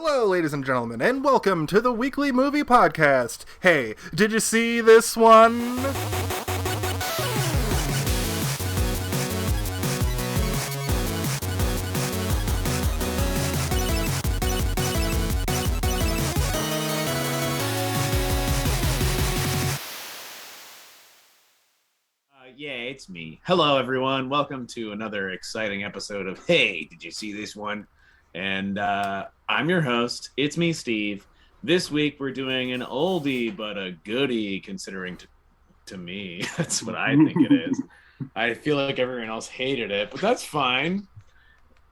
Hello, ladies and gentlemen, and welcome to the Weekly Movie Podcast. Hey, did you see this one? Yeah, it's me. Hello, everyone. Welcome to another exciting episode of Hey, did you see this one? And I'm your host. It's me, Steve. This week we're doing an oldie but a goodie, considering to me. That's what I think it is. I feel like everyone else hated it, but that's fine.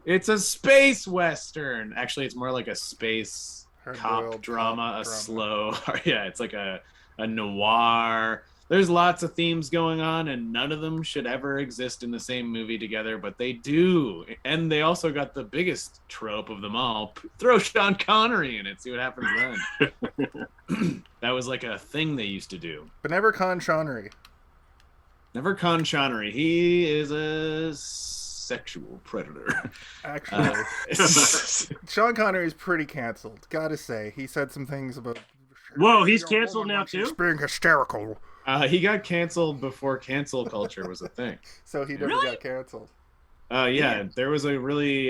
It's a space western. Actually, it's more like a space cop drama, slow. Yeah, it's like a noir. There's lots of themes going on, and none of them should ever exist in the same movie together, but they do. And they also got the biggest trope of them all. Throw Sean Connery in it, see what happens then. That was like a thing they used to do. But never Con Connery. Never Con Connery. He is a sexual predator. Actually, Sean Connery is pretty canceled, gotta say. He said some things about... Whoa, he's canceled now too? He's being hysterical. He got canceled before cancel culture was a thing. So he never got canceled. Yeah, there was a really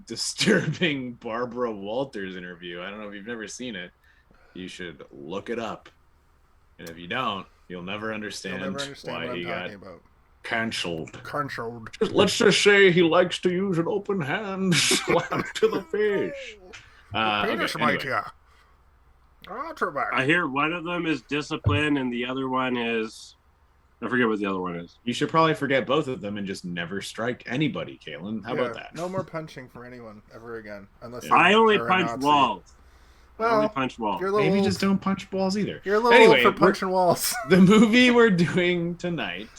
disturbing Barbara Walters interview. I don't know if you've never seen it. You should look it up. And if you don't, you'll never understand why he got canceled. Let's just say he likes to use an open hand slap to the face. Anyway. I hear one of them is discipline and the other one is... I forget what the other one is. You should probably forget both of them and just never strike anybody, Kalen. How about that? No more punching for anyone ever again. Unless I only punch walls. Well, I only punch walls. Maybe just don't punch walls either. You're a little old for punching walls. The movie we're doing tonight,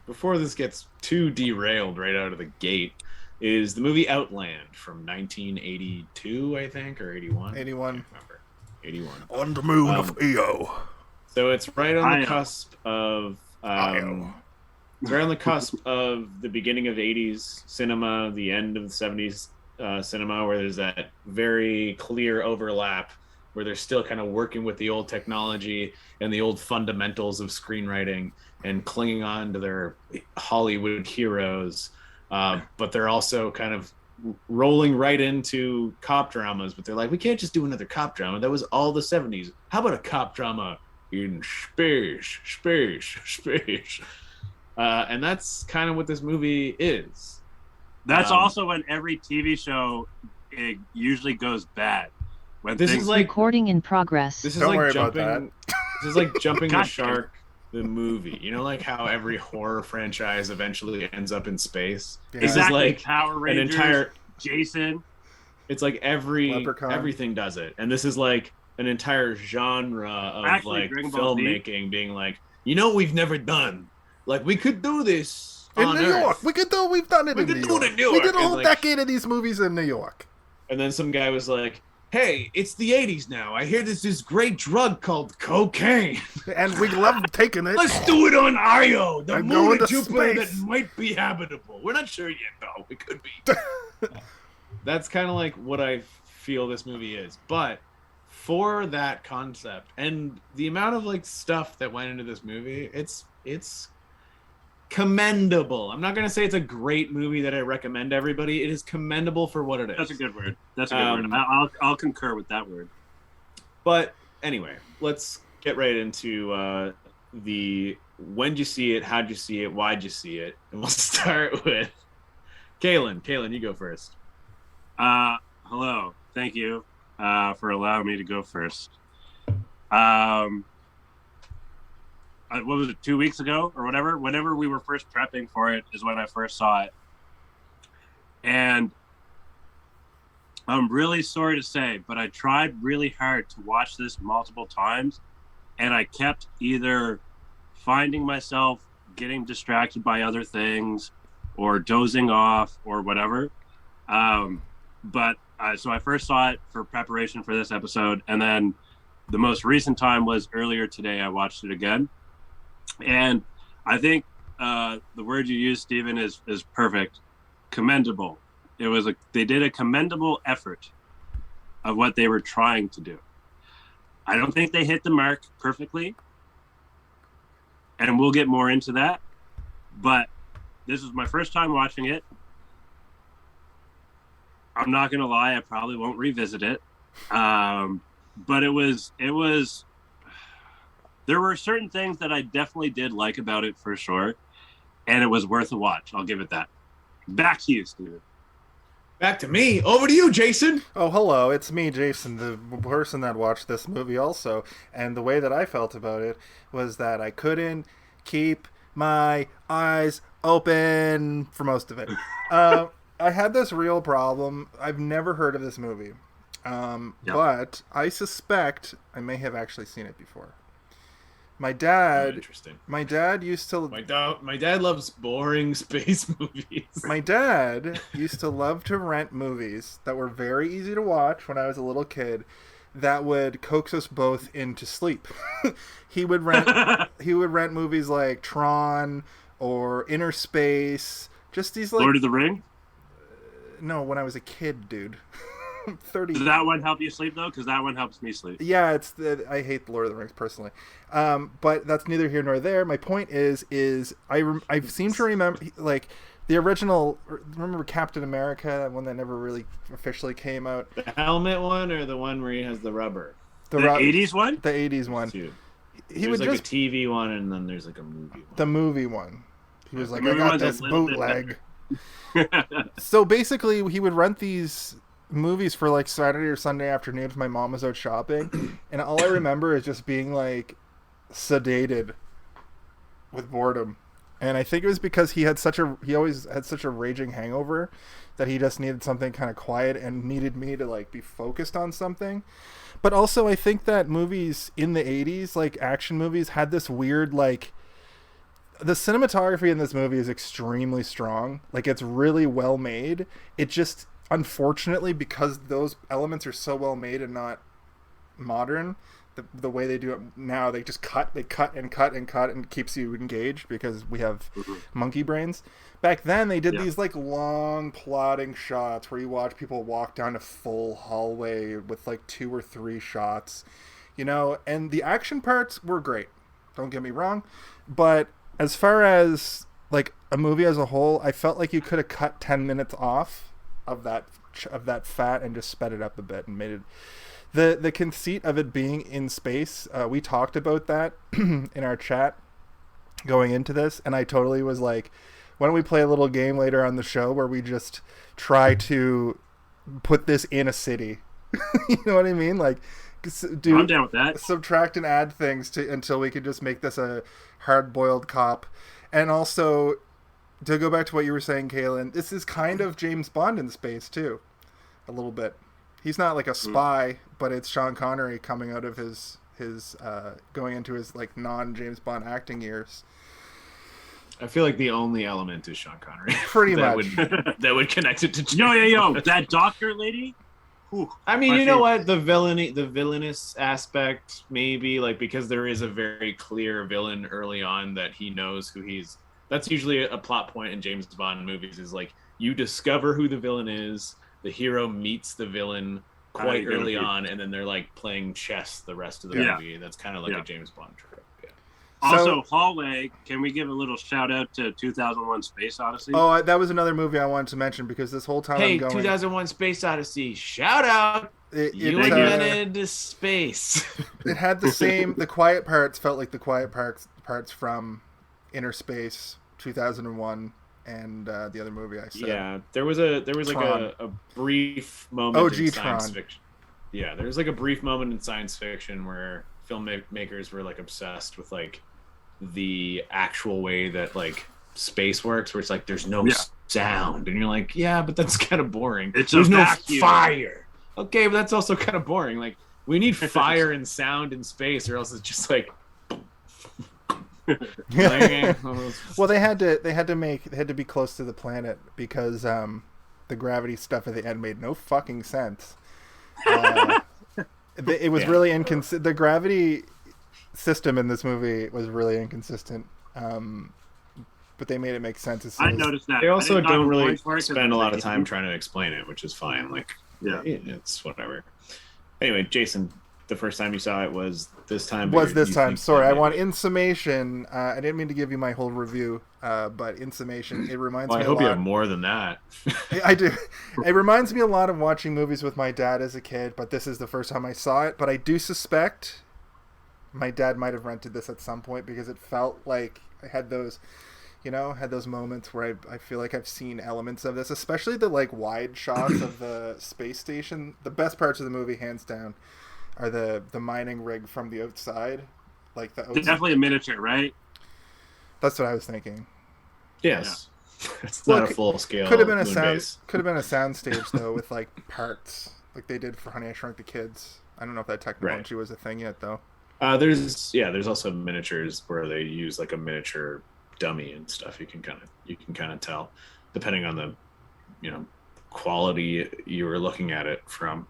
before this gets too derailed right out of the gate, is the movie Outland from 1982, I think, or 81? 81. 81. On the moon of Io. So it's right on the cusp of it's right on the cusp of the beginning of 80s cinema, the end of the 70s cinema, where there's that very clear overlap where they're still kind of working with the old technology and the old fundamentals of screenwriting and clinging on to their Hollywood heroes, but they're also kind of rolling right into cop dramas, but they're like, we can't just do another cop drama. That was all the 70s. How about a cop drama in space? And that's kind of what this movie is. That's also when every TV show it usually goes bad. When this is like recording in progress. This is Don't like worry jumping. about that. This is like jumping the shark. The movie, you know, like how every horror franchise eventually ends up in space. Yeah. Exactly. Like Power Rangers, an entire Jason. It's like everything does it, and this is like an entire genre of like filmmaking being like, you know, we've never done. Like we could do this in on New Earth. York. We've done it in New York. We did a whole decade of these movies in New York. And then some guy was like, hey, it's the 80s now. I hear there's this great drug called cocaine. And we love taking it. Let's do it on Io, the and moon of Jupiter that might be habitable. We're not sure yet, though. It could be. That's kind of like what I feel this movie is. But for that concept and the amount of like stuff that went into this movie, it's commendable. I'm not going to say it's a great movie that I recommend everybody. It is commendable for what it is. That's a good word. I'll concur with that word. But anyway, let's get right into the when'd you see it, how'd you see it, why'd you see it, and we'll start with Kalen. Kalen, you go first. Hello. Thank you for allowing me to go first. What was it, 2 weeks ago or whatever? Whenever we were first prepping for it is when I first saw it. And I'm really sorry to say, but I tried really hard to watch this multiple times, and I kept either finding myself getting distracted by other things or dozing off or whatever. So I first saw it for preparation for this episode, and then the most recent time was earlier today. I watched it again. And I think the word you used, Stephen, is perfect. Commendable. They did a commendable effort. of what they were trying to do. I don't think they hit the mark perfectly, and we'll get more into that. But this was my first time watching it. I'm not going to lie, I probably won't revisit it. But it was, there were certain things that I definitely did like about it for sure. And it was worth a watch. I'll give it that. Back to you, Steven. Back to me. Over to you, Jason. Oh, hello. It's me, Jason, the person that watched this movie also. And the way that I felt about it was that I couldn't keep my eyes open for most of it. I had this real problem. I've never heard of this movie. But I suspect I may have actually seen it before. My dad used to... My dad loves boring space movies. My dad used to love to rent movies that were very easy to watch when I was a little kid that would coax us both into sleep. He would rent movies like Tron or Inner Space, just these like... Lord of the Ring? No, when I was a kid, dude. 30. Does that one help you sleep though? Because that one helps me sleep. Yeah, I hate the Lord of the Rings personally, but that's neither here nor there. My point is I seem to remember like the original. Remember Captain America, one that never really officially came out. The helmet one or the one where he has the rubber? The 80s one. The 80s one. There's like a TV one, and then there's like a movie one. The movie one. He was like, I got this bootleg. So basically, he would rent these movies for like Saturday or Sunday afternoon if my mom was out shopping, and all I remember is just being like sedated with boredom. And I think it was because he always had such a raging hangover that he just needed something kind of quiet and needed me to like be focused on something. But also I think that movies in the 80s, like action movies, had this weird like the cinematography in this movie is extremely strong. Like it's really well made. It just, unfortunately, because those elements are so well made and not modern, the way they do it now, they cut and it keeps you engaged because we have monkey brains. Back then they did these like long plotting shots where you watch people walk down a full hallway with like 2 or 3 shots, and the action parts were great, don't get me wrong, but as far as like a movie as a whole, I felt like you could have cut 10 minutes off of that fat and just sped it up a bit and made it the conceit of it being in space. We talked about that in our chat going into this, and I totally was like, why don't we play a little game later on the show where we just try to put this in a city? You know what I mean? Like, I'm down with that. Subtract and add things until we could just make this a hard-boiled cop. And also, to go back to what you were saying, Kaylin, this is kind of James Bond in space too, a little bit. He's not like a spy, but it's Sean Connery coming out of his going into his like non-James Bond acting years. I feel like the only element is Sean Connery. Pretty much. That would connect it to Yo, that doctor lady. Ooh, I mean, you know what? The villainous aspect, maybe, like, because there is a very clear villain early on that he knows who he's. That's usually a plot point in James Bond movies, is like you discover who the villain is, the hero meets the villain quite early on, and then they're like playing chess the rest of the movie. That's kind of like a James Bond trope. Yeah. Also, hallway. Can we give a little shout out to 2001: Space Odyssey? Oh, that was another movie I wanted to mention because this whole time I'm going. 2001: Space Odyssey. Shout out. You invented space. It had the same. The quiet parts felt like the quiet parts from Inner Space, 2001, and the other movie I said. Yeah, there was like a brief moment in science fiction. Yeah, there was like a brief moment in science fiction where filmmakers were like obsessed with like the actual way that like space works, where it's like there's no sound, and you're like, yeah, but that's kind of boring. There's no fire. Okay, but that's also kind of boring. Like, we need fire and sound in space, or else it's just like. Well, they had to be close to the planet because the gravity stuff at the end made no fucking sense. It was really inconsistent. The gravity system in this movie was really inconsistent, but they made it make sense. I noticed that. They also don't really spend a lot of time trying to explain it, which is fine. Like, Yeah. It's whatever. Anyway, Jason, the first time you saw it was this time. Sorry, I want in summation. I didn't mean to give you my whole review, but in summation, it reminds me. I hope you have more than that. I do. It reminds me a lot of watching movies with my dad as a kid, but this is the first time I saw it. But I do suspect my dad might have rented this at some point because it felt like I had those. Had those moments where I feel like I've seen elements of this, especially the like wide shots of the space station. The best parts of the movie, hands down, are the mining rig from the outside, like the outside. Definitely a miniature, right? That's what I was thinking. Yes, it's not a full scale. Could have been a sound stage though, with like parts like they did for Honey I Shrunk the Kids. I don't know if that technology was a thing yet though. There's also miniatures where they use like a miniature dummy and stuff. You can kind of tell depending on the quality you were looking at it from.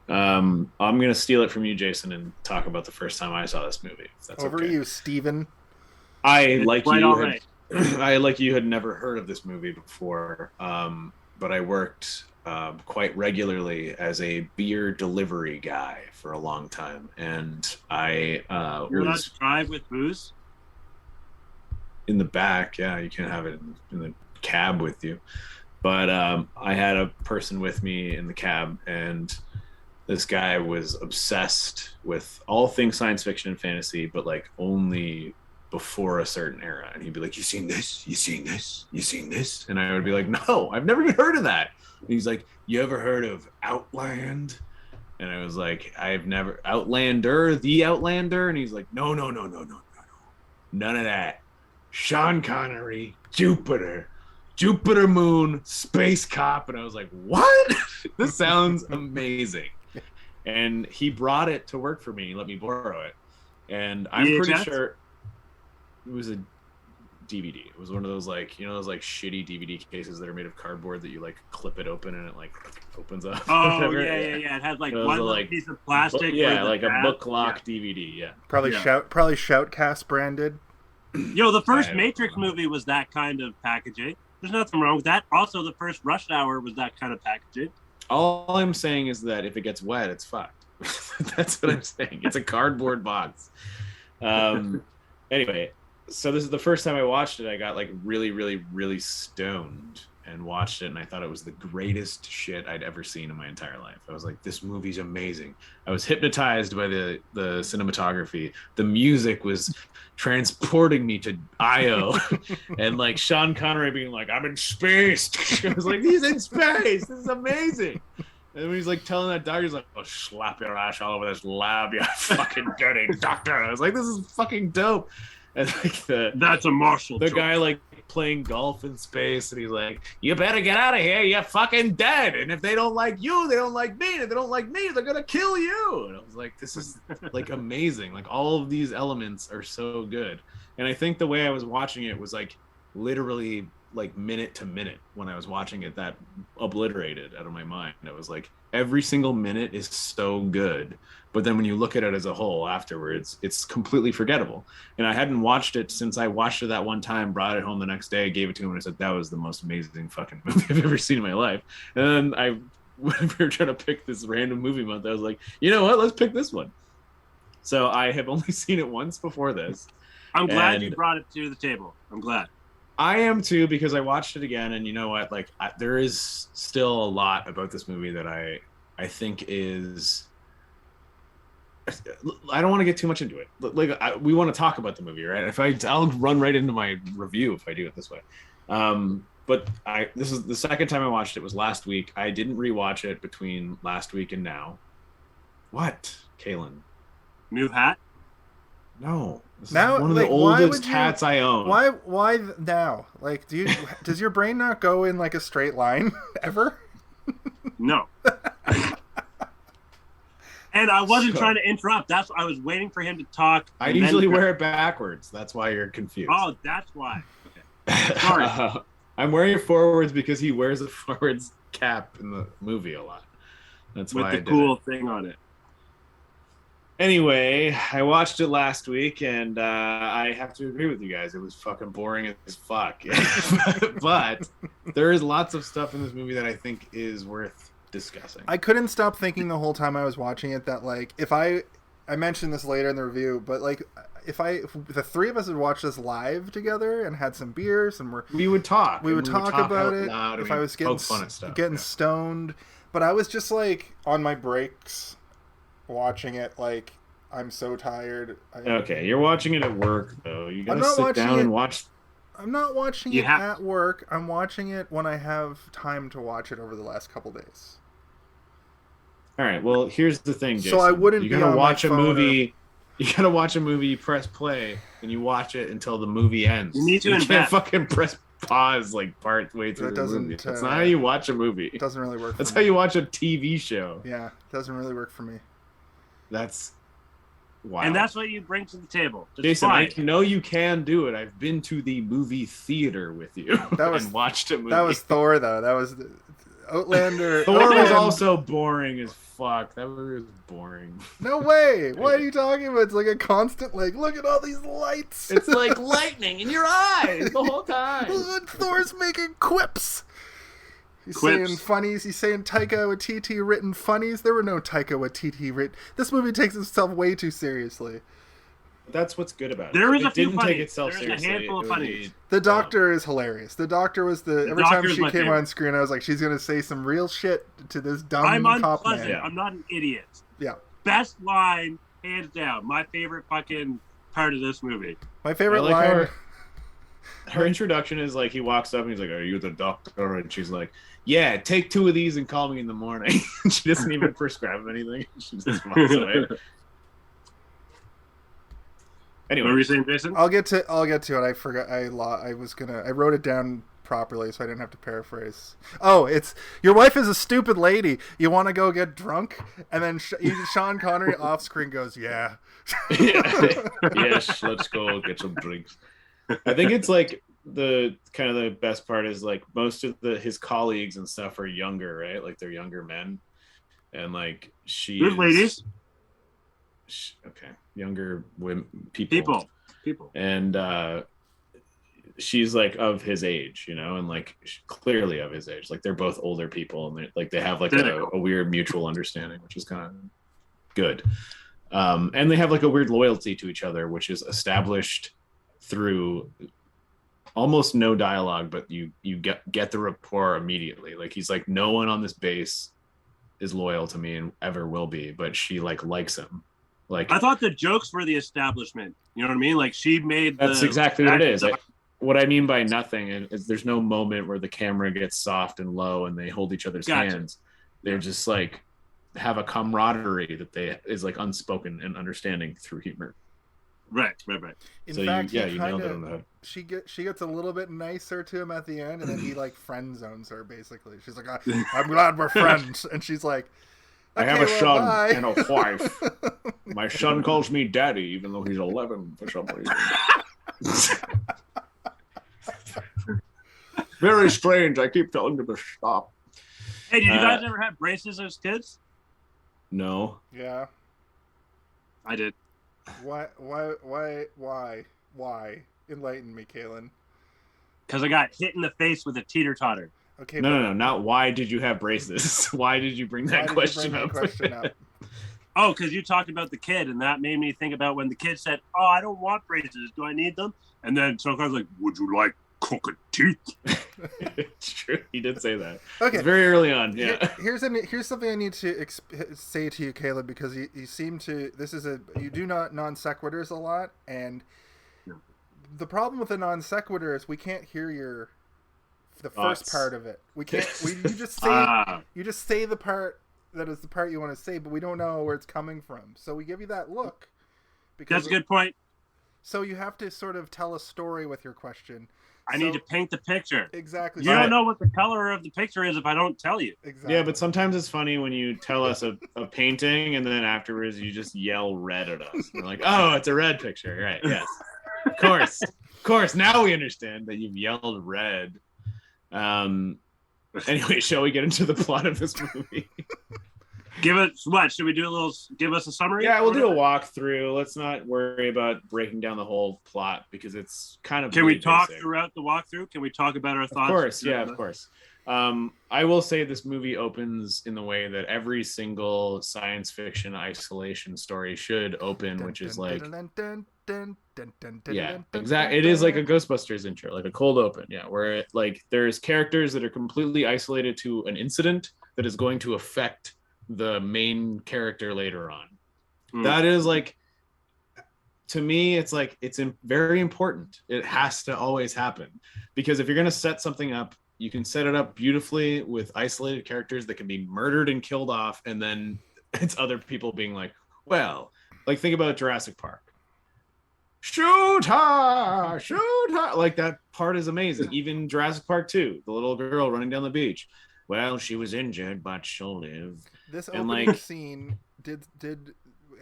I'm gonna steal it from you, Jason, and talk about the first time I saw this movie. If that's over okay. to you, Steven. I like you had never heard of this movie before, but I worked quite regularly as a beer delivery guy for a long time, and I You're allowed to drive with booze? In the back, yeah, you can't have it in the cab with you. But I had a person with me in the cab, and this guy was obsessed with all things science fiction and fantasy, but like only before a certain era. And he'd be like, "You seen this? You seen this? You seen this?" And I would be like, "No, I've never even heard of that." And he's like, "You ever heard of Outland?" And I was like, "I've never Outlander, the Outlander." And he's like, "No, none of that. Sean Connery, Jupiter Moon, Space Cop." And I was like, what? This sounds amazing. And he brought it to work for me, let me borrow it. And I'm pretty sure it was a DVD. It was one of those those like shitty DVD cases that are made of cardboard that you like clip it open and it like opens up. Oh yeah. It had like one little piece of plastic. Like a book lock DVD. Yeah. Probably Shoutcast branded. The first Matrix movie was that kind of packaging. There's nothing wrong with that. Also, the first Rush Hour was that kind of packaging. All I'm saying is that if it gets wet, it's fucked. That's what I'm saying. It's a cardboard box. Anyway, so this is the first time I watched it. I got like really, really, really stoned and watched it, and I thought it was the greatest shit I'd ever seen in my entire life. I was like, this movie's amazing. I was hypnotized by the cinematography. The music was transporting me to Io, and like Sean Connery being like, "I'm in space." I was like, he's in space. This is amazing. And when he's like telling that doctor, he's like, "Oh, slap your ass all over this lab, you fucking dirty doctor." I was like, this is fucking dope. And like that's a marshal. The guy like playing golf in space, and he's like, "You better get out of here. You're fucking dead. And if they don't like you, they don't like me. And if they don't like me, they're gonna kill you." And I was like, this is like amazing. Like all of these elements are so good. And I think the way I was watching it was like literally like minute to minute when I was watching it, that obliterated out of my mind. I was like, every single minute is so good. But then when you look at it as a whole afterwards, it's completely forgettable. And I hadn't watched it since I watched it that one time, brought it home the next day, gave it to him, and I said, that was the most amazing fucking movie I've ever seen in my life. And then when we were trying to pick this random movie month, I was like, you know what, let's pick this one. So I have only seen it once before this. I'm glad you brought it to the table. I'm glad. I am too, because I watched it again, and you know what, like there is still a lot about this movie that I think is... I don't want to get too much into it. Like we want to talk about the movie, right? I'll run right into my review if I do it this way. But this is the second time I watched it. Was last week. I didn't rewatch it between last week and now. What, Kaylin? New hat? No. This now, is one of like, the oldest hats I own. Why now? Like, does your brain not go in like a straight line ever? No. And I wasn't trying to interrupt. That's I was waiting for him to talk. I usually wear it backwards. That's why you're confused. Oh, that's why. Okay. Sorry. I'm wearing it forwards because he wears a forwards cap in the movie a lot. That's why with the cool thing on it. Anyway, I watched it last week, and I have to agree with you guys. It was fucking boring as fuck. But there is lots of stuff in this movie that I think is worth discussing. I couldn't stop thinking the whole time I was watching it that, like, if I mentioned this later in the review, but, like, if the three of us had watched this live together and had some beers and we would talk about it if I was getting stuff, stoned, but I was just, like, on my breaks watching it, like, I'm so tired. Okay, you're watching it at work, though. You gotta sit down and watch. I'm not watching it at work. I'm watching it when I have time to watch it over the last couple days. All right. Well, here's the thing, Jason. So I wouldn't. You gotta watch a movie. You gotta watch a movie. You press play and you watch it until the movie ends. You need to invest. Can't fucking press pause like part way through the movie. That's not how you watch a movie. It doesn't really work. That's how you watch a TV show. Yeah, it doesn't really work for me. That's. Wow. And that's what you bring to the table. Jason, I know you can do it. I've been to the movie theater with you and watched a movie. That was Thor, though. That was Outlander. Thor was also boring as fuck. That movie was boring. No way. What are you talking about? It's like a constant, like, look at all these lights. It's like lightning in your eyes the whole time. Thor's making quips. He's saying funnies. He's saying Taika Waititi written funnies. There were no Taika Waititi written. This movie takes itself way too seriously. That's what's good about it. There was it a few didn't funnies. Take itself There's seriously. a handful of funnies. The Doctor is hilarious. The Doctor was every time she came on screen, I was like, she's gonna say some real shit to this dumb cop man. I'm not an idiot. Yeah. Best line, hands down. My favorite fucking part of this movie. My favorite line. Her introduction is like he walks up and he's like, "Are you the doctor?" And she's like, "Yeah, take 2 of these and call me in the morning." She doesn't even prescribe him anything. She just walks away. Anyway, what were you saying, Jason? I'll get to it. I forgot. I wrote it down properly so I didn't have to paraphrase. Oh, it's your wife is a stupid lady. You want to go get drunk? And then Sean Connery off screen goes, "Yeah." Yes, let's go get some drinks. I think it's like the kind of the best part is like most of his colleagues and stuff are younger, right? Like they're younger men, and like There's ladies. Okay, younger women, people, and she's like of his age, you know, and like clearly of his age. Like they're both older people, and they have like a weird mutual understanding, which is kind of good. And they have like a weird loyalty to each other, which is established through almost no dialogue, but you get the rapport immediately. Like he's like, no one on this base is loyal to me and ever will be, but she likes him. Like I thought the jokes were the establishment. You know what I mean? Like she made. That's exactly what it is. What I mean by nothing is there's no moment where the camera gets soft and low and they hold each other's hands. They're just like have a camaraderie that is like unspoken and understanding through humor. Right. In fact, you nailed it on the head. She gets a little bit nicer to him at the end, and then he like friend zones her basically. She's like, "I'm glad we're friends," and she's like, "I have a son and a wife. My son calls me daddy, even though he's 11 for some reason." Very strange. I keep telling him to stop. Hey, did you guys ever have braces as kids? No. Yeah. I did. Why? Enlighten me, Kalen. Because I got hit in the face with a teeter-totter. Okay. No. Not why did you have braces? Why did you bring that question up? Oh, because you talked about the kid, and that made me think about when the kid said, "Oh, I don't want braces. Do I need them?" And then some guy's like, "Would you like crooked teeth?" It's true. He did say that. Okay. It's very early on. Yeah. Here's something I need to say to you, Caleb, because you seem to. You do not non sequiturs a lot, and the problem with a non sequitur is we can't hear the first part of it. We can't. You just say the part that is the part you want to say, but we don't know where it's coming from. So we give you that look. That's a good point. So you have to sort of tell a story with your question. I need to paint the picture. Exactly. You don't know what the color of the picture is if I don't tell you. Exactly. Yeah, but sometimes it's funny when you tell us a painting and then afterwards you just yell red at us. We're like, "Oh, it's a red picture." Right. Yes. Of course. Now we understand that you've yelled red. Anyway, shall we get into the plot of this movie? Give us what? Should we do give us a summary? Yeah, we'll do a walkthrough. Let's not worry about breaking down the whole plot because it's kind of. Can we talk throughout the walkthrough? Can we talk about our thoughts? Of course, yeah, of course. I will say this movie opens in the way that every single science fiction isolation story should open, which is like, yeah, exactly. It is like a Ghostbusters intro, like a cold open, yeah, where it, like there's characters that are completely isolated to an incident that is going to affect the main character later on. That is like, to me, it's like very important. It has to always happen, because if you're going to set something up, you can set it up beautifully with isolated characters that can be murdered and killed off, and then it's other people being like, well, like think about Jurassic Park. Shoot her! Shoot her! Like that part is amazing. Even Jurassic Park 2, the little girl running down the beach. Well, she was injured, but she'll live. This and opening like scene did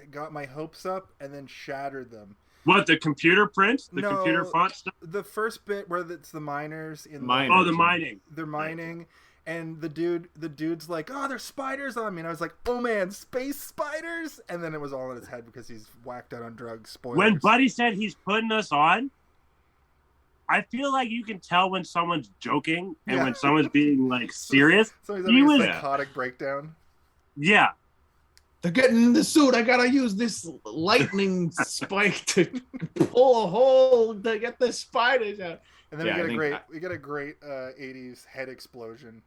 got my hopes up and then shattered them. What, the computer print? The computer font stuff? The first bit where it's the miners in the mining. They're mining, and the dude's like, oh, there's spiders on me, and I was like, oh man, space spiders, and then it was all in his head because he's whacked out on drugs. Spoilers. When Buddy said he's putting us on, I feel like you can tell when someone's joking and when someone's being like serious. So he's having a psychotic breakdown. Yeah. They're getting in the suit. I gotta use this lightning spike to pull a hole to get the spiders out. And then we get a great 80s head explosion,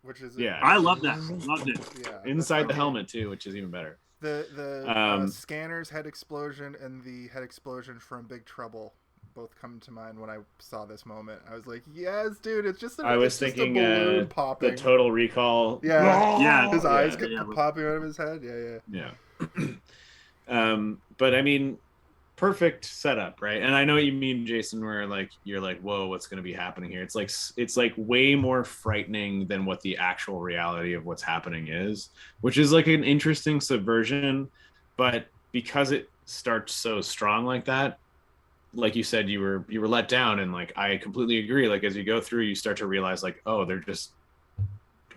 which is I love that. Loved it. Yeah, inside the helmet too, which is even better. The scanner's head explosion and the head explosion from Big Trouble both come to mind when I saw this moment. I was like, yes, dude, it's just I was thinking balloon popping. The Total Recall. Yeah. His eyes get popping out of his head. Yeah. But I mean, perfect setup, right? And I know what you mean, Jason, where like you're like, whoa, what's going to be happening here? It's like way more frightening than what the actual reality of what's happening is, which is like an interesting subversion. But because it starts so strong like that, like you said, you were let down, and like I completely agree. Like as you go through, you start to realize like, oh, they're just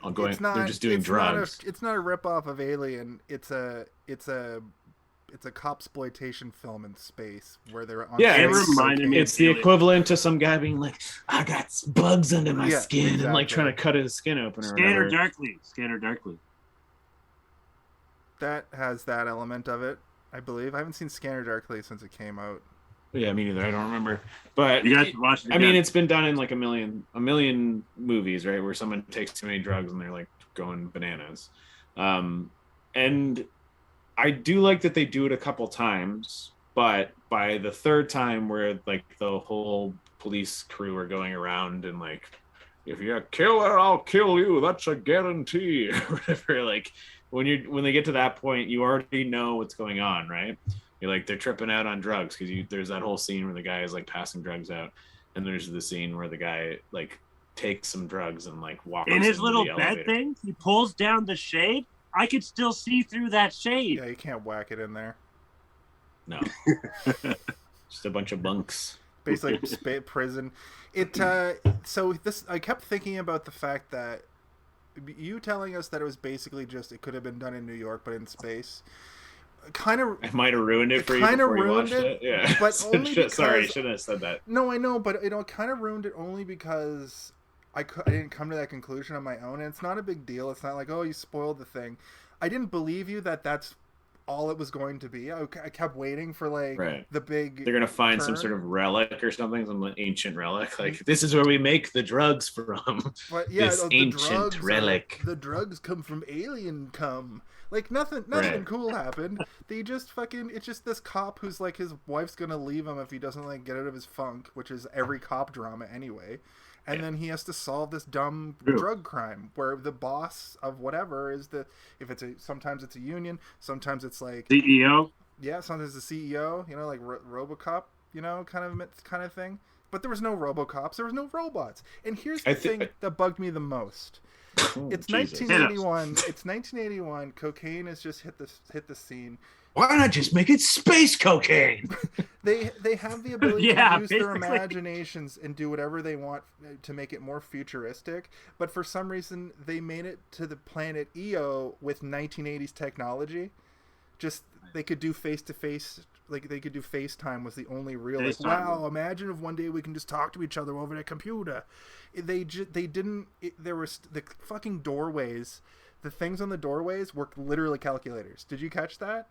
they're just doing drugs. It's not a ripoff of Alien. It's a copsploitation film in space where they're on. Yeah, it's the equivalent to some guy being like, I got bugs under my skin, and like trying to cut his skin open. Scanner darkly. That has that element of it, I believe. I haven't seen Scanner Darkly since it came out. Yeah, me neither. I don't remember. But you guys watch it. I mean, it's been done in like a million movies, right? Where someone takes too many drugs and they're like going bananas. And I do like that they do it a couple times, but by the third time where like the whole police crew are going around and like, if you kill her, I'll kill you. That's a guarantee. Or whatever. Like when they get to that point, you already know what's going on, right? You're like, they're tripping out on drugs, because there's that whole scene where the guy is like passing drugs out, and there's the scene where the guy like takes some drugs and like walks in his little bed thing. He pulls down the shade. I could still see through that shade. Yeah, you can't whack it in there. No, just a bunch of bunks. Basically, prison. So this, I kept thinking about the fact that you telling us that it was basically just it could have been done in New York, but in space. Kind of, I might have ruined it for you before you watched it. Yeah, but only because, sorry, I shouldn't have said that. No, I know, but kind of ruined it only because I didn't come to that conclusion on my own, and it's not a big deal. It's not like, oh, you spoiled the thing. I didn't believe you that that's all it was going to be. I kept waiting for the big. They're gonna find some sort of relic or something, some ancient relic. Like this is where we make the drugs from. But yeah, this ancient relic. The drugs come from alien cum. Like nothing cool happened. They just it's just this cop who's like his wife's gonna leave him if he doesn't like get out of his funk, which is every cop drama anyway. And then he has to solve this dumb drug crime where the boss of whatever is sometimes it's a union, sometimes it's like CEO. Yeah, sometimes the CEO, like RoboCop, kind of thing. But there was no RoboCops, there was no robots. And here's the thing that bugged me the most. It's 1981. It's 1981. Cocaine has just hit the scene. Why not just make it space cocaine? They have the ability to use their imaginations and do whatever they want to make it more futuristic. But for some reason, they made it to the planet Io with 1980s technology. Just they could do face to face, like they could do FaceTime was the only real. Like, FaceTime. wow, imagine if one day we can just talk to each other over the computer. They didn't. There was the fucking doorways. The things on the doorways were literally calculators. Did you catch that?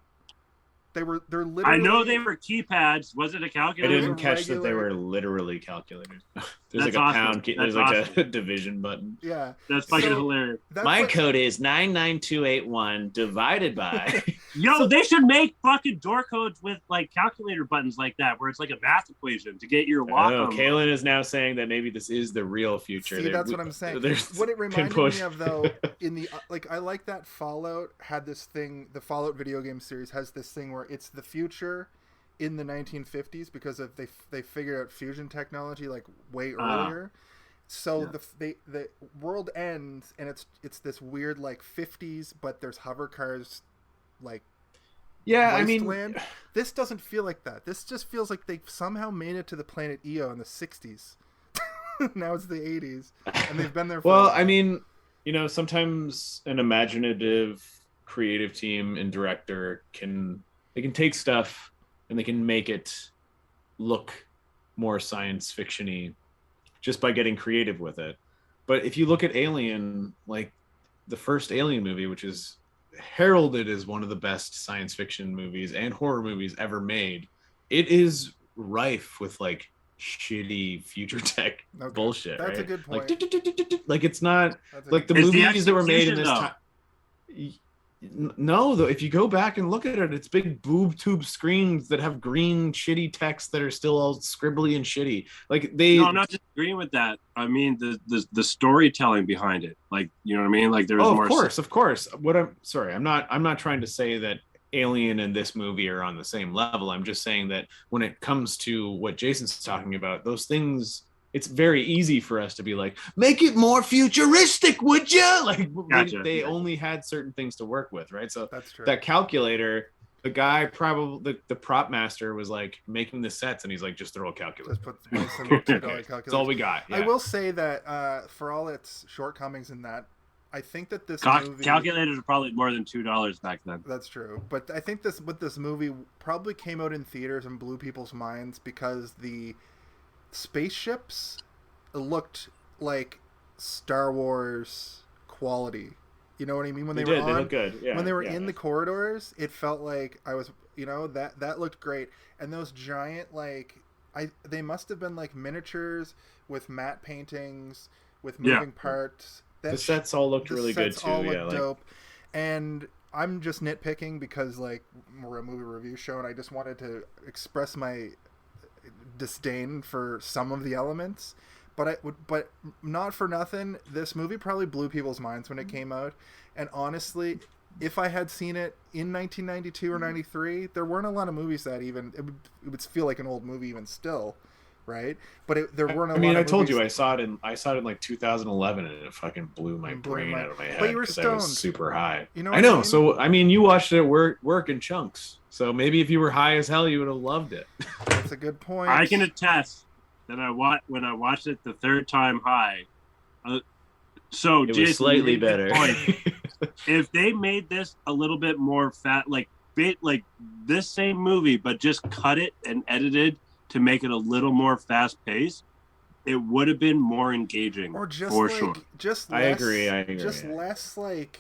They're literally. I know they were keypads. Was it a I calculator? didn't catch that they regular- were literally calculators. There's That's like a awesome. pound key. That's There's like a awesome. division button. Yeah, That's fucking So- hilarious. that's My what- code is 99281 divided by. Yo, they should make fucking door codes with like calculator buttons like that, where it's like a math equation to get your lock. Oh, on. Kaylin is now saying that maybe this is the real future. See, that's what I'm saying. There's What it reminded pinpoint- me of, though, in the like, I like that Fallout had this thing. The Fallout video game series has this thing where it's the future in the 1950s because of they figured out fusion technology like way earlier. So Yeah. the world ends and it's this weird like 50s, but there's hover cars like Yeah, I wasteland. mean, This doesn't feel like that. This just feels like they somehow made it to the planet Io in the 60s. Now it's the 80s, and they've been there for. well, I mean, sometimes an imaginative, creative team and director can take stuff and they can make it look more science fiction-y just by getting creative with it. But if you look at Alien, like the first Alien movie, which is heralded as one of the best science fiction movies and horror movies ever made, it is rife with like shitty future tech Okay, bullshit. that's right? a good point. Like it's not That's a like the good- It's the movies that were made in this execution, time. No, though, if you go back and look at it, it's big boob tube screens that have green shitty text that are still all scribbly and shitty. Like No, I'm not disagreeing with that. I mean the storytelling behind it. Like, you know what I mean? Like there's Oh, more. of course. I'm not trying to say that Alien and this movie are on the same level. I'm just saying that when it comes to what Jason's talking about, those things, it's very easy for us to be like, make it more futuristic, would you? Like Gotcha. they only had certain things to work with, right? So That's true. that calculator, the guy probably the prop master was like making the sets, and he's like, just throw a calculator. Just put some $2 calculators. That's all we got. I yeah. will say that for all its shortcomings in that, I think that this movie Calculators are probably more than $2 back then. That's true, but I think this movie probably came out in theaters and blew people's minds because the spaceships looked like Star Wars quality. You know what I mean? When They were did. They on, look good. Yeah. when they were yeah. in the corridors, it felt like I was, that looked great. And those giant they must have been like miniatures with matte paintings with moving parts. The sets all looked really good sets too. all Yeah, look dope. And I'm just nitpicking because like we're a movie review show, and I just wanted to express my disdain for some of the elements. But not for nothing, this movie probably blew people's minds when it came out. And honestly, if I had seen it in 1992 or 93, there weren't a lot of movies that even it would feel like an old movie even still, right? But there weren't. I told you I saw it in like 2011, and it fucking blew my brain out of my head But you were because I was stoned. super high. You know I what know. I mean? So I mean, you watched it at work in chunks. So maybe if you were high as hell, you would have loved it. That's a good point. I can attest that when I watched it the third time high. So It Jason, was slightly you made better. the point. If they made this a little bit more like this same movie, but just cut it and edited to make it a little more fast paced, it would have been more engaging. Or just for like sure. I agree. Just less like.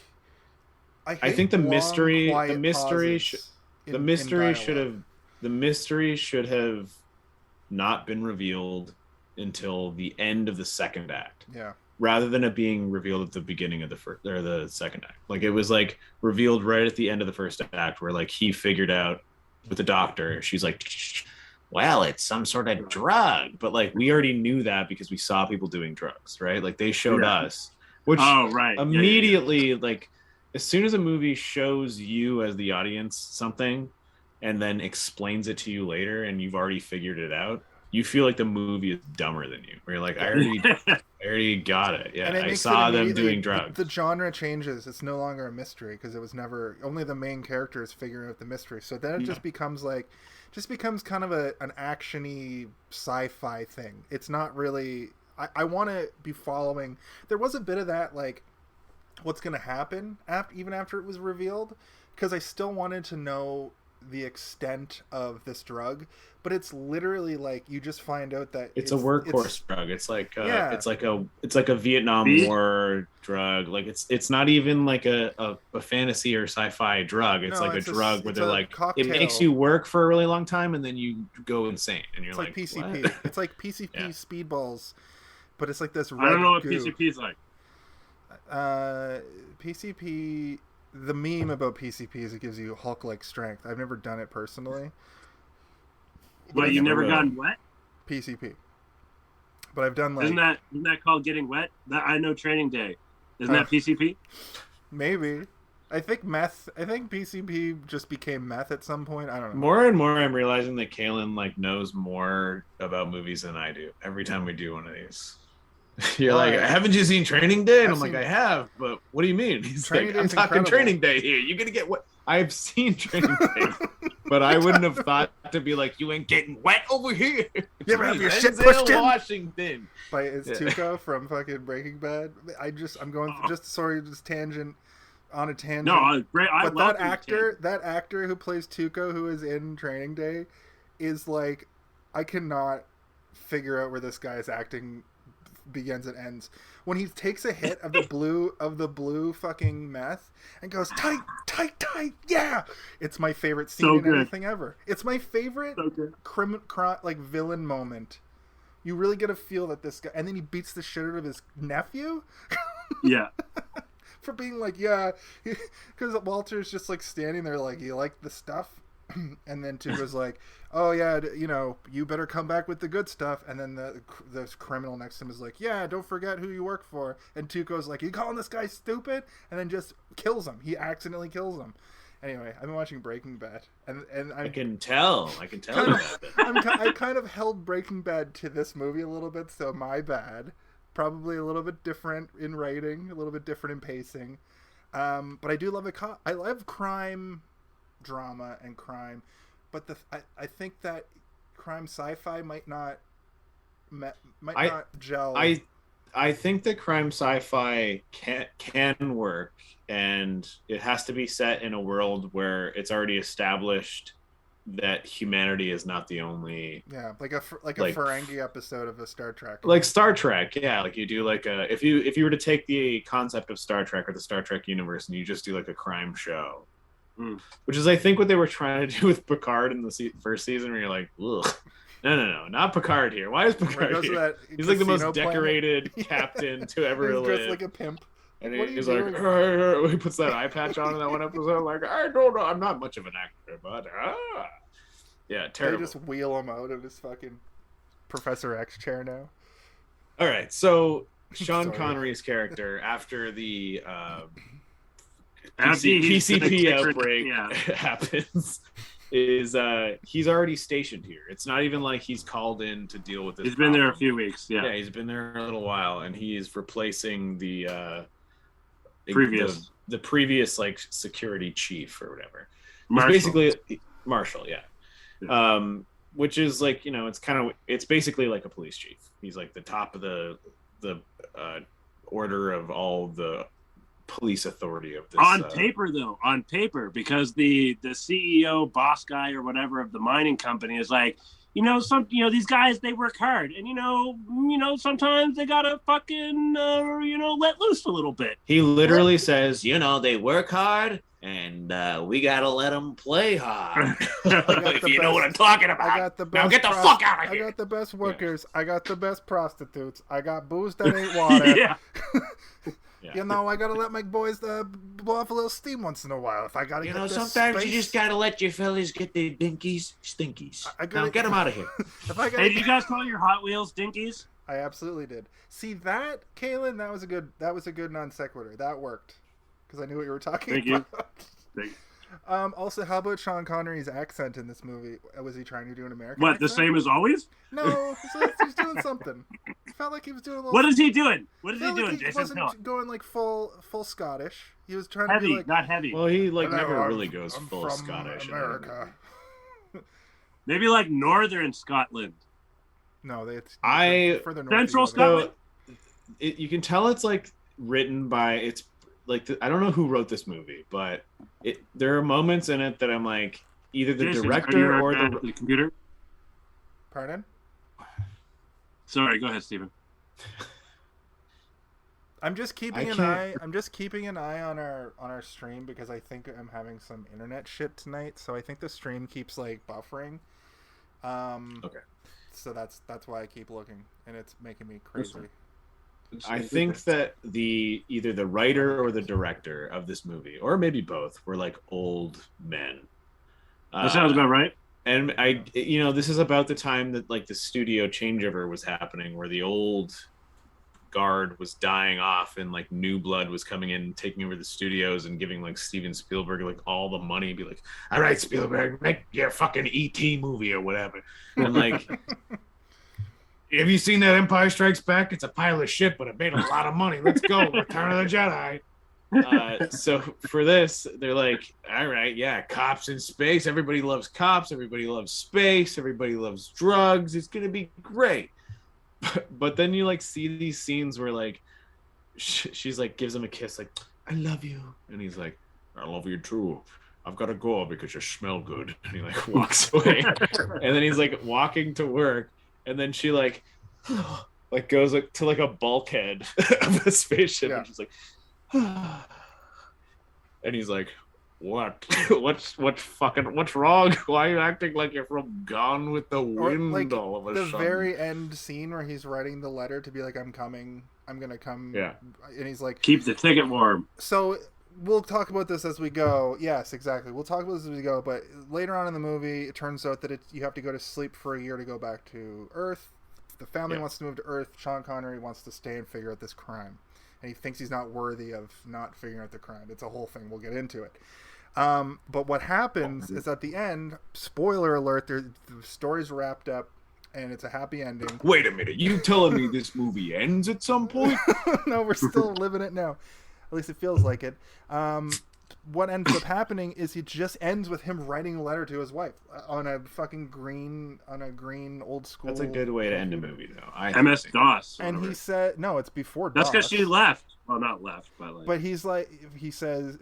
I think the hate long, mystery quiet pauses the mystery should dialogue. have not been revealed until the end of the second act, Yeah. rather than it being revealed at the beginning of the second act. Like it was like revealed right at the end of the first act, where like he figured out with the doctor. She's like, well, it's some sort of drug, but like we already knew that because we saw people doing drugs, right? Like they showed us, which immediately like as soon as a movie shows you as the audience something and then explains it to you later and you've already figured it out, you feel like the movie is dumber than you. Where you're like, I already got it. Yeah, And it I makes saw it them immediately- doing drugs. The genre changes. It's no longer a mystery because it was never only the main character is figuring out the mystery. So then it just becomes kind of an actiony sci-fi thing. It's not really. I want to be following. There was a bit of that, like what's going to happen even after it was revealed, because I still wanted to know the extent of this drug, but it's literally like you just find out that it's a workhorse drug. It's like it's like a Vietnam War drug. Like it's not even like a fantasy or sci-fi drug. It's like a drug where they're like cocktail. It makes you work for a really long time and then you go insane and you're like PCP. What? It's like PCP speedballs, but it's like this red I don't know what goo. PCP is like. PCP, the meme about PCP is it gives you Hulk-like strength. I've never done it personally. What, you never gotten wet? PCP. But I've done like... Isn't that called getting wet? I know Training Day. Isn't that PCP? Maybe. I think PCP just became meth at some point. I don't know. More and more I'm realizing that Kalen like knows more about movies than I do every time we do one of these. You're like, haven't you seen Training Day? And I'm like, I have, but what do you mean? He's like, I'm talking Training Day here. You're gonna get what? I've seen Training Day, but I wouldn't have thought to be like, you ain't getting wet over here. You ever have your shit pushed in? Washington. It's Tuco from fucking Breaking Bad. I'm going just tangent on a tangent. No, but that actor who plays Tuco, who is in Training Day, is like, I cannot figure out where this guy's acting begins and ends. When he takes a hit of the blue fucking meth and goes tight, yeah, it's my favorite scene in anything ever. It's my favorite villain moment. You really get a feel that this guy, and then he beats the shit out of his nephew. Yeah. For being like, yeah, because Walter's just like standing there like, you like the stuff? And then Tuco's like, oh yeah, you better come back with the good stuff. And then the criminal next to him is like, yeah, don't forget who you work for. And Tuco's like, you calling this guy stupid? And then just kills him. He accidentally kills him. Anyway, I've been watching Breaking Bad, and I can tell. I kind of held Breaking Bad to this movie a little bit, so my bad. Probably a little bit different in writing, a little bit different in pacing. But I do love I love crime drama and crime, but I think that crime sci-fi might not gel. I think that crime sci-fi can work, and it has to be set in a world where it's already established that humanity is not the only like a Ferengi episode of a Star Trek, like Star Trek, like you do like a if you were to take the concept of Star Trek or the Star Trek universe and you just do like a crime show. Which is, I think, what they were trying to do with Picard in the first season, where you're like, ugh. No, not Picard here. Why is Picard here? He's like the most decorated captain to ever live. He's dressed like a pimp. And he's like, he puts that eye patch on in that one episode. Like, I don't know, I'm not much of an actor, but yeah, terrible. They just wheel him out of his fucking Professor X chair now. All right, so Sean Connery's character after the PCP outbreak happens is he's already stationed here. It's not even like he's called in to deal with this. He's been there a few weeks. Yeah, he's been there a little while, and he is replacing the previous like security chief or whatever. Marshal. Basically marshal, yeah. Which is like, it's basically like a police chief. He's like the top of the order of all the police authority of this. On paper, because the CEO, boss guy or whatever of the mining company is like, these guys, they work hard, and sometimes they gotta fucking let loose a little bit. He literally says, they work hard, and we gotta let them play hard. If you know what I'm talking about. Now get the fuck out of here. I got the best workers. I got the best prostitutes. I got booze that ain't water. Yeah. I gotta let my boys blow off a little steam once in a while. If I gotta get this sometimes space. You just gotta let your fellas get their dinkies, stinkies. Now get them out of here. Hey, did you guys call your Hot Wheels dinkies? I absolutely did. See that, Kaylin? That was a good non sequitur. That worked because I knew what you were talking about. Thank you. Also, how about Sean Connery's accent in this movie? Was he trying to do an American accent? The same as always? No, he's doing something. Felt like he was doing a little... What is he doing? Jason? He wasn't going like full Scottish. He was trying heavy, to be like... not heavy. Well, he never really goes full Scottish. America. Maybe like northern Scotland. No, it's Central Scotland. You can tell it's like written by like I don't know who wrote this movie, but there are moments in it that I'm like, either the director or the computer. Pardon? Sorry, go ahead, Steven. I'm just keeping an eye. I'm just keeping an eye on our stream because I think I'm having some internet shit tonight. So I think the stream keeps like buffering. Okay. So that's why I keep looking, and it's making me crazy. I think that either the writer or the director of this movie, or maybe both, were like old men. That sounds about right. And this is about the time that like the studio changeover was happening, where the old guard was dying off and like new blood was coming in and taking over the studios and giving like Steven Spielberg like all the money, be like, all right, Spielberg, make your fucking E.T. movie or whatever. And like, have you seen that Empire Strikes Back? It's a pile of shit, but it made a lot of money. Let's go, Return of the Jedi. So for this, they're like, all right, yeah, cops in space. Everybody loves cops. Everybody loves space. Everybody loves drugs. It's gonna be great. But then you like see these scenes where like she's like gives him a kiss, like I love you, and he's like I love you too. I've got to go because you smell good, and he like walks away, and then he's like walking to work, and then she like goes like to like a bulkhead of a spaceship, and she's like. And he's like, what? What's wrong? Why are you acting like you're from Gone with the Wind like all of a sudden? The very end scene where he's writing the letter to be like, I'm coming, I'm gonna come. Yeah. And he's like, keep the ticket warm. So we'll talk about this as we go. Yes, exactly. We'll talk about this as we go. But later on in the movie, it turns out that you have to go to sleep for a year to go back to Earth. The family wants to move to Earth. Sean Connery wants to stay and figure out this crime. And he thinks he's not worthy of not figuring out the crime. It's a whole thing. We'll get into it. But what happens is at the end, spoiler alert, the story's wrapped up, and it's a happy ending. Wait a minute. You telling me this movie ends at some point? No, we're still living it now. At least it feels like it. What ends up happening is it just ends with him writing a letter to his wife on a fucking green old school. That's a good way to end a movie, though. MS-DOS. And he said, no, it's before DOS. That's because she left. Well, not left, but like. But he's like, he says,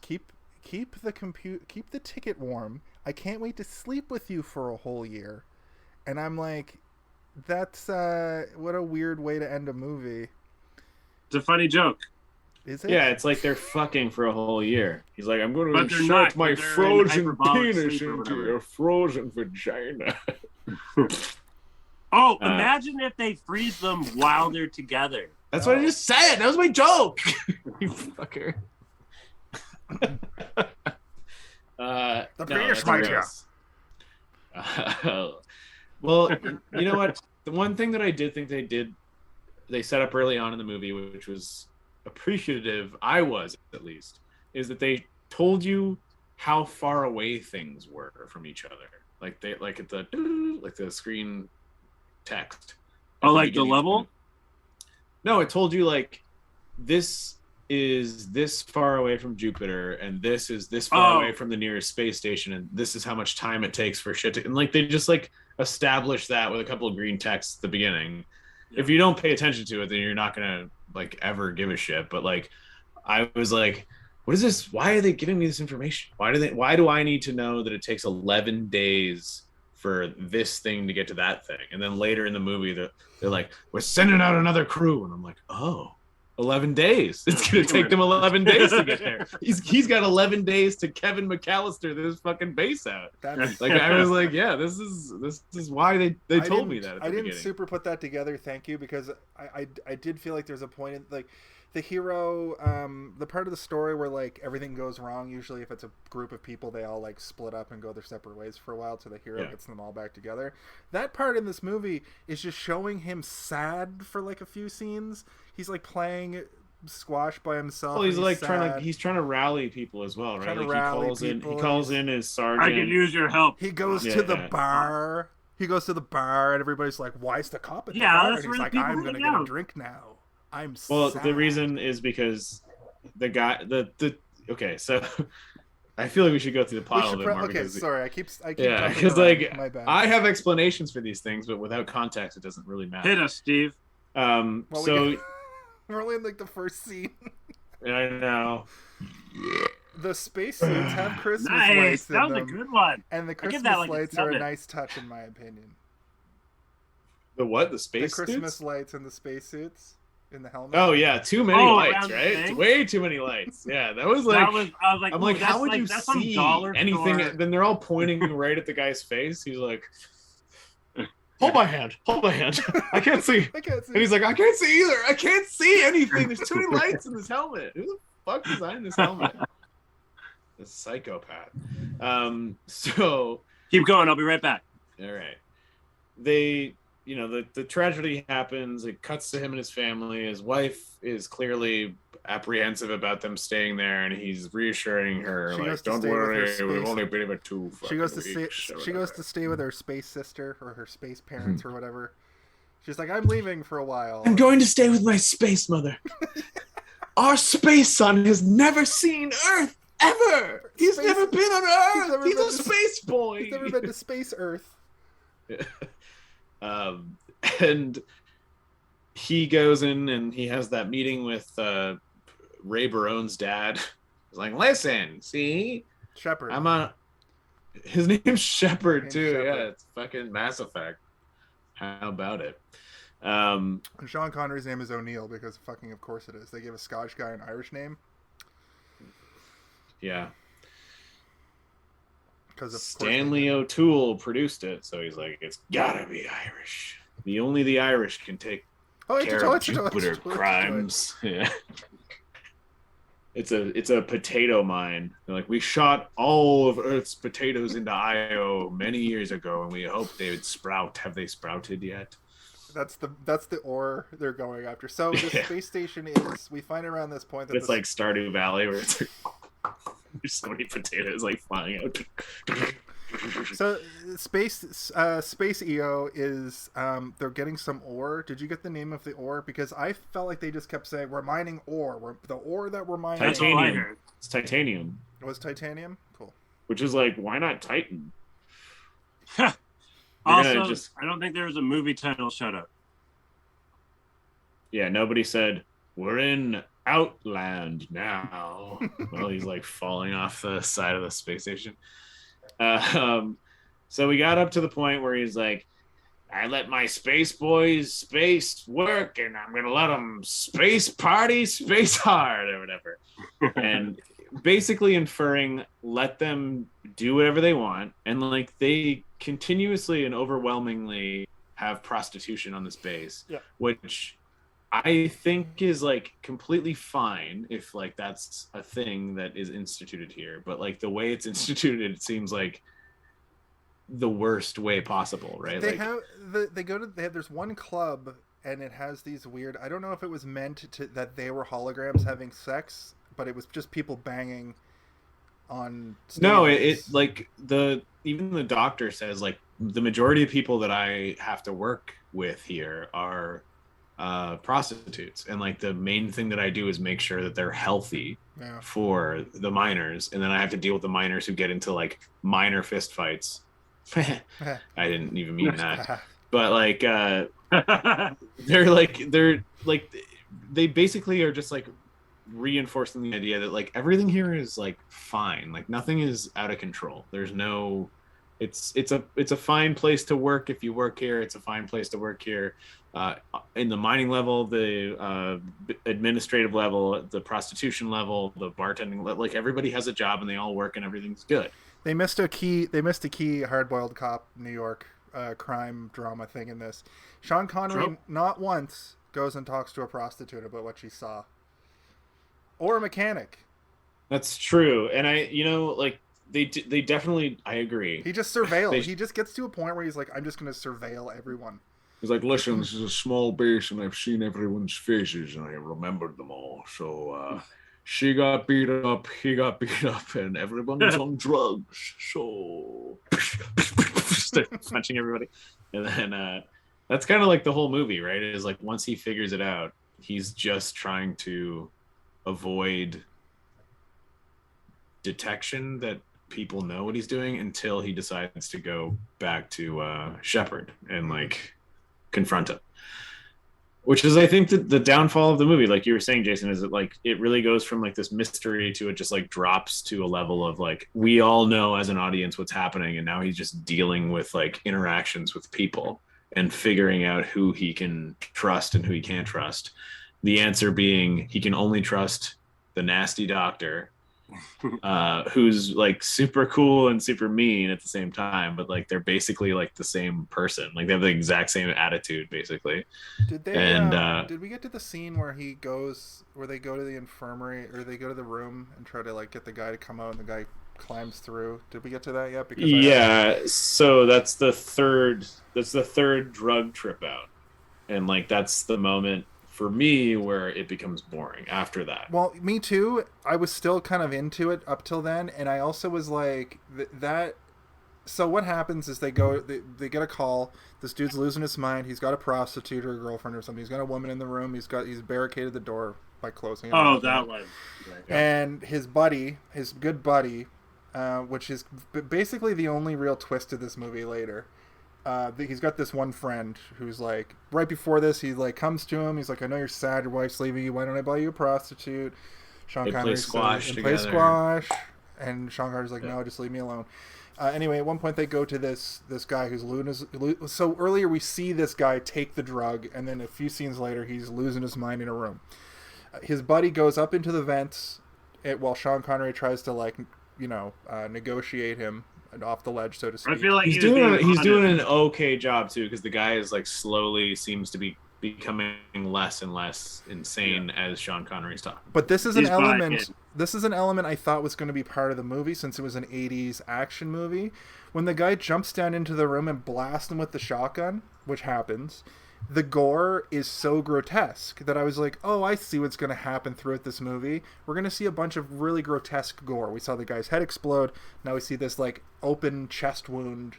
keep the ticket warm. I can't wait to sleep with you for a whole year. And I'm like, that's what a weird way to end a movie. It's a funny joke. Is it? Yeah, it's like they're fucking for a whole year. He's like, I'm going to insert my frozen penis into your frozen vagina. Imagine if they freeze them while they're together. That's what I just said. That was my joke. You fucker. The penis might Well, you know what? The one thing that I did think they set up early on in the movie, which was appreciative, I was at least, is that they told you how far away things were from each other. Like they at the screen text. Oh, like the level? No, it told you like this is this far away from Jupiter, and this is this far away from the nearest space station, and this is how much time it takes for shit to, and like they just like establish that with a couple of green texts at the beginning. Yeah. If you don't pay attention to it, then you're not gonna like ever give a shit. But like I was like, what is this? Why are they giving me this information? Why do I need to know that it takes 11 days for this thing to get to that thing? And then later in the movie they're like, we're sending out another crew, and I'm like, 11 days. It's gonna take them 11 days to get there. He's got 11 days to Kevin McAllister this fucking base out. Like I was like, yeah, this is why they told me that. I didn't super put that together. Thank you, because I did feel like there's a point in, like the hero, the part of the story where like everything goes wrong. Usually, if it's a group of people, they all like split up and go their separate ways for a while till the hero gets them all back together. That part in this movie is just showing him sad for like a few scenes. He's like playing squash by himself. Well, he's like he's trying to rally people as well, right? He calls in his sergeant. I could use your help. He goes to the bar. He goes to the bar, and everybody's like, "Why is the cop at the bar?" And he's like, "I'm gonna get a drink now. I'm sad." The reason is because the guy, okay, so I feel like we should go through the plot a little bit more. Okay, sorry, I keep because like I have explanations for these things, but without context, it doesn't really matter. Hit us, Steve. We're only in like the first scene. I know. The spacesuits have Christmas Nice. lights in That was them, a good one. and the I give Christmas that like a lights are a 7. nice touch, in my opinion. The what? The The space Christmas suits? lights in the spacesuits in the helmet. Oh yeah, too many lights, around the right? It's thing? way too many lights. Yeah, that was like. I was like, I'm ooh, like, that's how would like, you that's some see dollar anything? store. Then they're all pointing right at the guy's face. He's like, hold my hand. Hold my hand. I can't see. I can't see. And he's like, I can't see either. I can't see anything. There's too many lights in this helmet. Who the fuck designed this helmet? The psychopath. So Keep going. I'll be right back. all right. They, the tragedy happens. It cuts to him and his family. His wife is clearly apprehensive about them staying there, and he's reassuring her, She goes like, to don't stay with her worry, space- we've only been about 2 She goes to fucking stay. weeks or She goes whatever." to stay with her space sister or her space parents or whatever. She's like, I'm leaving for a while. I'm going to stay with my space mother. Our space son has never seen Earth ever. He's Space- never been on Earth. never He's been a to- space boy. He's never been to space Earth. And he goes in and he has that meeting with Ray Barone's dad. He's like, listen, see, Shepard. I'm on. His name's Shepard too. Shepard. Yeah, it's fucking Mass Effect. How about it? And Sean Connery's name is O'Neill because fucking of course it is. They gave a Scottish guy an Irish name. Yeah. Because of Stanley O'Toole produced it, so he's like, it's gotta be Irish. Only the Irish can take care of Jupiter crimes. Yeah. It's a potato mine. They're like, we shot all of Earth's potatoes into Io many years ago, and we hope they would sprout. Have they sprouted yet? That's the ore they're going after. So the space station is. We find around this point that It's like Stardew Valley, where it's like, there's so many potatoes like flying out. So space EO is they're getting some ore. Did you get the name of the ore? Because I felt like they just kept saying we're mining ore. The ore that we're mining. Titanium. It's titanium. It was titanium. Cool. Which is like, why not Titan? Also, I don't think there was a movie title. Shut up. Yeah, nobody said we're in Outland now. Well, he's like falling off the side of the space station. So we got up to the point where he's like, I let my space boys space work, and I'm gonna let them space party space hard or whatever. And basically inferring, let them do whatever they want, and like they continuously and overwhelmingly have prostitution on this base, which I think is like completely fine if like that's a thing that is instituted here, but like the way it's instituted, it seems like the worst way possible, right? They have there's one club and it has these weird. I don't know if it was meant to that they were holograms having sex, but it was just people banging on stages. No, it like even the doctor says like the majority of people that I have to work with here are prostitutes, and like the main thing that I do is make sure that they're healthy for the miners, and then I have to deal with the miners who get into like minor fist fights. I didn't even mean that, but like they basically are just like reinforcing the idea that like everything here is like fine, like nothing is out of control. There's no it's a fine place to work if you work here. It's a fine place to work here. In the mining level, the administrative level, the prostitution level, the bartending, like everybody has a job and they all work and everything's good. They missed a key hard-boiled cop New York crime drama thing in this. Sean Connery not once goes and talks to a prostitute about what she saw, or a mechanic. That's true, and they definitely, I agree. He just surveils. He just gets to a point where he's like, I'm just going to surveil everyone. He's like, listen, this is a small base, and I've seen everyone's faces, and I remembered them all. So she got beat up, he got beat up, and everyone's on drugs. So start punching everybody, and then that's kind of like the whole movie, right? It is like once he figures it out, he's just trying to avoid detection that people know what he's doing until he decides to go back to Shepard and like confront him. Which is, I think, the downfall of the movie, like you were saying, Jason, is that like it really goes from like this mystery to it just like drops to a level of like we all know as an audience what's happening, and now he's just dealing with like interactions with people and figuring out who he can trust and who he can't trust. The answer being he can only trust the nasty doctor, who's like super cool and super mean at the same time, but like they're basically like the same person. Like they have the exact same attitude, basically. Did they? And did we get to the scene where they go to the infirmary, or they go to the room and try to like get the guy to come out, and the guy climbs through? Did we get to that yet? Because yeah, so that's the third drug trip out, and like that's the moment for me where it becomes boring after that. Well, me too. I was still kind of into it up till then, and I also was like that. So what happens is they get a call. This dude's losing his mind. He's got a prostitute or a girlfriend or something. He's got a woman in the room. He's barricaded the door by closing it. Oh, that one. Right. And his good buddy, which is basically the only real twist to this movie later. He's got this one friend who's like, right before this, he like comes to him. He's like, I know you're sad. Your wife's leaving you. Why don't I buy you a prostitute? Sean Connery play squash. And Sean Connery's like, no, just leave me alone. Anyway, at one point they go to this guy who's so earlier we see this guy take the drug, and then a few scenes later he's losing his mind in a room. His buddy goes up into the vents while Sean Connery tries to like, negotiate him off the ledge, so to speak. I feel like he's doing an okay job too, because the guy is like slowly seems to be becoming less and less insane as Sean Connery's talking. But this is an element. This is an element I thought was going to be part of the movie, since it was an 80s action movie. When the guy jumps down into the room and blasts him with the shotgun, which happens, the gore is so grotesque that I was like, oh, I see what's going to happen throughout this movie. We're going to see a bunch of really grotesque gore. We saw the guy's head explode. Now we see this like open chest wound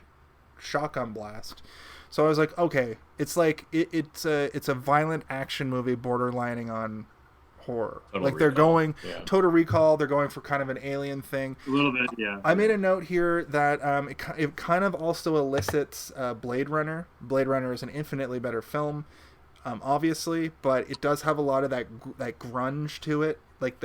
shotgun blast. So I was like, okay, it's like it's a violent action movie borderlining on horror. Total Recall. They're going for kind of an alien thing. A little bit, yeah. I made a note here that it kind of also elicits Blade Runner. Blade Runner is an infinitely better film, obviously, but it does have a lot of that grunge to it, like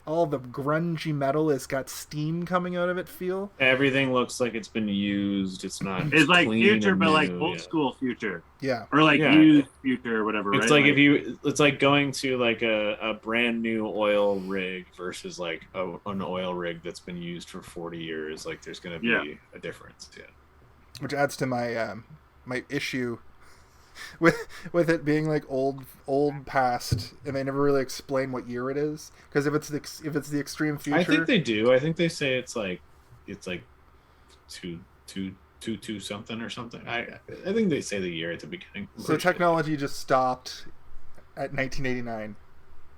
all the grungy metal has got steam coming out of it feel. Everything looks like it's been used. It's like Future, but like old school Future. Yeah. Or like used Future or whatever. It's right? It's like going to like a brand new oil rig versus like an oil rig that's been used for 40 years. Like there's going to be a difference. Yeah. Which adds to my my issue with it being like old past, and they never really explain what year it is, because if it's the extreme future, I think they do. I think they say it's like two something or something. I think they say the year at the beginning. So technology just stopped at 1989.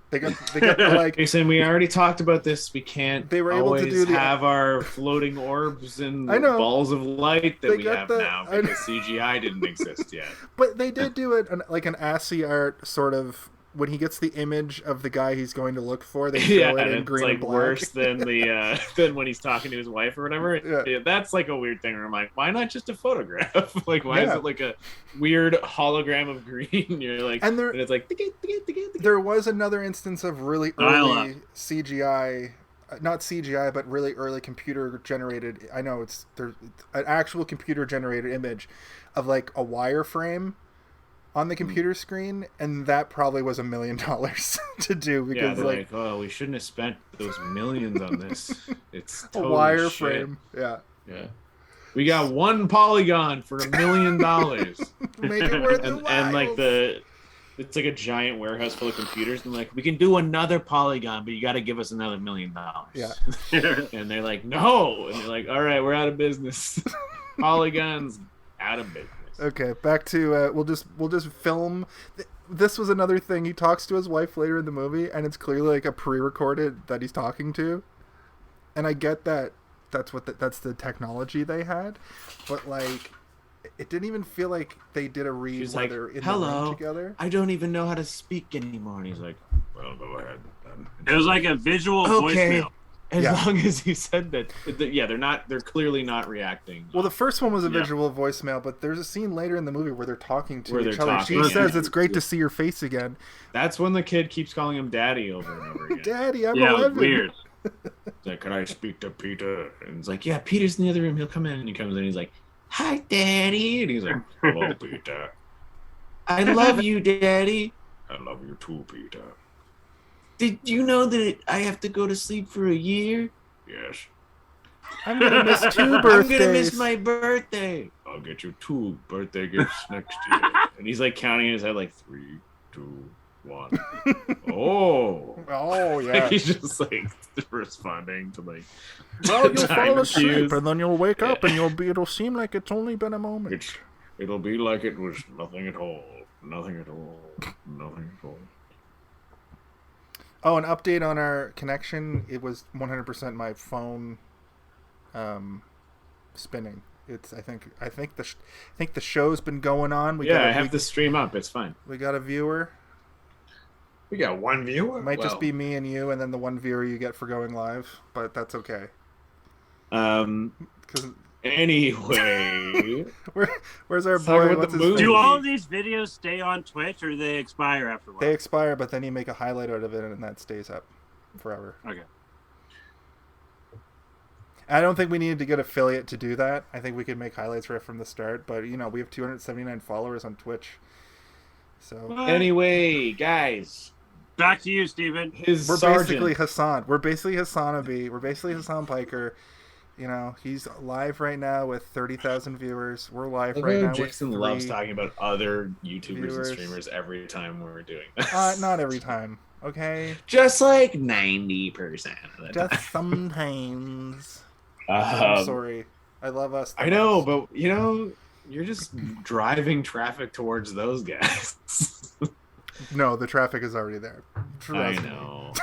They got the, like. Jason, we already talked about this. We can't. They were able to do have our floating orbs and balls of light that we have now, because CGI didn't exist yet. But they did do it like an ASCII art sort of. When he gets the image of the guy he's going to look for, they show it in green and black. Worse than the than when he's talking to his wife or whatever. Yeah, that's like a weird thing where I'm like, why not just a photograph? Like, why is it like a weird hologram of green? You're like, and it's like. There was another instance of really early CGI, not CGI, but really early computer generated. I know there's an actual computer generated image of like a wireframe on the computer screen, and that probably was $1 million to do, because like, oh, we shouldn't have spent those millions on this. It's a wireframe. Yeah. We got one polygon for $1 million. Make it worth the while. And like it's like a giant warehouse full of computers, and like, we can do another polygon, but you got to give us another $1 million. Yeah. And they're like, no, and they're like, all right, we're out of business. Polygons out of business. Okay, back to we'll just film. This was another thing. He talks to his wife later in the movie, and it's clearly like a pre-recorded that he's talking to. And I get that that's the technology they had, but like, it didn't even feel like they did a read. She's like, they're in hello, the room together. I don't even know how to speak anymore. And he's like, well, go ahead. It was like a visual voicemail. As long as you said that, they're clearly not reacting. Well, the first one was a visual voicemail, but there's a scene later in the movie where they're talking to each other. Talking, She says, "It's great to see your face again." That's when the kid keeps calling him Daddy over and over again. Daddy, I'm 11. Weird. He's like, "Can I speak to Peter?" And he's like, "Yeah, Peter's in the other room. He'll come in." And he comes in. And he's like, "Hi, Daddy." And he's like, "Hello, Peter. I love you, Daddy. I love you too, Peter. Did you know that I have to go to sleep for a year?" "Yes." I'm gonna miss 2 birthdays. I'm gonna miss my birthday. I'll get you 2 birthday gifts next year. And he's like counting in his head like 3, 2, 1. Oh yeah. Like, he's just like responding to like. Well, you'll fall asleep and then you'll wake up and it'll seem like it's only been a moment. It'll be like it was nothing at all. Nothing at all. Nothing at all. Oh, an update on our connection. It was 100% my phone spinning. It's I think the show's been going on. I have the stream up. It's fine. We got a viewer. We got 1 viewer. It might just be me and you, and then the 1 viewer you get for going live, but that's okay. Anyway, where's our boy? What's his name? Do all of these videos stay on Twitch, or do they expire after a while? They expire, but then you make a highlight out of it, and that stays up forever. Okay. I don't think we needed to get affiliate to do that. I think we could make highlights right from the start, but we have 279 followers on Twitch. So anyway, guys, back to you, Steven. We're basically Hassan. We're basically Hassanabi. We're basically Hassan Piker. He's live right now with 30,000 viewers. We're live right now Jason with 3 loves talking about other YouTubers viewers. and streamers every time we're doing this. Not every time, okay? Just like 90% of the time. Just sometimes. I'm sorry. I love us. I know, but you're just driving traffic towards those guys. No, the traffic is already there. I know.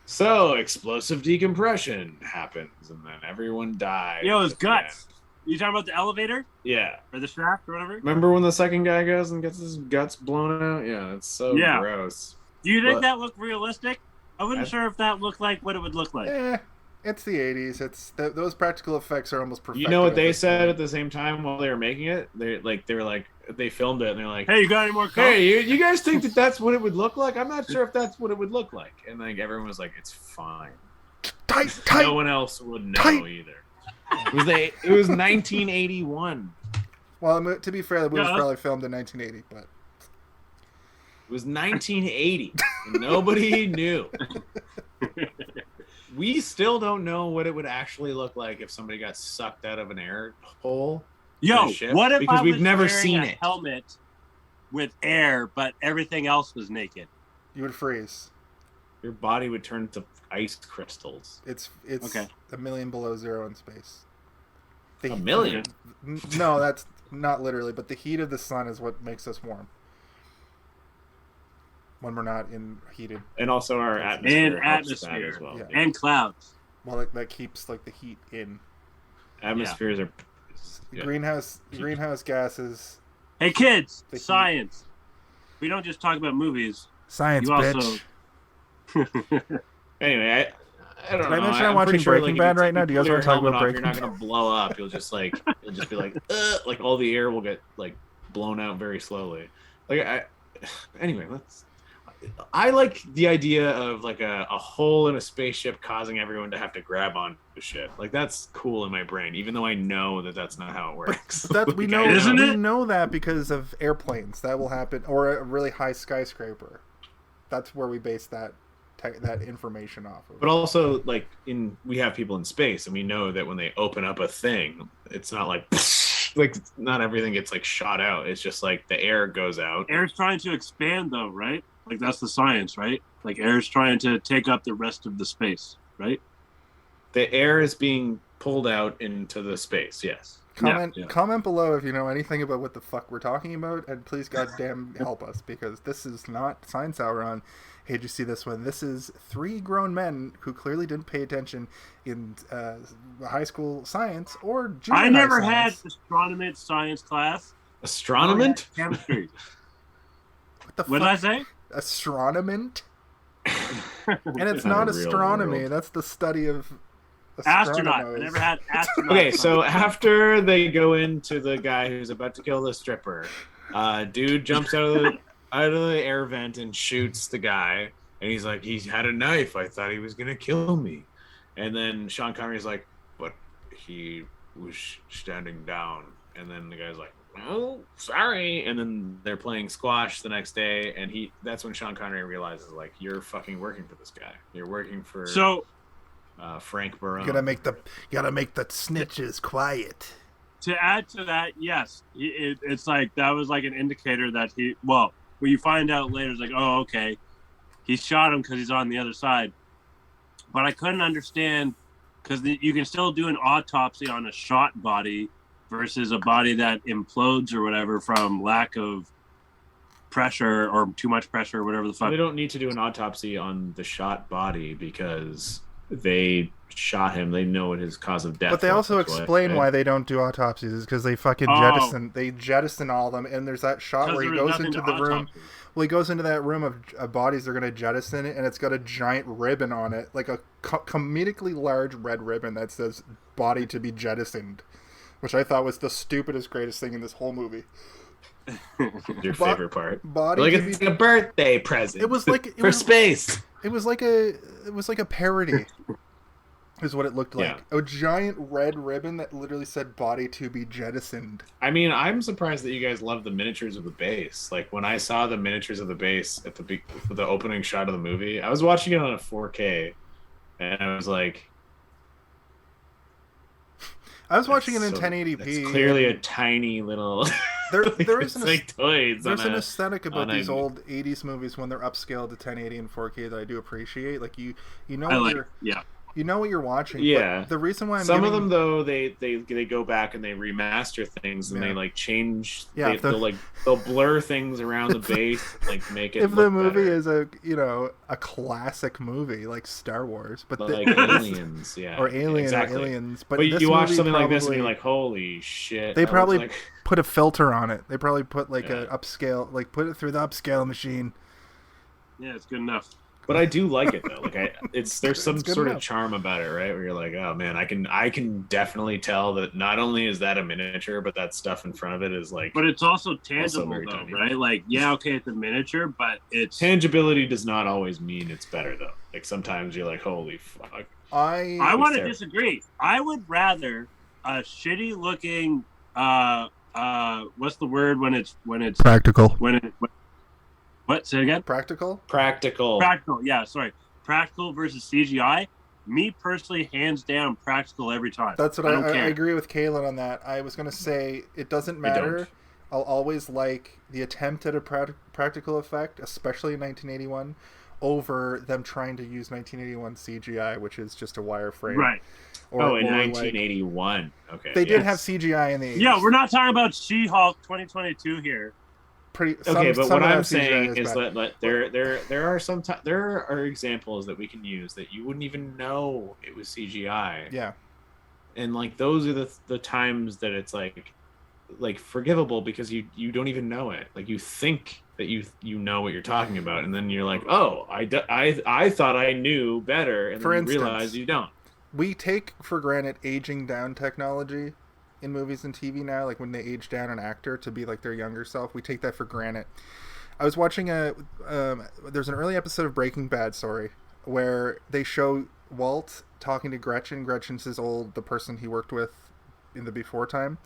So, explosive decompression happens, and then everyone dies. Yo, his guts. You talking about the elevator? Yeah. Or the shaft or whatever? Remember when the second guy goes and gets his guts blown out? Yeah, it's so gross. Do you think that looked realistic? I wasn't sure if that looked like what it would look like. It's the 80s. Those practical effects are almost perfect. You know what they said at the same time while they were making it? They filmed it and they're like, "Hey, you got any more coke? Hey, you guys think that that's what it would look like? I'm not sure if that's what it would look like." And like everyone was like, "It's fine." Tight. No one else would know either. It was 1981. Well, to be fair, the movie was probably filmed in 1980, but it was 1980. And nobody knew. We still don't know what it would actually look like if somebody got sucked out of an air hole. Yo, what if because I was we've never wearing seen a it. helmet with air, but everything else was naked? You would freeze. Your body would turn to ice crystals. It's okay. A million below zero in space. A million? No, that's not literally, but the heat of the sun is what makes us warm. When we're not heated. And also our atmosphere. As well. Yeah. And clouds. Well, that keeps the heat in. Atmospheres are greenhouse gases. Hey kids, science. We don't just talk about movies. Science, bitch. Anyway, I don't know. Did I mention I'm watching Breaking Bad right now? Do you guys want to talk about Breaking Bad? You're not gonna blow up. You'll just be like all the air will get blown out very slowly. I like the idea of a hole in a spaceship causing everyone to have to grab on to shit. That's cool in my brain, even though I know that that's not how it works. But we know that because of airplanes. That will happen, or a really high skyscraper. That's where we base that information off of. But also, we have people in space, and we know that when they open up a thing, it's not not everything gets shot out. It's just the air goes out. Air's trying to expand, though, right? That's the science, right? Air's trying to take up the rest of the space, right? The air is being pulled out into the space, yes. Comment below if you know anything about what the fuck we're talking about, and please goddamn help us, because this is not Science Hour on Hey, did you see this one? This is 3 grown men who clearly didn't pay attention in high school science or junior I never high had astronomy science class. Astronomist? Chemistry. What the What did I say? Astronomist? And it's not Real astronomy. world. That's the study of Astronaut. I astronomers. never had astronaut. Okay, so after they go into the guy who's about to kill the stripper, dude jumps out of the air vent and shoots the guy, and he's like, he had a knife. I thought he was gonna kill me. And then Sean Connery's like, but he was standing down. And then the guy's like, oh, sorry. And then they're playing squash the next day, and that's when Sean Connery realizes, like, you're fucking working for this guy. You're working for Frank Barone. Gotta make the snitches quiet. To add to that, yes, it's like that was like an indicator that what you find out later is like, oh, okay, he shot him because he's on the other side. But I couldn't understand, because you can still do an autopsy on a shot body versus a body that implodes or whatever from lack of pressure or too much pressure or whatever the fuck. They don't need to do an autopsy on the shot body because they shot him. They know what his cause of death. But they also explain why they don't do autopsies is because they fucking jettison all of them. And there's that shot where he goes into the room. Well, he goes into that room of bodies they're going to jettison it, and it's got a giant ribbon on it, like a comedically large red ribbon that says "body to be jettisoned," which I thought was the stupidest, greatest thing in this whole movie. Your favorite part? Body like it's like a birthday present. It was like space. It was like a parody. Is what it looked like. Yeah. A giant red ribbon that literally said "body to be jettisoned." I mean, I'm surprised that you guys love the miniatures of the base. Like, when I saw the miniatures of the base at the opening shot of the movie, I was watching it on a 4K, and I was like... I was watching it in 1080p. It's clearly a tiny little... There is an aesthetic about these old 80s movies when they're upscaled to 1080 and 4K that I do appreciate. Like, you know you know what you're watching. Yeah. But the reason why some of them though they go back and they remaster things and they like change. Yeah. They'll blur things around the base, like make it. If the movie is a classic movie like Star Wars, but like Aliens, or Aliens, exactly. or Aliens. But you watch something like this and you're like, holy shit! They probably put a filter on it. They probably put like a upscale, like put it through the upscale machine. Yeah, it's good enough. But I do like it though. Like there's some sort of charm about it, right? Where you're like, oh man, I can definitely tell that not only is that a miniature, but that stuff in front of it is like. But it's also tangible though, tiny. Right? Like, yeah, okay, it's a miniature, but it's tangibility does not always mean it's better though. Like sometimes you're like, holy fuck. I want to disagree. I would rather a shitty looking what's the word when it's practical. What? Say it again? Practical, yeah, sorry. Practical versus CGI. Me personally, hands down, practical every time. That's what I agree with Kaylin on that. I was going to say, it doesn't matter. I'll always like the attempt at a practical effect, especially in 1981, over them trying to use 1981 CGI, which is just a wireframe. Right. In 1981. Okay. They did have CGI in the 80s. Yeah, we're not talking about She-Hulk 2022 here. But what I'm saying is that there are examples that we can use that you wouldn't even know it was CGI. Yeah. And like those are the times that it's like forgivable because you don't even know it. Like you think that you know what you're talking about, and then you're like, oh, I thought I knew better, and then you realize you don't. We take for granted aging down technology in movies and TV now, like when they age down an actor to be like their younger self, we take that for granted. I was watching there's an early episode of Breaking Bad, where they show Walt talking to Gretchen. Gretchen's the person he worked with in the before time,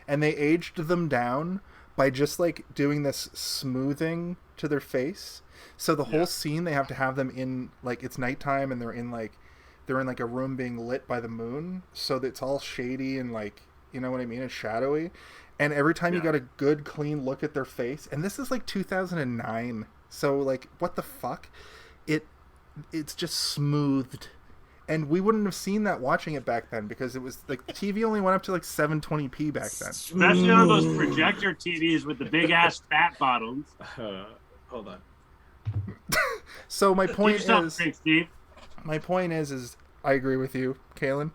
and they aged them down by just like doing this smoothing to their face. So the whole scene they have to have them in like it's nighttime and they're in like a room being lit by the moon, so that it's all shady and like, you know what I mean? It's shadowy. And every time you got a good, clean look at their face, and this is like 2009, so like, what the fuck? It's just smoothed. And we wouldn't have seen that watching it back then, because it was like, the TV only went up to like 720p back then. Especially on those projector TVs with the big-ass fat bottoms. Hold on. So my point is, I agree with you, Kaylin.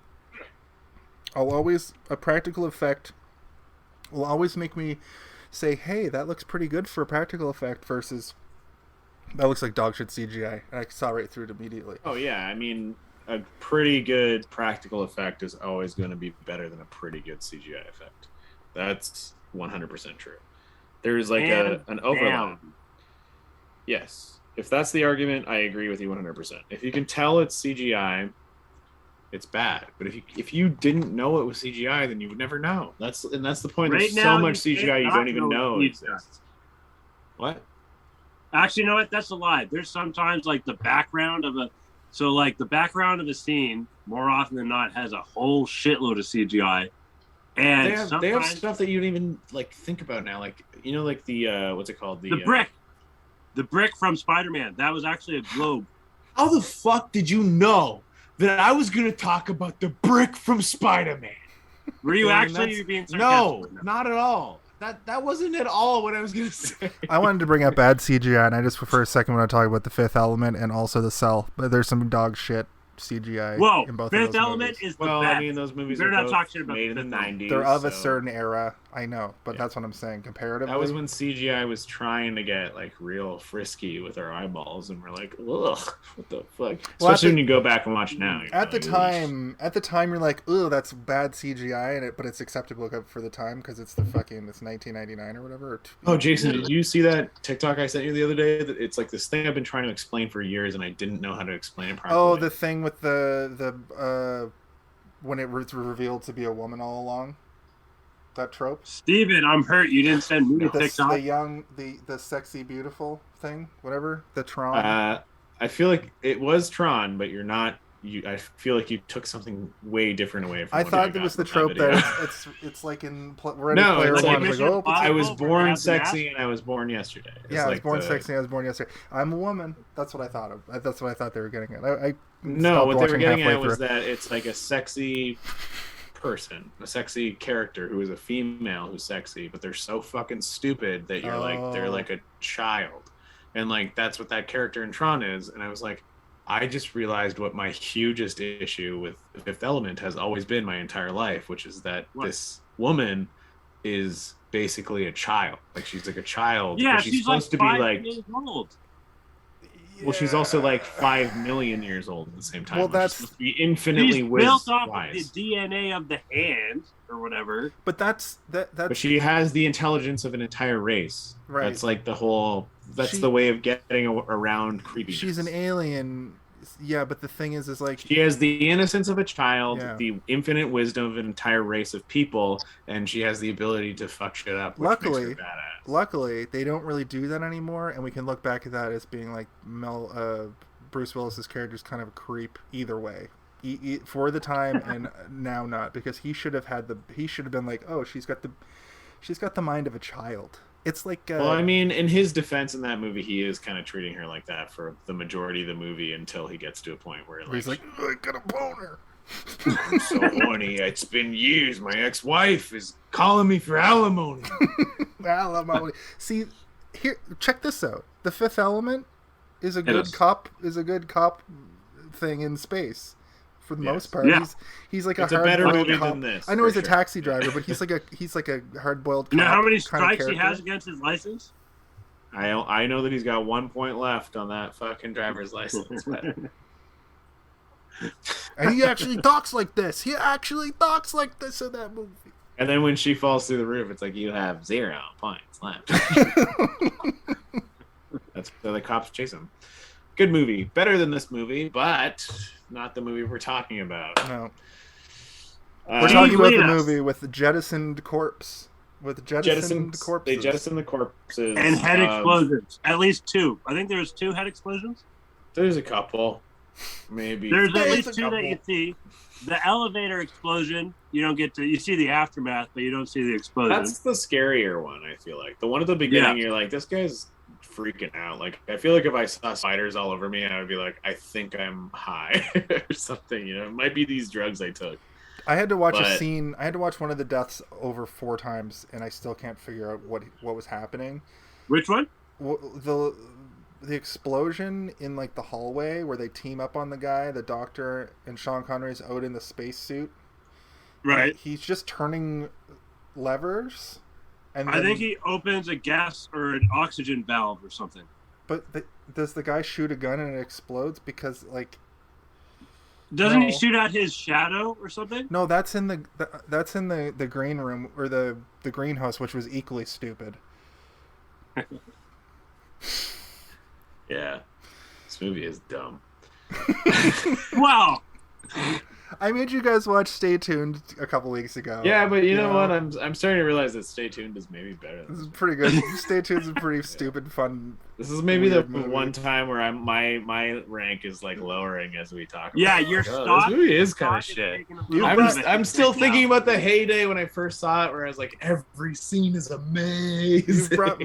A practical effect will always make me say, hey, that looks pretty good for a practical effect, versus That looks like dog shit CGI, and I saw right through it immediately. Oh yeah, I mean, a pretty good practical effect is always going to be better than a pretty good CGI effect. That's 100% true. There's like an overlap. Yes. If that's the argument, I agree with you 100%. If you can tell it's CGI, it's bad. But if you didn't know it was CGI, then you would never know. That's the point. Right There's now, so much CGI you don't even know it's exists. What? Actually, you know what? That's a lie. There's sometimes like the background of a scene more often than not has a whole shitload of CGI. And they have stuff that you don't even like think about now. Like, you know, like the what's it called? The brick. The brick from Spider-Man. That was actually a globe. How the fuck did you know that I was going to talk about the brick from Spider-Man? Were you actually being sarcastic? No, not at all. That wasn't at all what I was going to say. I wanted to bring up bad CGI, and I just for a second want to talk about The Fifth Element and also The Cell. But there's some dog shit CGI in both Fifth of those Element movies. is the best. I mean, those movies They're are not both talking about made in the 90s. They're of a certain era, I know, but that's what I'm saying. Comparatively, that was when CGI was trying to get like real frisky with our eyeballs, and we're like, ugh, what the fuck? Well, especially when you go back and watch now. At the time, you're like, ugh, that's bad CGI, but it's acceptable for the time because it's it's 1999 or whatever. Oh, Jason, did you see that TikTok I sent you the other day? That it's like this thing I've been trying to explain for years, and I didn't know how to explain it properly. Oh, the thing with the when it was revealed to be a woman all along. That trope. Steven, I'm hurt. You didn't send me a TikTok. The sexy, beautiful thing, whatever. The Tron. I feel like it was Tron, but you're not. I feel like you took something way different away from. I thought it was the trope that it's like in Ready Player One. I was born sexy and I was born yesterday. I was born sexy and I was born yesterday. I'm a woman. That's what I thought of. That's what I thought they were getting at. No, what they were getting at was that it's like a sexy person, a sexy character who is a female who's sexy, but they're so fucking stupid that you're like they're like a child, and like that's what that character in Tron is. And I was like, I just realized what my hugest issue with Fifth Element has always been my entire life, which is that this woman is basically a child. Like she's like a child. Yeah, but she's supposed like to be like. Years old. Well, she's also like 5 million years old at the same time. Well, that's supposed to be infinitely built off wise. of the DNA of the hand or whatever. But that's. But she has the intelligence of an entire race. Right. That's like the whole. That's the way of getting around creepiness. She's an alien. Yeah, but the thing is like she has the innocence of a child, the infinite wisdom of an entire race of people, and she has the ability to fuck shit up. Which makes her badass. Luckily, they don't really do that anymore, and we can look back at that as being like Bruce Willis's character's kind of a creep either way. For the time and now not, because he should have been like, oh, she's got the mind of a child. It's like well, I mean, in his defense in that movie, he is kind of treating her like that for the majority of the movie until he gets to a point where he's like, I got a boner. I'm so horny. It's been years. My ex-wife is calling me for alimony. Alimony. See, here, check this out. The Fifth Element is a good cop thing in space. For the most part, he's like it's a better hard-boiled movie cop. than this. I know he's a taxi driver, but he's like a hard-boiled cop. You know how many strikes he has against his license? I know that he's got 1 point left on that fucking driver's license. But... and he actually talks like this. He actually talks like this in that movie. And then when she falls through the roof, it's like you have 0 points left. That's why the cops chase him. Good movie, better than this movie, but not the movie we're talking about. No, we're talking about the movie with the jettisoned corpse. With jettisoned corpses. They jettisoned the corpses and head explosions. At least 2. I think there's 2 head explosions. There's a couple, maybe. There's at least 2 that you see. The elevator explosion, you see the aftermath, but you don't see the explosion. That's the scarier one. I feel like the one at the beginning. You're like, this guy's freaking out. Like, I feel like if I saw spiders all over me, I would be like, I think I'm high or something. It might be these drugs I took. I had to watch a scene. I had to watch one of the deaths over 4 times, and I still can't figure out what was happening. Which one? The explosion in like the hallway where they team up on the guy, the doctor, and Sean Connery's out in the spacesuit. Right. He's just turning levers. And I think he opens a gas or an oxygen valve or something. But does the guy shoot a gun and it explodes? Because like, doesn't he shoot at his shadow or something? No, that's in the green room or the greenhouse, which was equally stupid. Yeah, this movie is dumb. Wow. I made you guys watch Stay Tuned a couple weeks ago. Yeah, but you know what? I'm starting to realize that Stay Tuned is maybe better. This is pretty good. Stay Tuned is pretty stupid, fun. This is maybe the movie. one time where my rank is like lowering as we talk. Yeah, about your it. stock. This movie is kind of shit. I'm still thinking about the heyday when I first saw it, where I was like, every scene is amazing. You've brought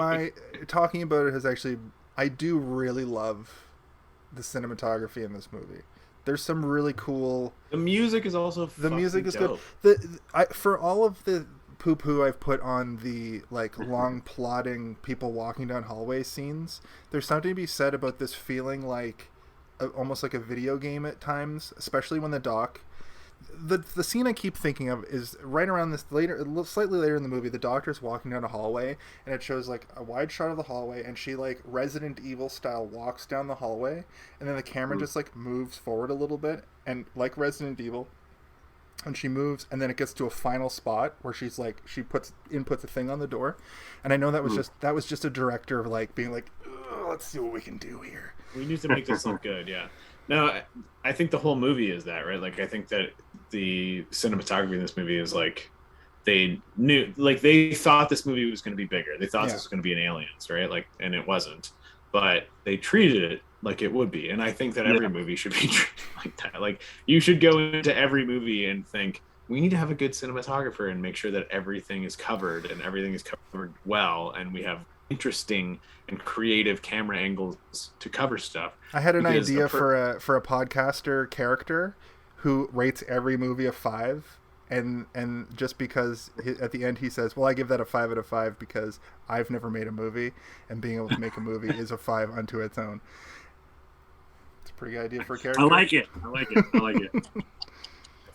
talking about it has actually. I do really love the cinematography in this movie. There's some really cool. The music is also. The music is dope. good. For all of the poo-poo I've put on the like long plodding people walking down hallway scenes, there's something to be said about this feeling like almost like a video game at times, especially when the scene I keep thinking of is right around this slightly later in the movie. The doctor's walking down a hallway and it shows like a wide shot of the hallway, and she like Resident Evil style walks down the hallway, and then the camera just like moves forward a little bit, and like Resident Evil, and she moves, and then it gets to a final spot where she's like she inputs a thing on the door, and I know that was just a director like being like, let's see what we can do here. We need to make this look good. Yeah. No, I think the whole movie is that, right? Like, I think that the cinematography in this movie is like, they thought this movie was going to be bigger. They thought this was going to be an Aliens, right? Like, and it wasn't, but they treated it like it would be. And I think that every movie should be treated like that. Like, you should go into every movie and think, we need to have a good cinematographer and make sure that everything is covered and everything is covered well, and we have interesting and creative camera angles to cover stuff. I had an idea for a podcaster character who rates every movie a 5, and just because at the end he says, well, I give that a 5 out of 5 because I've never made a movie, and being able to make a movie is a 5 unto its own. It's a pretty good idea for a character. I like it. I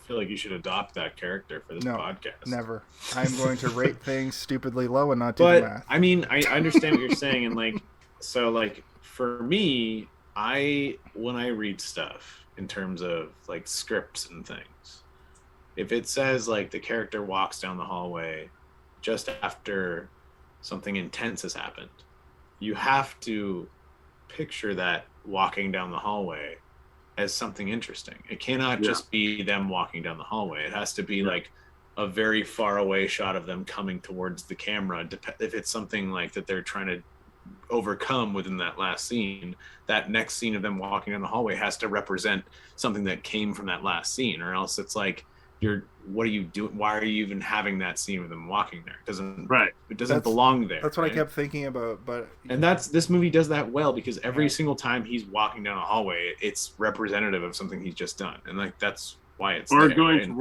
feel like you should adopt that character for this podcast. Never. I'm going to rate things stupidly low and not do the math. I mean, I understand what you're saying, and like, so like for me, when I read stuff in terms of like scripts and things, if it says like the character walks down the hallway just after something intense has happened, you have to picture that walking down the hallway as something interesting. It cannot just be them walking down the hallway. It has to be like a very far away shot of them coming towards the camera. If it's something like that they're trying to overcome within that last scene, that next scene of them walking down the hallway has to represent something that came from that last scene, or else it's like, what are you doing? Why are you even having that scene with them walking there? It doesn't belong there. That's what I kept thinking about. And this movie does that well, because every single time he's walking down a hallway, it's representative of something he's just done, and like that's why it's going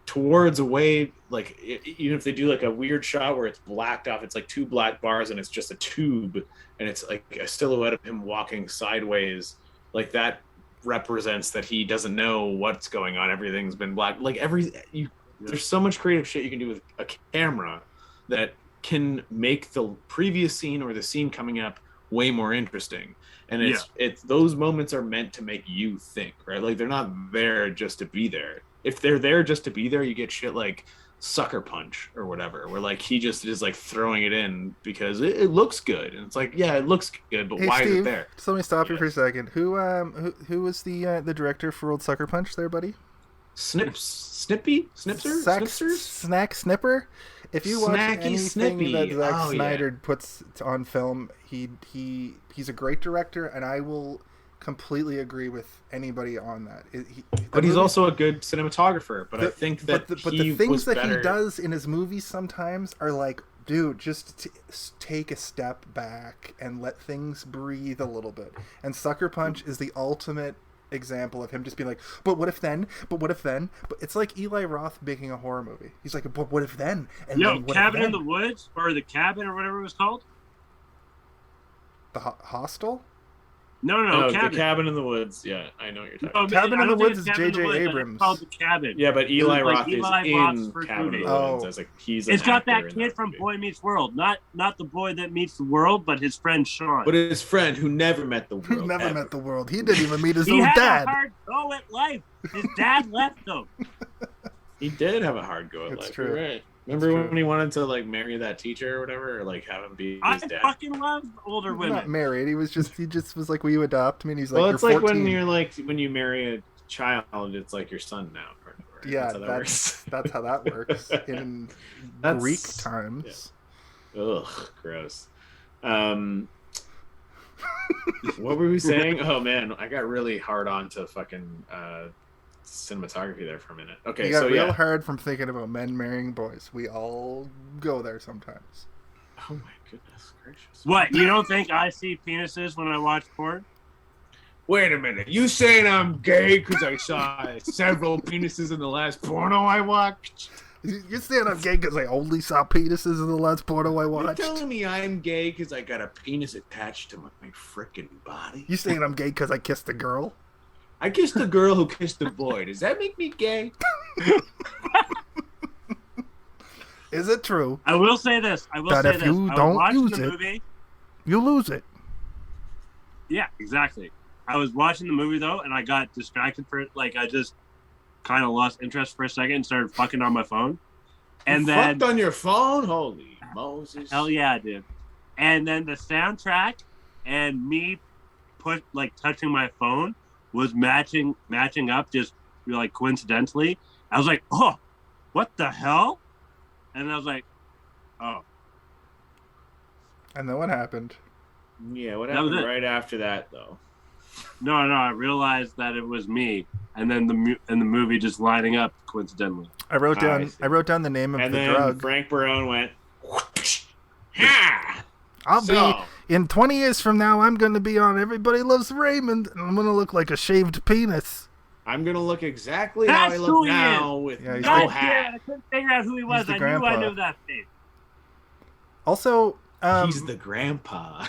towards a way, like even if they do like a weird shot where it's blacked off, it's like 2 black bars and it's just a tube, and it's like a silhouette of him walking sideways, like that represents that he doesn't know what's going on. Everything's been black. Like there's so much creative shit you can do with a camera that can make the previous scene or the scene coming up way more interesting. And it's those moments are meant to make you think, right? Like they're not there just to be there. If they're there just to be there, you get shit like Sucker Punch or whatever, where like he just is like throwing it in because it looks good, and it's like, yeah, it looks good, but why Steve, is it there? Just let me stop you for a second. Who was the director for Old Sucker Punch there, buddy? Snack Snipper. If you watch anything that Zack Snyder puts on film, he's a great director, and I will completely agree with anybody on that. But he's also a good cinematographer. But I think that the things that he does in his movies sometimes are like, dude, just take a step back and let things breathe a little bit. And Sucker Punch is the ultimate example of him just being like, but what if then? But what if then? But it's like Eli Roth making a horror movie. He's like, but what if then? And then what Cabin if in the Woods, or The Cabin, or whatever it was called. The Hostel? No, the Cabin. Cabin in the Woods. Yeah, I know what you're talking about. Cabin in the Woods is J.J. Abrams. Abrams. It's called The Cabin. Yeah, but Eli Roth is Roth's in first Cabin movie. in the Woods. Oh. As he's an It's got actor that in kid from movie. Boy Meets World, not the boy that meets the world, but his friend Sean. But his friend who never met the Who world. never ever. met the world. He didn't even meet his he own had dad. a hard go at life. His dad left him. He did have a hard go at It's life. true. You're right. Remember It's when he wanted to like marry that teacher or whatever, or like have him be I his dad? fucking love older He's women. not married. He just was like, will you adopt me? And he's like, Well, you're it's like 14. when you marry a child, it's like your son now. Or whatever. Yeah, That's how that works. that's how that works in That's- Greek times. Ugh, gross. What were we saying? Oh man, I got really hard on to fucking cinematography there for a minute. Okay, You got so real hard from thinking about men marrying boys. We all go there sometimes. Oh my goodness gracious. What? You don't think I see penises when I watch porn? Wait a minute. You saying I'm gay because I saw several penises in the last porno I watched? You're saying I'm gay because I only saw penises in the last porno I You're watched? telling me I'm gay because I got a penis attached to my frickin' body? You saying I'm gay because I kissed a girl? I kissed a girl who kissed a boy. Does that make me gay? Is it true? I will say this. That if you I was don't watching use the it- movie. You lose it. Yeah, exactly. I was watching the movie though, and I got distracted for it. Like I just kind of lost interest for a second and started fucking on my phone. And You then, fucked on your phone? Holy Moses. hell yeah, I did. And then the soundtrack and me touching my phone was matching up just like coincidentally. I was like, oh, what the hell? And I was like, oh. And then what happened? Yeah, what That was happened it. right after that, though? No, I realized that it was me, and then the movie just lining up coincidentally. I wrote I see. down the name of And the then drug. Frank Barone went, ha! I'll So, be in 20 years from now. I'm going to be on Everybody Loves Raymond, and I'm going to look like a shaved penis. I'm going to look exactly That's how I who look he now with Yeah, he's no God hat. damn, I couldn't figure out who he was. the I grandpa. knew that face. Also, He's the grandpa.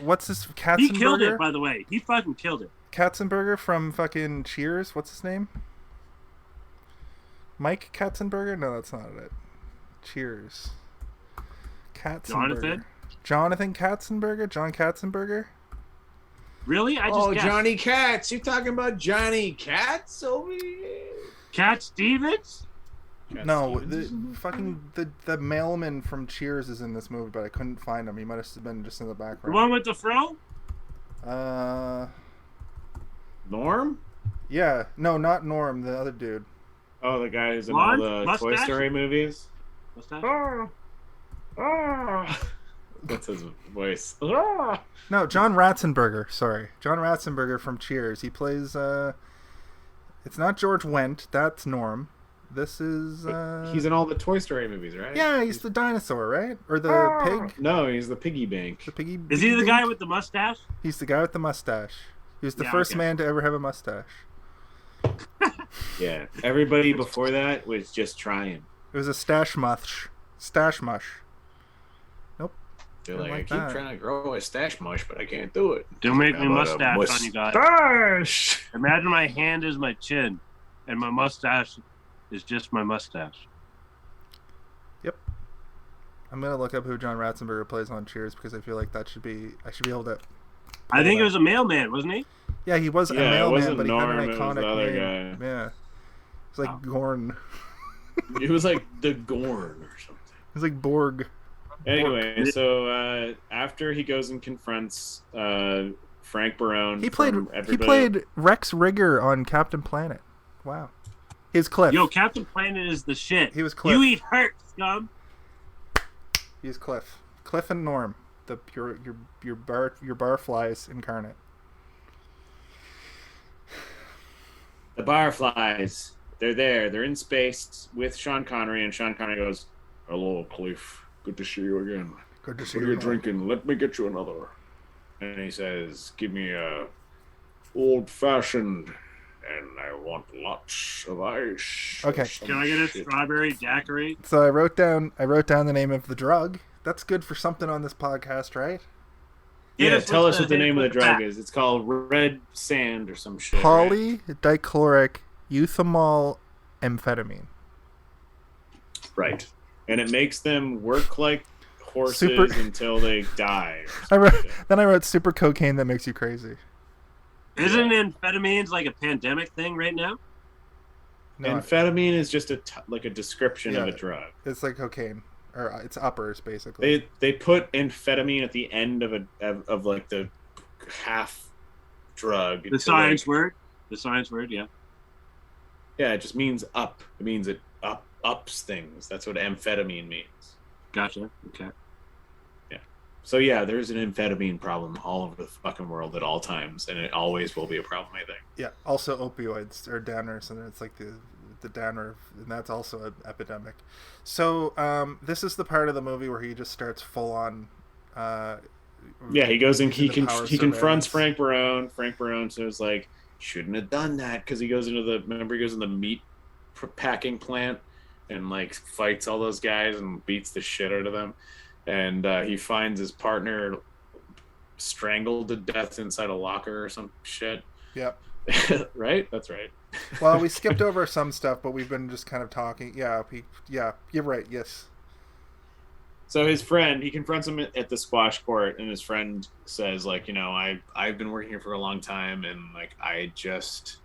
what's this? He killed it, Katzenberger? by the way. He fucking killed it. Katzenberger from fucking Cheers. What's his name? Mike Katzenberger? No, that's not it. Cheers. Katzenberger. Jonathan Katzenberger? John Katzenberger? Really? I just guessed. Johnny Katz. You're talking about Johnny Katz over here? Cat Stevens? Cat No, Stevens? the mailman from Cheers is in this movie, but I couldn't find him. He might have been just in the The background. one with the fro? Norm? Yeah. No, not Norm, the other dude. Oh, the guy who's in Blonde? all the Toy Mustache? Story movies? What's that? That's his voice. No, John Ratzenberger. Sorry. John Ratzenberger from Cheers. He plays, it's not George Wendt. That's Norm. This is, He's in all the Toy Story movies, right? Yeah, he's the dinosaur, right? Or the pig? No, he's the piggy bank. The piggy. Is he the piggy guy bank? with the mustache? He's the guy with the mustache. He was the Yeah, first okay. man to ever have a mustache. Yeah. Everybody before that was just trying. It was a stash mush. Stash mush. They're Didn't like, I like keep that. trying to grow a stash mush, but I can't do it. Don't make me How about a mustache on you guys. mustache? Imagine my hand is my chin, and my mustache is just my mustache. I'm gonna look up who John Ratzenberger plays on Cheers because I feel like I should be able to. I think it was a mailman, wasn't he? Yeah, he was a Yeah, it mailman, wasn't but he had Norm, an it was iconic the other name. guy. Yeah, it's like Oh. Gorn. It was like the Gorn or something. It's like Borg. Anyway, so after he goes and confronts Frank Barone, He played from Everybody- Rex Rigger on Captain Planet. Wow. He was Cliff. Yo, Captain Planet is the shit. He was Cliff. You eat hurt, scum. He was Cliff. Cliff and Norm, your bar flies incarnate. The Barflies. They're there. They're in space with Sean Connery, and Sean Connery goes, "Hello, Cliff. Good to see you again. Good to see What are you. you drinking? Let me get you another." And he says, "Give me a old-fashioned, and I want lots of ice." Okay. Can I get a strawberry daiquiri? So I wrote down the name of the drug. That's good for something on this podcast, right? Yeah, tell us what the name of the drug is. It's called red sand or some shit. Polydichloric euthamol amphetamine. Right. And it makes them work like horses until they die. I wrote super cocaine that makes you crazy. Isn't amphetamines like a pandemic thing right now? No, amphetamine is just a description of a drug. It's like cocaine, or it's uppers basically. They put amphetamine at the end of like the half drug. The science word. The science word, yeah. Yeah, it just means up. It means it ups things. That's what amphetamine means. Gotcha. Okay. Yeah. So yeah, there's an amphetamine problem all over the fucking world at all times, and it always will be a problem, I think. Yeah. Also, opioids or downers, and it's like the downer, and that's also an epidemic. So this is the part of the movie where he just starts full on. Yeah, he goes and he confronts Frank Barone. Frank Barone says like, shouldn't have done that, because he goes into the meat packing plant and like fights all those guys and beats the shit out of them, and he finds his partner strangled to death inside a locker or some shit. Yep. Right? That's right. Well, we skipped over some stuff, but we've been just kind of talking. Yeah, you're right. Yes. So his friend, he confronts him at the squash court, and his friend says, like, I've been working here for a long time, and like I just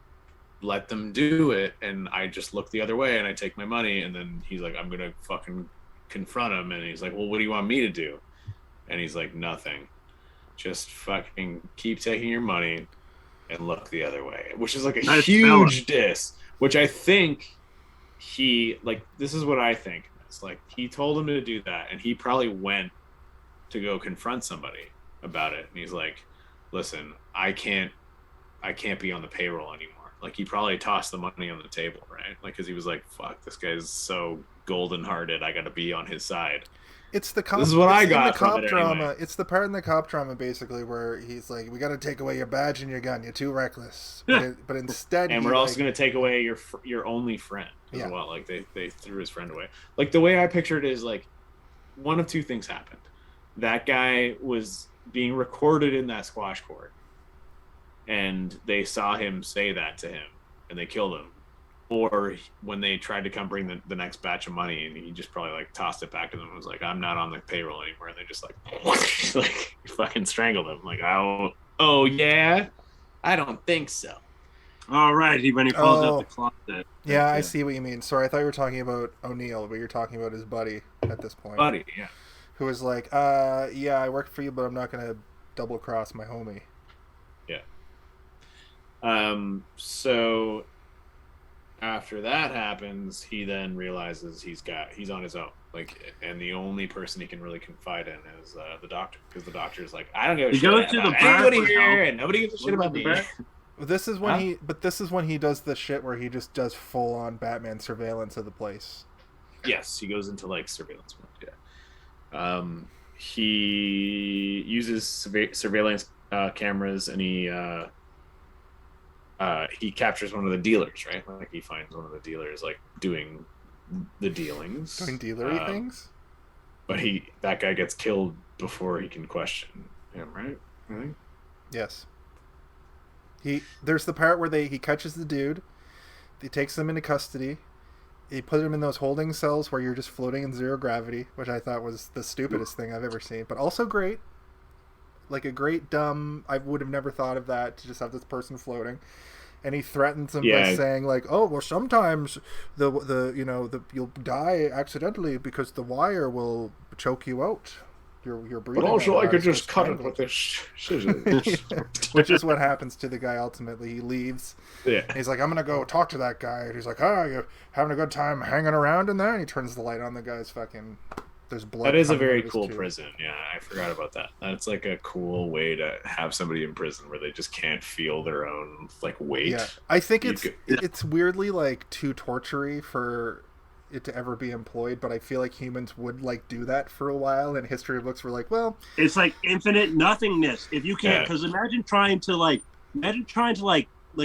let them do it, and I just look the other way, and I take my money. And then he's like, I'm gonna fucking confront him, and he's like, well, what do you want me to do? And he's like, nothing, just fucking keep taking your money and look the other way, which is like a huge diss, which I think this is what I think. It's like he told him to do that, and he probably went to go confront somebody about it, and he's like, listen, I can't be on the payroll anymore. Like, he probably tossed the money on the table, right? Like, because he was like, fuck, this guy's so golden hearted, I gotta be on his side. It's the cop. This is what I got the cop from it drama. anyway. It's the part in the cop drama basically where he's like, "We got to take away your badge and your gun. You're too reckless." But instead, and we're also going to take away your only friend as well. Like they threw his friend away. Like, the way I pictured it is like one of two things happened. That guy was being recorded in that squash court, and they saw him say that to him, and they killed him. Or when they tried to come bring the next batch of money, and he just probably like tossed it back to them and was like, I'm not on the payroll anymore. And they just like fucking strangled him. Like, oh yeah? I don't think so. All right, when he falls out the closet. Yeah, I see what you mean. Sorry, I thought you were talking about O'Neill, but you're talking about his buddy at this point. Buddy, yeah. Who was like, yeah, I work for you, but I'm not going to double cross my homie. Yeah. So after that happens, he then realizes he's on his own, like, and the only person he can really confide in is the doctor, because the doctor's like, I don't give a shit about anybody here, and nobody gives a shit about me. This is when he does the shit where he just does full on Batman surveillance of the place. Yes, he goes into like surveillance mode. Yeah. He uses surveillance cameras, and he captures one of the dealers, right? Like, he finds one of the dealers like doing the dealings, doing dealery things. But that guy gets killed before he can question him, right? Right? Yes. There's the part where he catches the dude, he takes them into custody, he put him in those holding cells where you're just floating in zero gravity, which I thought was the stupidest thing I've ever seen, but also great. Like a great dumb, I would have never thought of that, to just have this person floating. And he threatens him by saying like, "Oh, well, sometimes you'll die accidentally because the wire will choke you out. Your breathing." But also, I could just cut it with this scissors. Which is what happens to the guy ultimately. He leaves. Yeah. He's like, "I'm gonna go talk to that guy." And he's like, "Oh, you're having a good time hanging around in there?" And he turns the light on. The guy's fucking. There's blood. That is a very cool prison. Yeah, I forgot about that. That's like a cool way to have somebody in prison where they just can't feel their own like weight. Yeah, I think it's weirdly like too tortury for it to ever be employed, but I feel like humans would like do that for a while. And history books were like, well, it's like infinite nothingness if you can't. Because imagine trying to like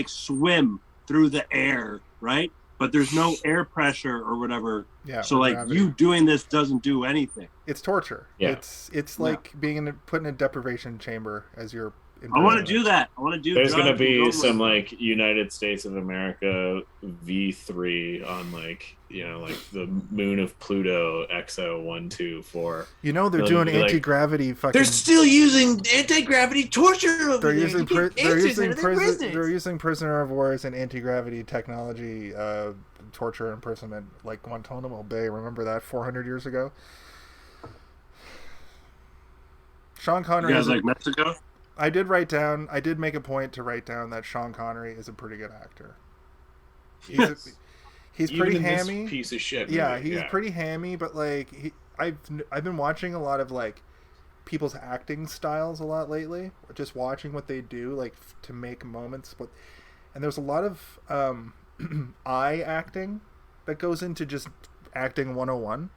swim through the air, right? but there's no air pressure or whatever. Yeah. So like gravity. you doing this doesn't do anything. It's torture. Yeah. It's like being put in a deprivation chamber as you're. I want to do that. I want to do. There's gonna be some like United States of America V3 on like like the moon of Pluto XO124. They're doing anti-gravity fucking. They're still using anti-gravity torture over They're there. They're using prisoner of wars and anti-gravity technology, torture, imprisonment, like Guantanamo Bay. Remember that 400 years ago? Sean Connery. You guys like Mexico? I did make a point to write down that Sean Connery is a pretty good actor. He's pretty hammy. Piece of shit. Yeah, he's pretty hammy, but like I've been watching a lot of like people's acting styles a lot lately, just watching what they do like to make moments. And there's a lot of eye acting that goes into just acting 101.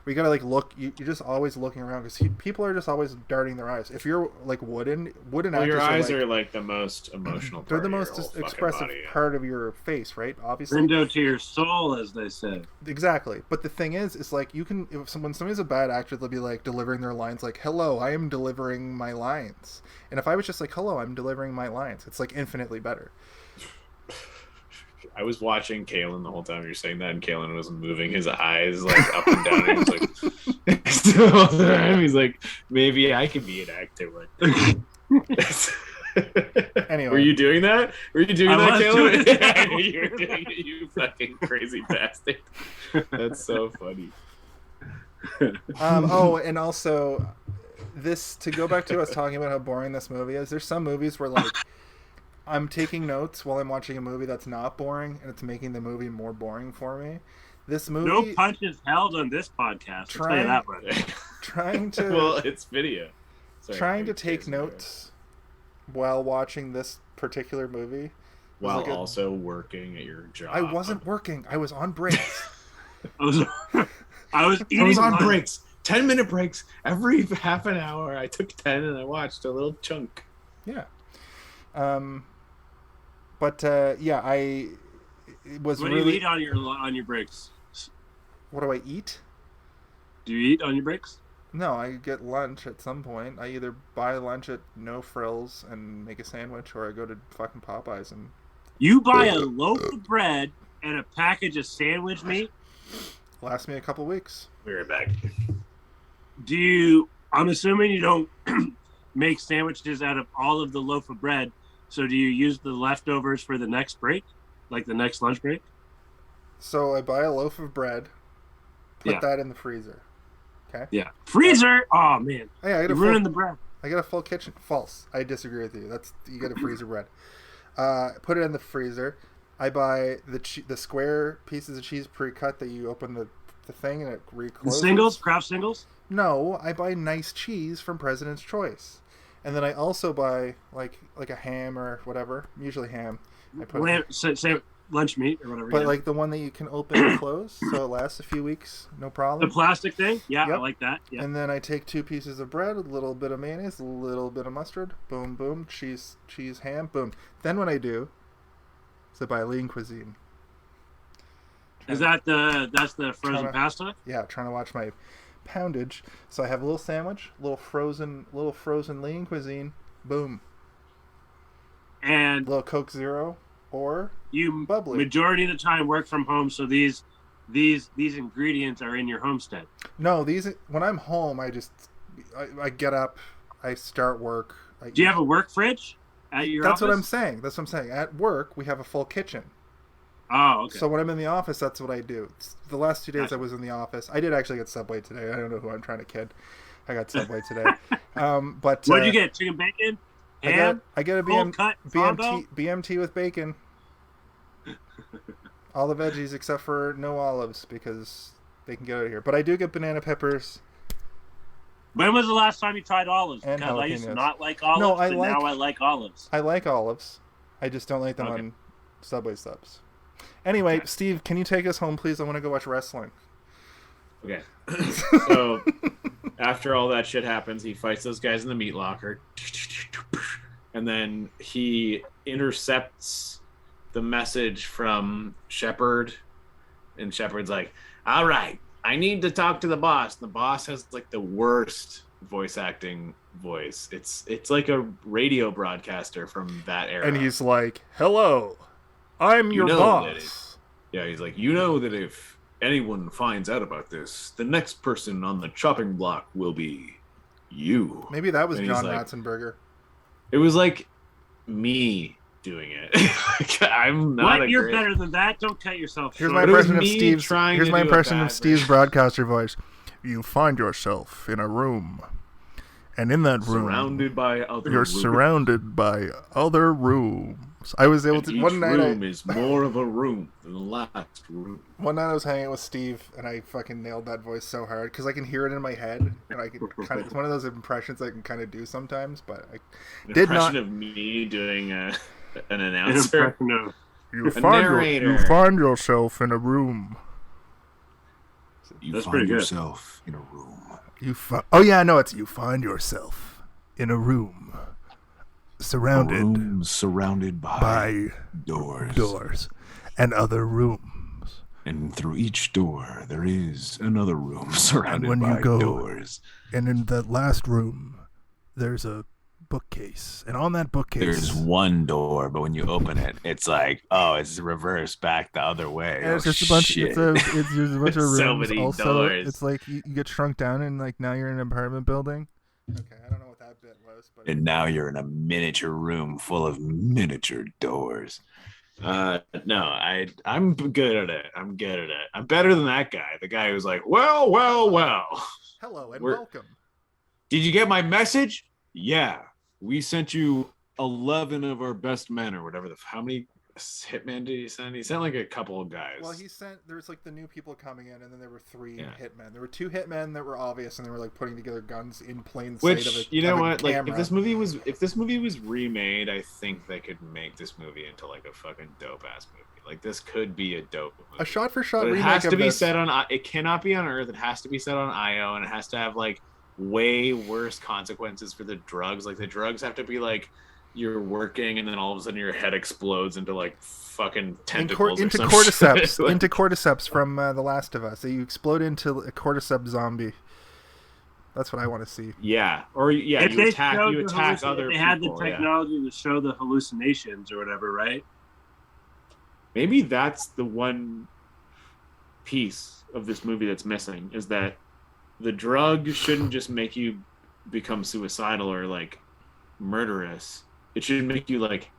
We gotta like look. You're just always looking around because people are just always darting their eyes. If you're like wooden actors, your eyes are like the most emotional. They're the most expressive part of your face, right? Obviously, window to your soul, as they say. Exactly. But the thing is like you can when somebody's a bad actor, they'll be like delivering their lines like, "Hello, I am delivering my lines." And if I was just like, "Hello, I'm delivering my lines," it's like infinitely better. I was watching Kalen the whole time you were saying that, and Kalen was moving his eyes like up and down. And he was like, the whole time, he's like, maybe I could be an actor one day. Anyway, were you doing that? Kalen? Yeah, you were doing it, you fucking crazy bastard. That's so funny. And also, this to go back to us talking about how boring this movie is. There's some movies where like. I'm taking notes while I'm watching a movie that's not boring, and it's making the movie more boring for me. This movie... No punches held on this podcast. Trying to... Well, it's video. Sorry, trying to take notes while watching this particular movie. While also working at your job. I wasn't working. I was on breaks. I was on breaks. 10-minute breaks. Every half an hour, I took 10 and I watched a little chunk. Yeah. I was. What really... do you eat on your breaks? What do I eat? Do you eat on your breaks? No, I get lunch at some point. I either buy lunch at No Frills and make a sandwich, or I go to fucking Popeyes and. You buy a loaf of bread and a package of sandwich meat. Lasts me a couple weeks. Be right back. I'm assuming you don't make sandwiches out of all of the loaf of bread. So do you use the leftovers for the next break? Like the next lunch break? So I buy a loaf of bread, put that in the freezer. Okay? Yeah. Freezer? Oh, man. Oh, yeah, You're ruining the bread. I got a full kitchen. False. I disagree with you. You get a freezer bread. Put it in the freezer. I buy the square pieces of cheese pre-cut that you open the thing and it recloses. The singles? Kraft singles? No, I buy nice cheese from President's Choice. And then I also buy like a ham or whatever, usually ham. I put say lunch meat or whatever. But like the one that you can open and close, so it lasts a few weeks, no problem. The plastic thing? Yeah, yep. I like that. Yeah. And then I take 2 pieces of bread, a little bit of mayonnaise, a little bit of mustard, boom, boom, cheese, ham, boom. Then what I do is I buy Lean Cuisine. Is that's the frozen pasta? Yeah, trying to watch my poundage. So I have a little sandwich, little frozen Lean Cuisine, boom. And a little Coke Zero or you bubbly. Majority of the time work from home, so these ingredients are in your homestead. No, when I'm home, I get up, I start work. Do you have a work fridge at your office? That's what I'm saying. At work, we have a full kitchen. Oh, okay. So when I'm in the office, that's what I do. The last 2 days I was in the office. I did actually get Subway today. I don't know who I'm trying to kid. I got Subway today. But what did you get? Chicken bacon? Ham? I get a BMT with bacon. All the veggies except for no olives because they can get out of here. But I do get banana peppers. When was the last time you tried olives? And because jalapenos. I used to not like olives, now I like olives. I like olives. I just don't like them on Subway subs. Anyway, okay. Steve, can you take us home, please? I want to go watch wrestling. Okay. So, after all that shit happens, he fights those guys in the meat locker. And then he intercepts the message from Shepard And Shepard's like, all right, I need to talk to the boss. And the boss has like the worst voice acting voice. It's like a radio broadcaster from that era. And he's like, hello, I'm your boss. He's like, you know that if anyone finds out about this, the next person on the chopping block will be you. Maybe that was and John like, Ratzenberger. It was like me doing it. I'm not. What? You're better than that. Don't cut yourself short. Here's my impression of Steve's broadcaster voice. You find yourself in a room, and in that room, you're surrounded by other rooms. I was able to. Each room is more of a room than the last room. One night I was hanging out with Steve, and I fucking nailed that voice so hard because I can hear it in my head, and I can kind of. It's one of those impressions I can kind of do sometimes, but I did not. Impression of me doing an announcer. You find yourself in a room. You find yourself in a room. You find yourself in a room. Surrounded by doors and other rooms. And through each door there is another room surrounded by doors. And in that last room there's a bookcase, and on that bookcase there's one door, but when you open it, it's like, oh, it's reversed back the other way. And it's just a bunch. It's just a bunch of rooms. So many also, doors. It's like you get shrunk down, and like now you're in an apartment building. Okay, I don't know what that bit was, but and now you're in a miniature room full of miniature doors. No, I'm good at it. I'm better than that guy. The guy who's like, well. Hello and welcome. Did you get my message? Yeah. We sent you 11 of our best men, or whatever. How many hitmen did he send? He sent like a couple of guys. Well, there was like the new people coming in, and then there were 3 hitmen. There were 2 hitmen that were obvious, and they were like putting together guns in plain sight of a you know what? Camera. Like if this movie was remade, I think they could make this movie into like a fucking dope ass movie. Like this could be a dope movie. A shot for shot remake. It has to be set on. It cannot be on Earth. It has to be set on Io, and it has to have like way worse consequences for the drugs. Like the drugs have to be like you're working and then all of a sudden your head explodes into like fucking tentacles into cordyceps like, into cordyceps from The Last of Us. You explode into a cordyceps zombie. That's what I want to see. Yeah, or you attack other people. They had the technology to show the hallucinations or whatever, right? Maybe that's the one piece of this movie that's missing, is that the drug shouldn't just make you become suicidal or like murderous. It should make you like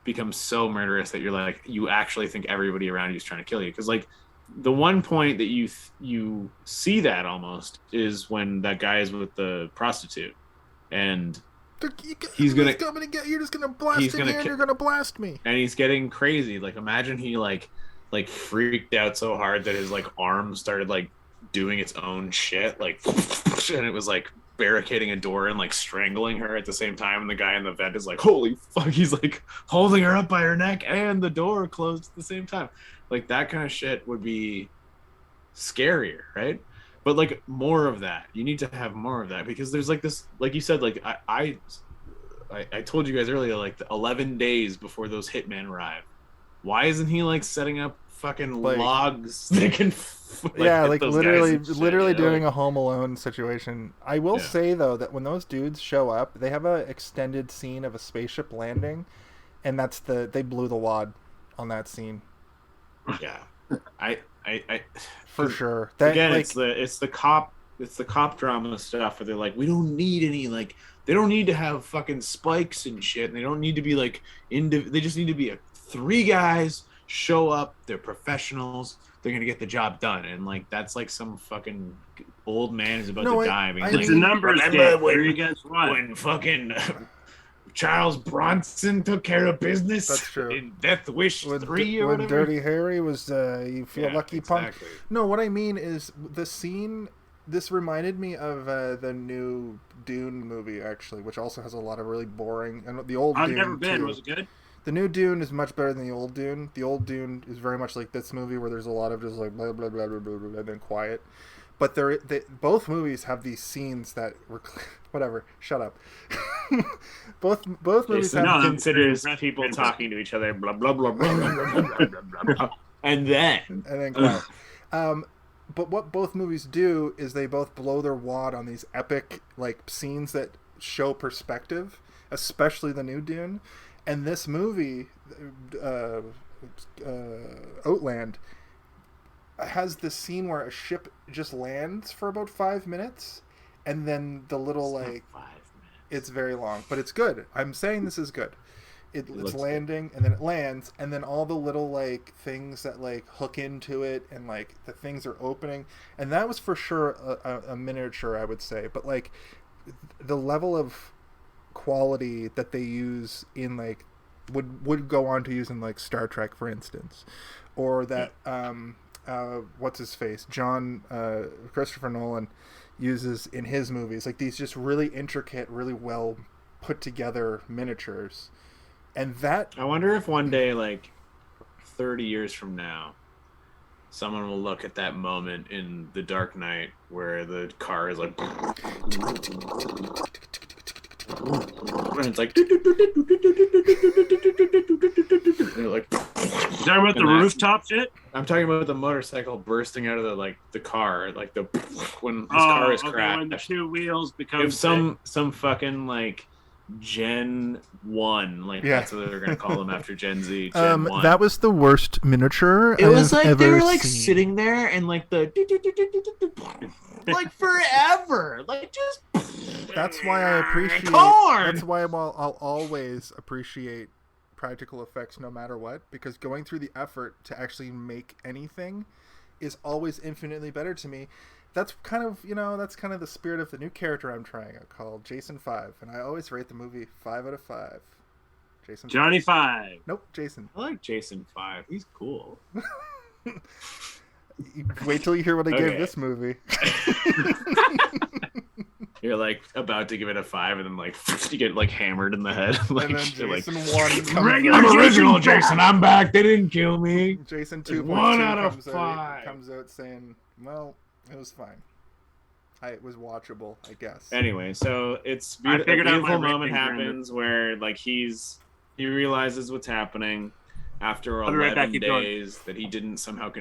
become so murderous that you're like you actually think everybody around you is trying to kill you. Because like the one point that you see that almost is when that guy is with the prostitute, and you're just gonna blast in here and you're gonna blast me. And he's getting crazy. Like imagine he like freaked out so hard that his like arm started like doing its own shit, like, and it was like barricading a door and like strangling her at the same time, and the guy in the vent is like, holy fuck, he's like holding her up by her neck and the door closed at the same time. Like that kind of shit would be scarier, right? But like more of that. You need to have more of that, because there's like this, like you said, like I told you guys earlier, like the 11 days before those hitmen arrive. Why isn't he like setting up fucking like, logs that can literally doing a Home Alone situation. I will say though that when those dudes show up, they have a extended scene of a spaceship landing, and they blew the wad on that scene. Yeah, I for sure. That, again, like, it's the cop drama stuff where they're like, we don't need any like. They don't need to have fucking spikes and shit, and they don't need to be like they just need to be 3 guys show up, they're professionals, they're gonna get the job done, and like that's like some fucking old man is about to die. It's a numbers game. When fucking Charles Bronson took care of business. That's true. In Death Wish 3 or when whatever. Dirty Harry was you feel lucky exactly. punk. No, what I mean is the scene. This reminded me of the new Dune movie, actually, which also has a lot of really boring, and the old Dune. I've never been. Too. Was it good? The new Dune is much better than the old Dune. The old Dune is very much like this movie, where there's a lot of just like blah blah blah blah blah, blah and then quiet. But both movies have these scenes that were whatever. Shut up. both movies considers people talking to each other. Blah blah blah blah blah blah blah blah. And then quiet. But what both movies do is they both blow their wad on these epic like scenes that show perspective, especially the new Dune. And this movie, Outland, has this scene where a ship just lands for about 5 minutes, and then the little like 5 minutes. It's very long, but it's good. I'm saying this is good. It's landing good. And then it lands, and then all the little like things that like hook into it, and like the things are opening, and that was for sure a miniature, I would say. But like the level of quality that they use in like would go on to use in like Star Trek, for instance, or that what's his face, Christopher Nolan uses in his movies, like these just really intricate, really well put together miniatures. And that, I wonder if one day, like 30 years from now, someone will look at that moment in The Dark Knight where the car is like, and it's like, they're like, you talking about the rooftop shit? I'm talking about the motorcycle bursting out of the car, like when his car is crashed. When the two wheels become if some fucking like Gen 1, like that's what they're gonna call them after Gen Z. Gen 1. That was the worst miniature. It was like they were like seen. sitting there and like the like forever, like just. That's why I appreciate. Corn! That's why I'll always appreciate practical effects no matter what, because going through the effort to actually make anything is always infinitely better to me. That's kind of the spirit of the new character I'm trying out called Jason 5, and I always rate the movie 5 out of 5. Jason Johnny 5. Nope, Jason. I like Jason 5. He's cool. Wait till you hear what I gave this movie. You're like about to give it a 5, and then like you get like hammered in the head. Like, and then Jason like, 1 comes I'm original Jason. I'm back. They didn't kill me. Jason 2.2 1 out of 5 comes out saying, "Well, it was fine. It was watchable, I guess." Anyway, so it's a beautiful moment happens where like he realizes what's happening after 11 days that he didn't somehow.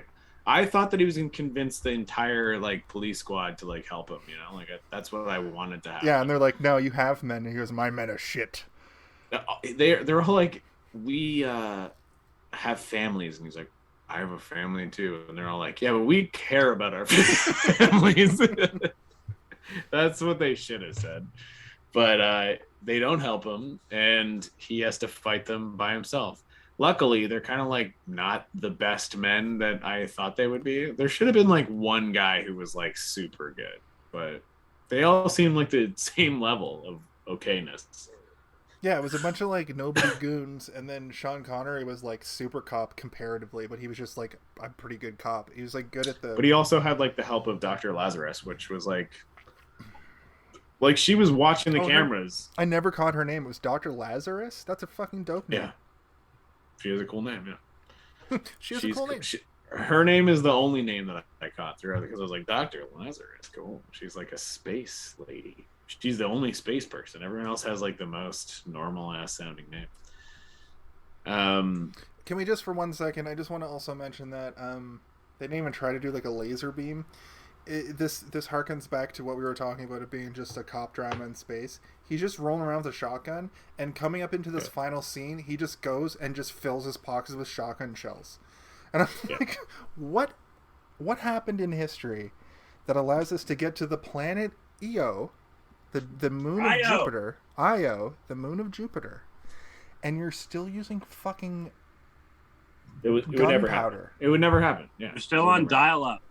I thought that he was going to convince the entire like police squad to like help him. You know, like that's what I wanted to happen. Yeah, and they're like, "No, you have men." And he goes, "My men are shit." They're all like, "We have families," and he's like, "I have a family too," and they're all like, "Yeah, but we care about our families." That's what they should have said, but they don't help him, and he has to fight them by himself. Luckily, they're kind of like not the best men that I thought they would be. There should have been like one guy who was like super good, but they all seem like the same level of okayness. Yeah, it was a bunch of like nobody goons, and then Sean Connery was like super cop comparatively, but he was just like a pretty good cop. He was like good at the. But he also had like the help of Dr. Lazarus, which was like she was watching the cameras. I never caught her name. It was Dr. Lazarus. That's a fucking dope name. Yeah, she has a cool name. Yeah, She's a cool name. Her name is the only name that I caught throughout because I was like, Dr. Lazarus, cool. She's like a space lady. She's the only space person. Everyone else has like the most normal ass sounding name. Can we just for 1 second? I just want to also mention that they didn't even try to do like a laser beam. This harkens back to what we were talking about, it being just a cop drama in space. He's just rolling around with a shotgun, and coming up into this final scene, he just goes and just fills his pockets with shotgun shells. And I'm like, what happened in history that allows us to get to the planet Io, the moon of Jupiter, Io, the moon of Jupiter, and you're still using fucking it would never happen. It would never happen. Yeah, you're still on dial-up.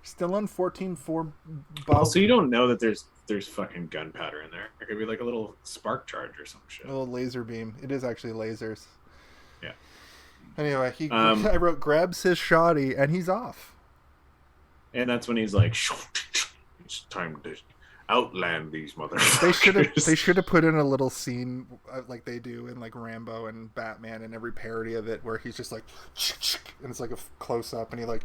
Still on 14.4. So you don't know that there's fucking gunpowder in there. There could be like a little spark charge or some shit. A little laser beam. It is actually lasers. Yeah. Anyway, I wrote grabs his shoddy and he's off. And that's when he's like, it's time to outland these motherfuckers. They should have put in a little scene like they do in like Rambo and Batman and every parody of it, where he's just like, and it's like a close up, and he like.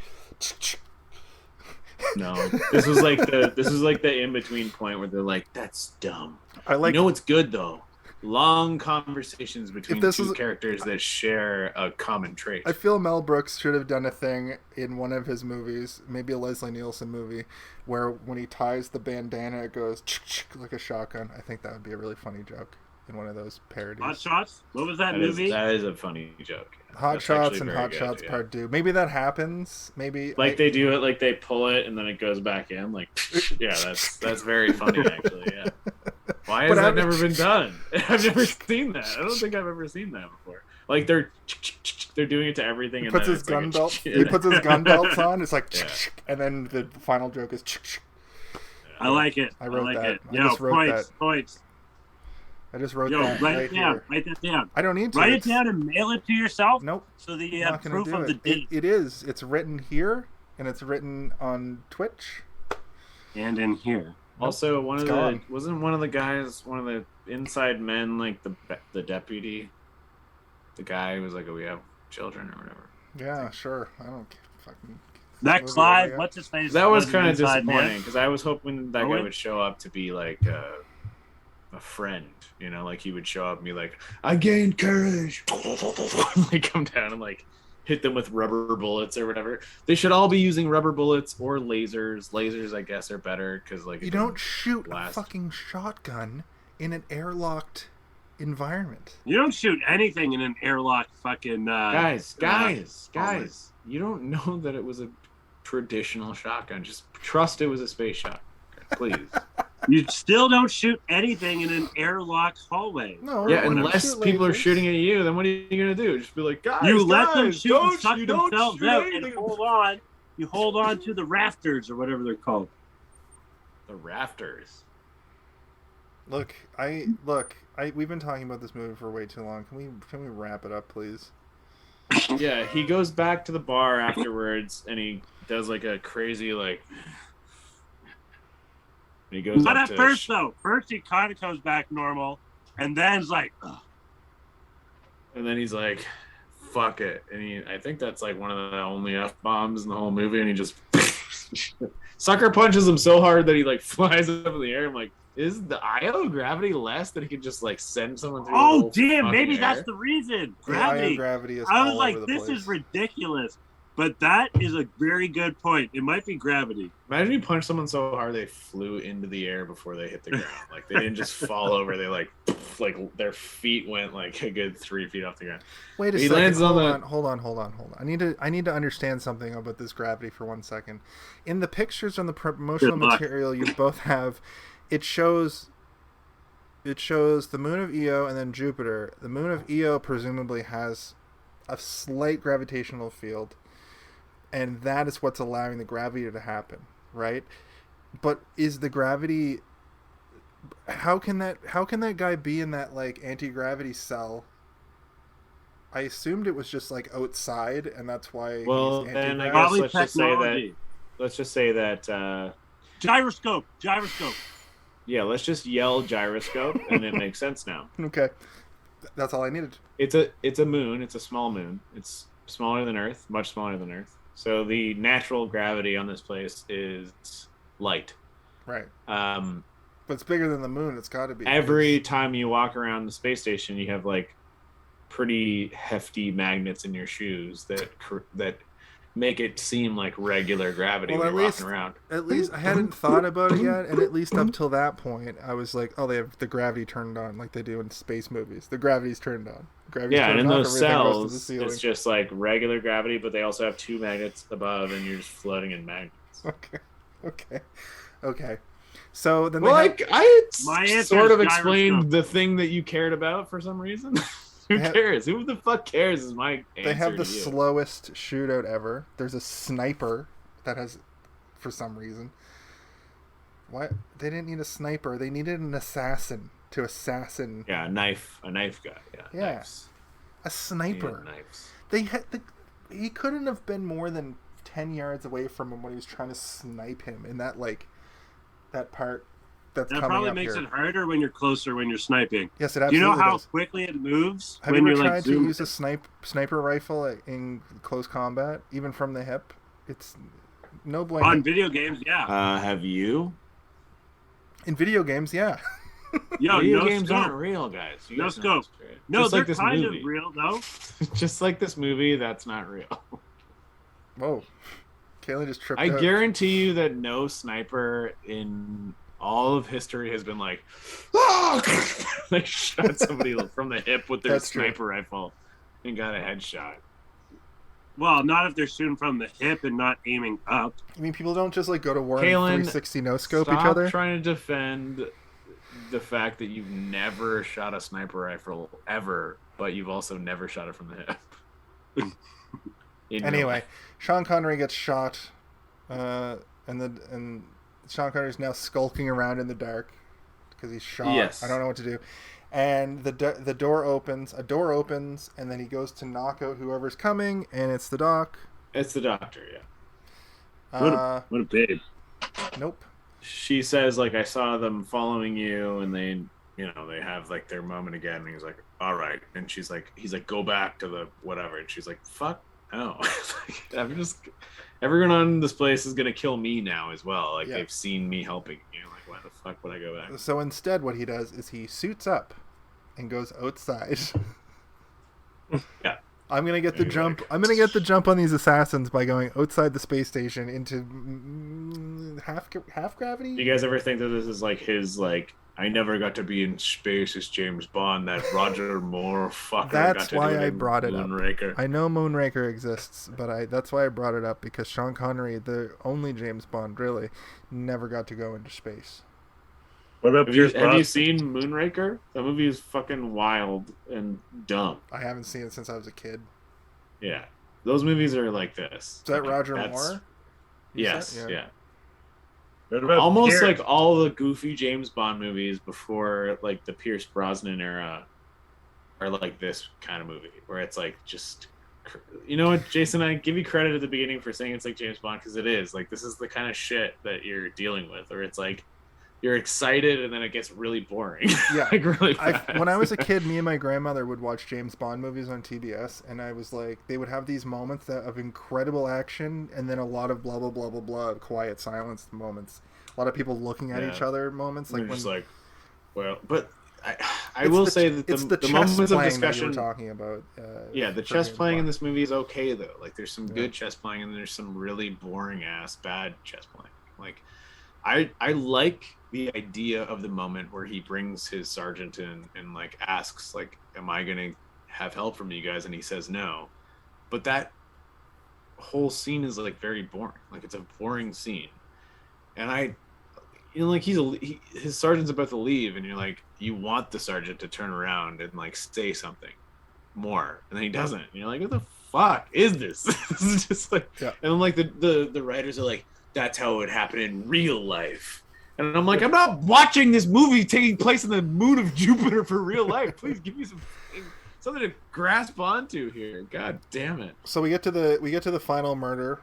No, this was like the in between point where they're like, that's dumb. It's good though. long conversations between two characters that share a common trait. I feel Mel Brooks should have done a thing in one of his movies, maybe a Leslie Nielsen movie, where when he ties the bandana, it goes like a shotgun. I think that would be a really funny joke in one of those parodies. Hot Shots? What was that movie? That is a funny joke. Yeah. Hot Shots and Hot Shots Part 2. Maybe that happens. Maybe they do it, like they pull it and then it goes back in. Like, yeah, that's very funny actually. Yeah. Why has that never been done? I've never seen that. I don't think I've ever seen that before. Like they're doing it to everything. He puts his gun belts. He puts his gun belts on. It's like, and then the final joke is. I like it. I wrote that. I just wrote that. Points. I just wrote that. Write it down. Write that down. I don't need to. Write it down and mail it to yourself. Nope. So that you have proof of the date. It is. It's written here, and it's written on Twitch. And in here. Also, wasn't one of the guys, one of the inside men, like the deputy, the guy who was like, "Oh, we have children" or whatever. Yeah, sure. I don't fucking. That Clive, what's his face? That was kind of disappointing because I was hoping that guy would show up to be like a friend, you know, like he would show up and be like, "I gained courage," like come down and like hit them with rubber bullets or whatever. They should all be using rubber bullets or lasers. Lasers, I guess, are better because like you don't shoot a fucking shotgun in an airlocked environment. You don't shoot anything in an airlocked fucking. Guys, you don't know that it was a traditional shotgun. Just trust it was a space shotgun, please. You still don't shoot anything in an airlocked hallway. No, yeah, unless people are shooting at you, then what are you gonna do? Just be like, guys, let them shoot and suck themselves out and hold on. You hold on to the rafters or whatever they're called. The rafters. Look, we've been talking about this movie for way too long. Can we wrap it up, please? Yeah, he goes back to the bar afterwards and he does like a crazy like. He goes Not at first though. First he kind of comes back normal, and then it's like, ugh. And then he's like, "Fuck it," and I think that's like one of the only F-bombs in the whole movie, and he just sucker punches him so hard that he like flies up in the air. I'm like, is the IO gravity less that he could just like send someone through? Oh damn! Maybe that's the reason. Gravity. The gravity is. I was like, this is ridiculous. But that is a very good point. It might be gravity. Imagine you punch someone so hard they flew into the air before they hit the ground. Like they didn't just fall over. They like their feet went like a good 3 feet off the ground. Wait a second. Hold on. I need to understand something about this gravity for 1 second. In the pictures on the promotional material you both have, it shows the moon of Io and then Jupiter. The moon of Io presumably has a slight gravitational field. And that is what's allowing the gravity to happen, right? But is the gravity? How can that guy be in that like anti-gravity cell? I assumed it was just like outside, and that's why. Well, he's then I guess let's just say that. Gyroscope. Yeah, let's just yell gyroscope, and it makes sense now. Okay, that's all I needed. It's a moon. It's a small moon. It's smaller than Earth, much smaller than Earth. So the natural gravity on this place is light. Right. But it's bigger than the moon. It's got to be. Every time you walk around the space station, you have like pretty hefty magnets in your shoes that make it seem like regular gravity when you're walking around. At least I hadn't thought about it yet, and at least up till that point, I was like, oh, they have the gravity turned on like they do in space movies. The gravity's turned on. And in those cells, it's just like regular gravity, but they also have 2 magnets above, and you're just floating in magnets. Okay. So then, I sort of explained the thing that you cared about for some reason. Who cares? Who the fuck cares? Is my answer. They have the slowest shootout ever. There's a sniper that has, for some reason. What? They didn't need a sniper. They needed an assassin to assassin. Yeah, a knife guy. Yeah. Knives. A sniper. They had he couldn't have been more than 10 yards away from him when he was trying to snipe him in that part that's coming up here. That probably makes it harder when you're closer when you're sniping. Yes, it absolutely Do you know how does. quickly it moves? Have you ever tried to use a sniper rifle in close combat, even from the hip? It's no bueno. On video games, yeah. Have you? In video games, yeah. Yo, Video no games scope. aren't real, guys. You No guys know scope. this, right? No, Just they're like this kind movie. of real though. Just like this movie, that's not real. Whoa. Kayla just tripped I out. guarantee you that no sniper in all of history has been like, "Ah!" like shot somebody from the hip with their That's true. sniper rifle and got a headshot. Well, not if they're shooting from the hip and not aiming up. I mean, people don't just like go to war and Kalen, 360 no scope each Stop other. trying to defend the fact that you've never shot a sniper rifle ever, but you've also never shot it from the hip. Anyway, Sean Connery gets shot, and Sean Connery's now skulking around in the dark because he's shot. Yes. I don't know what to do. And the door opens. A door opens, and then he goes to knock out whoever's coming, and it's the doc. It's the doctor, yeah. What a babe. Nope. She says, like, I saw them following you, and they, you know, they have like their moment again. And he's like, all right. And he's like, go back to the whatever. And she's like, fuck no. I'm just, everyone on this place is gonna kill me now as well. Like, they've seen me helping you. Like, why the fuck would I go back? So instead, what he does is he suits up and goes outside. Yeah. I'm gonna get the jump. I'm gonna get the jump on these assassins by going outside the space station into half gravity. Do you guys ever think that this is like his like? I never got to be in space as James Bond. That Roger Moore fucker. That's got to why do it I in brought it up. Moonraker. I know Moonraker exists, but that's why I brought it up because Sean Connery, the only James Bond really, never got to go into space. What about have you seen Moonraker? That movie is fucking wild and dumb. I haven't seen it since I was a kid. Yeah, those movies are like this. Is that like, Roger Moore? Yes, yeah. Almost Almost like all the goofy James Bond movies before like the Pierce Brosnan era are like this kind of movie where it's like just, you know what, Jason, I give you credit at the beginning for saying it's like James Bond because it is. Like, this is the kind of shit that you're dealing with, or it's like you're excited and then it gets really boring. Yeah. Like really fast. When I was a kid, me and my grandmother would watch James Bond movies on TBS, and I was like, they would have these moments of incredible action and then a lot of blah, blah, blah, blah, blah, quiet silence moments. A lot of people looking at each other moments. Like, just like, well, but I will say that the moments of discussion that you were talking about. The chess playing in this movie is okay though. Like, there's some good chess playing and there's some really boring ass bad chess playing. Like, I like the idea of the moment where he brings his sergeant in and like asks like, am I gonna have help from you guys? And he says no. But that whole scene is like very boring. Like, it's a boring scene. And like his sergeant's about to leave and you're like, you want the sergeant to turn around and like say something more, and then he doesn't. And you're like, what the fuck is this? This is just like, and then like the writers are like, that's how it would happen in real life. And I'm like, I'm not watching this movie taking place on the moon of Jupiter for real life. Please give me something to grasp onto here. God damn it. So we get to the final murder,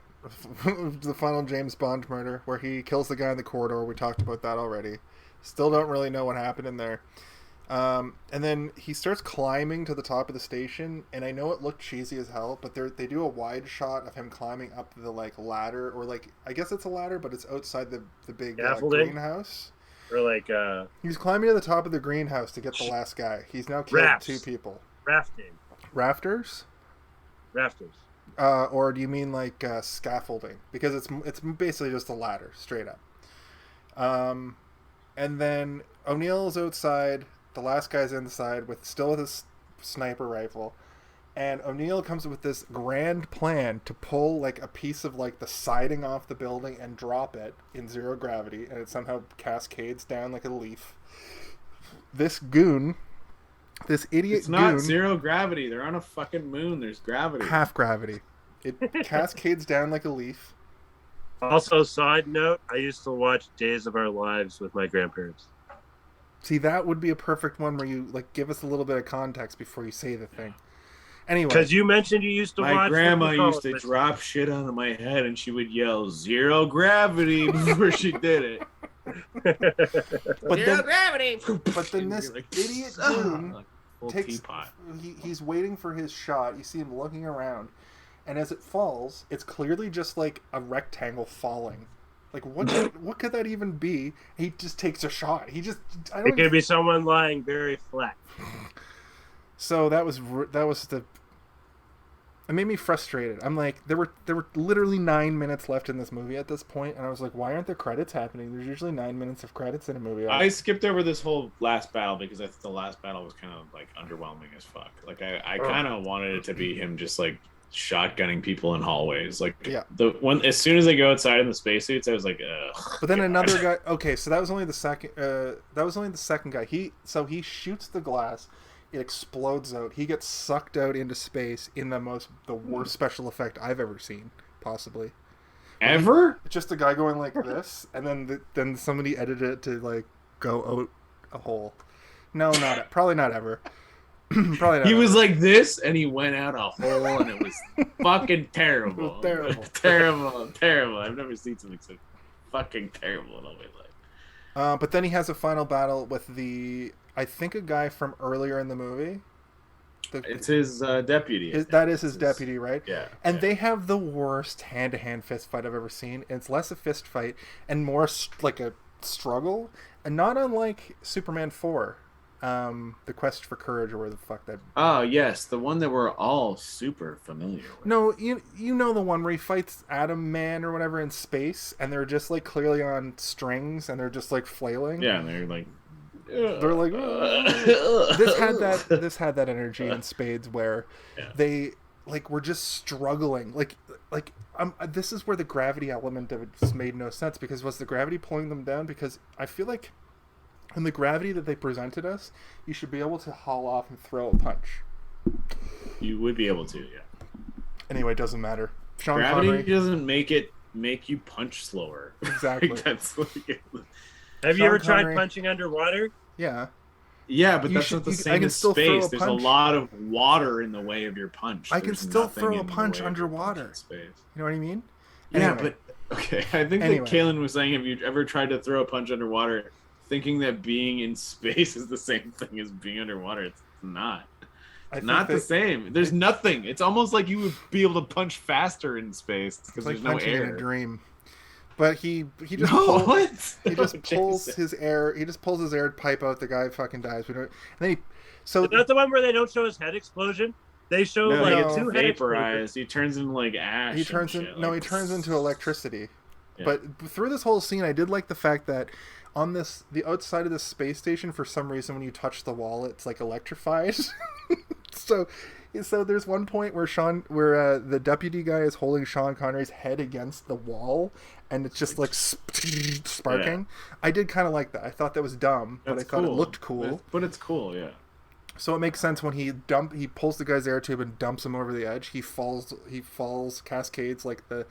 the final James Bond murder, where he kills the guy in the corridor. We talked about that already. Still don't really know what happened in there. And then he starts climbing to the top of the station, and I know it looked cheesy as hell, but they do a wide shot of him climbing up the like ladder, or like, I guess it's a ladder, but it's outside the big greenhouse. Or like he's climbing to the top of the greenhouse to get the last guy. He's now killed 2 people. Rafters. Or do you mean like scaffolding? Because it's basically just a ladder, straight up. And then O'Neill's outside. The last guy's inside with his sniper rifle, and O'Neill comes up with this grand plan to pull like a piece of like the siding off the building and drop it in zero gravity, and it somehow cascades down like a leaf. This idiot it's not zero gravity. They're on a fucking moon. There's gravity. Half gravity. It cascades down like a leaf. Also, side note, I used to watch Days of Our Lives with my grandparents. See, that would be a perfect one where you like give us a little bit of context before you say the thing. Anyway, because you mentioned you used to watch. My grandma used to drop shit onto my head, and she would yell "zero gravity" before she did it. Zero gravity. But then this idiot goon takes. He's waiting for his shot. You see him looking around, and as it falls, it's clearly just like a rectangle falling Like, what could that even be? He just takes a shot. It could be someone lying very flat. So that was it made me frustrated. I'm like, there were literally 9 minutes left in this movie at this point, and I was like, why aren't the credits happening? There's usually 9 minutes of credits in a movie. I skipped over this whole last battle because I thought the last battle was kind of like underwhelming as fuck. Like I kind of wanted it to be him just like shotgunning people in hallways. Like the one as soon as they go outside in the spacesuits, I was like, ugh. But then another guy. Okay, so that was only the second. That was only the second guy. He shoots the glass. It explodes out. He gets sucked out into space in the worst special effect I've ever seen, possibly. Ever? It's just a guy going like this, and then somebody edited it to like go out a hole. No, probably not ever. Probably not. He was like this, and he went out a hole, and it was fucking terrible. Terrible. I've never seen something so fucking terrible in all my life. But then he has a final battle with I think a guy from earlier in the movie. It's his deputy. That is his deputy, right? Yeah. And they have the worst hand-to-hand fist fight I've ever seen. It's less a fist fight and more like a struggle, and not unlike Superman 4. The Quest for Courage, or where the fuck that... Oh, yes, the one that we're all super familiar with. No, you know the one where he fights Atom Man or whatever in space, and they're just like clearly on strings, and they're just like flailing. Yeah, and they're like... This had that energy in spades where they like were just struggling. Like this is where the gravity element of it just made no sense, because was the gravity pulling them down? Because I feel like in the gravity that they presented us, you should be able to haul off and throw a punch. You would be able to, yeah. Anyway, it doesn't matter. Sean Gravity Connery doesn't make you punch slower. Exactly. That's like Have you ever tried punching underwater? Yeah. Yeah, but that's not the same as space. There's a lot of water in the way of your punch. I can still throw a punch underwater. You know what I mean? Yeah, anyway. But okay. I think that Kaylin was saying, have you ever tried to throw a punch underwater, thinking that being in space is the same thing as being underwater? It's not. Not the same. There's nothing. It's almost like you would be able to punch faster in space because there's no air. In a dream. But he just pulls his air pipe out. The guy fucking dies. And then is that the one where they don't show his head explosion? They show a two-head vaporized. He turns into like ash. He turns into electricity. Yeah. But through this whole scene, I did like the fact that on the outside of the space station, for some reason, when you touch the wall, it's like electrified. So there's one point where the deputy guy is holding Sean Connery's head against the wall, and it's just like sparking. Yeah. I did kind of like that. I thought that was dumb, but I thought it looked cool. But it's cool, yeah. So it makes sense when he pulls the guy's air tube and dumps him over the edge. He falls cascades like the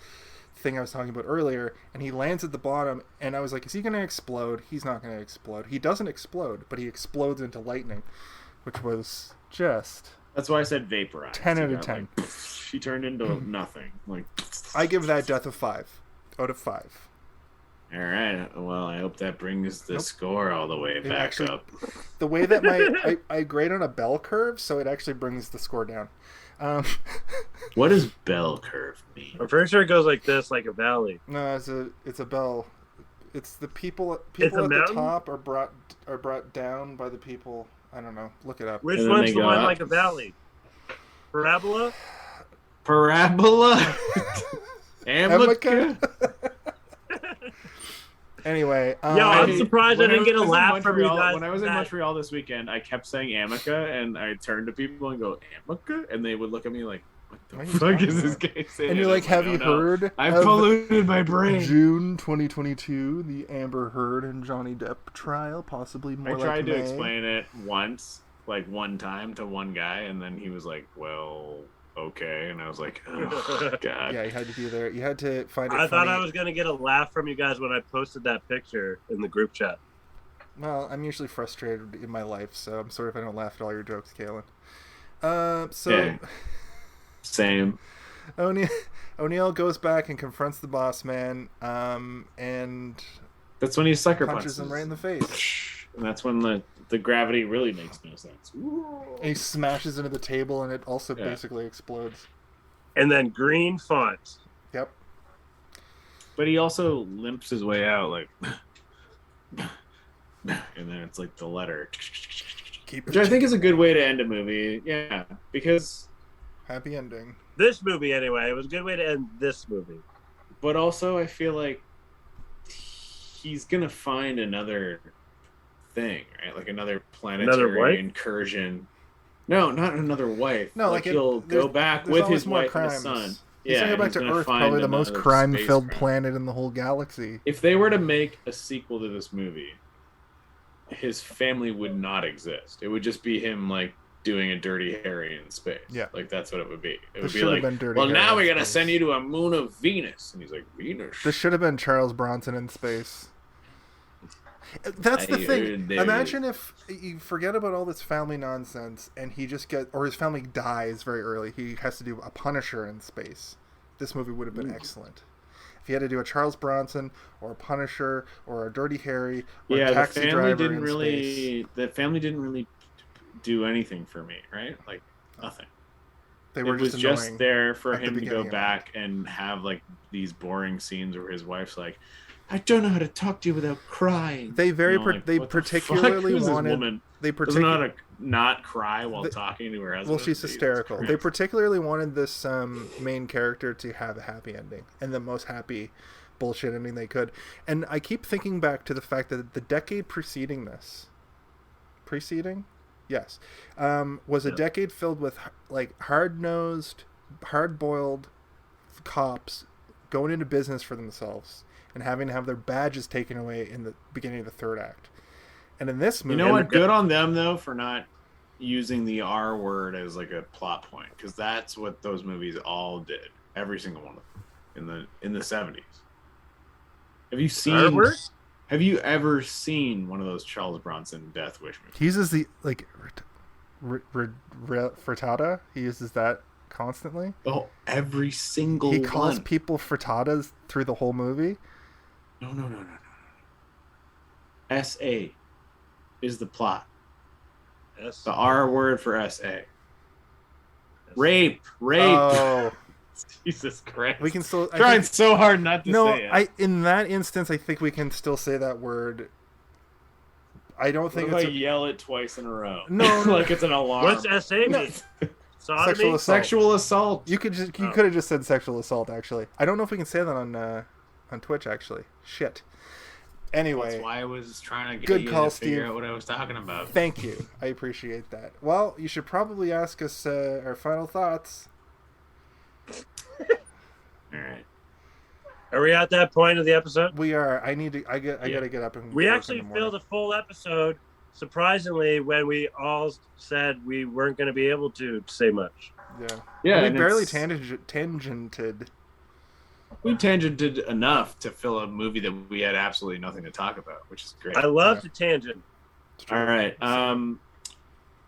thing I was talking about earlier, and he lands at the bottom, and I was like, is he going to explode? He's not going to explode. He doesn't explode, but he explodes into lightning, which was just... That's why I said vaporized. 10 out of 10. Like, he turned into nothing. Like, I give that death a 5 out of 5. All right. Well, I hope that brings the score all the way back up. The way that I grade on a bell curve, so it actually brings the score down. What does bell curve mean? I'm pretty sure it goes like this, like a valley. No, it's a bell. It's the people at the top are brought down by the people. I don't know. Look it up. Which one's the one like a valley? Parabola? Amica? Anyway. I'm surprised I didn't get a laugh from you guys. When I was in Montreal this weekend, I kept saying Amica, and I turned to people and go, Amica? And they would look at me like, what the fuck is this guy saying? And you're like, have you heard? I've polluted my brain. June 2022, the Amber Heard and Johnny Depp trial, possibly more like May. I tried to explain it once, like one time to one guy, and then he was like, well, okay. And I was like, oh, God. Yeah, you had to be there. You had to find it I thought I was going to get a laugh from you guys when I posted that picture in the group chat. Well, I'm usually frustrated in my life, so I'm sorry if I don't laugh at all your jokes, Kaylin. Yeah. Same. O'Neill goes back and confronts the boss man, and that's when he sucker punches him right in the face. And that's when the gravity really makes no sense. And he smashes into the table, and it also basically explodes. And then green font. Yep. But he also limps his way out like, and then it's like the letter, which I think is a good way to end a movie. Yeah, because happy ending. This movie, anyway, it was a good way to end this movie. But also, I feel like he's gonna find another thing, right? Like another planetary incursion. No, not another wife. No, like he'll go back with his wife and his son. He's gonna go back to Earth, probably the most crime-filled planet in the whole galaxy. If they were to make a sequel to this movie, his family would not exist. It would just be him like doing a Dirty Harry in space. Yeah, like that's what it would be. It would be like, well, now we're gonna send you to a moon of Venus, and he's like, Venus. This should have been Charles Bronson in space. That's the thing. Imagine if you forget about all this family nonsense and he just or his family dies very early. He has to do a Punisher in space. This movie would have been excellent. If he had to do a Charles Bronson or a Punisher or a Dirty Harry or a taxi driver in space. The family didn't really do anything for me, right? Like nothing. They were just there for him to go back and have like these boring scenes where his wife's like, I don't know how to talk to you without crying. They particularly wanted. They particularly not cry while talking to her husband. Well, she's hysterical. They particularly wanted this main character to have a happy ending and the most happy bullshit ending they could. And I keep thinking back to the fact that the decade preceding this, yes, was a decade filled with like hard-nosed, hard-boiled cops going into business for themselves and having to have their badges taken away in the beginning of the third act. And in this movie... You know what? Good on them, though, for not using the R word as like a plot point, because that's what those movies all did. Every single one of them in the 70s. Have you seen... R-word? Have you ever seen one of those Charles Bronson Death Wish movies? He uses the, like, frittata? He uses that constantly? Oh, every single one. He calls people frittatas through the whole movie? No. S.A. is the plot. The R word for S.A. Rape. Oh. Jesus Christ. We can still... Trying so hard not to say it. In that instance, I think we can still say that word. I don't think it's... yell it twice in a row. No. Like it's an alarm. What's S.A. mean? Sexual assault. You could have just said sexual assault, actually. I don't know if we can say that on Twitch, actually. Shit. Anyway. That's why I was trying to get you to figure out what I was talking about. Thank you. I appreciate that. Well, you should probably ask us our final thoughts. All right. Are we at that point of the episode? We are. I gotta get up and... We actually filled a full episode, surprisingly, when we all said we weren't going to be able to say much. Yeah. We barely tangented. We tangented enough to fill a movie that we had absolutely nothing to talk about, which is great. I love the tangent. All right.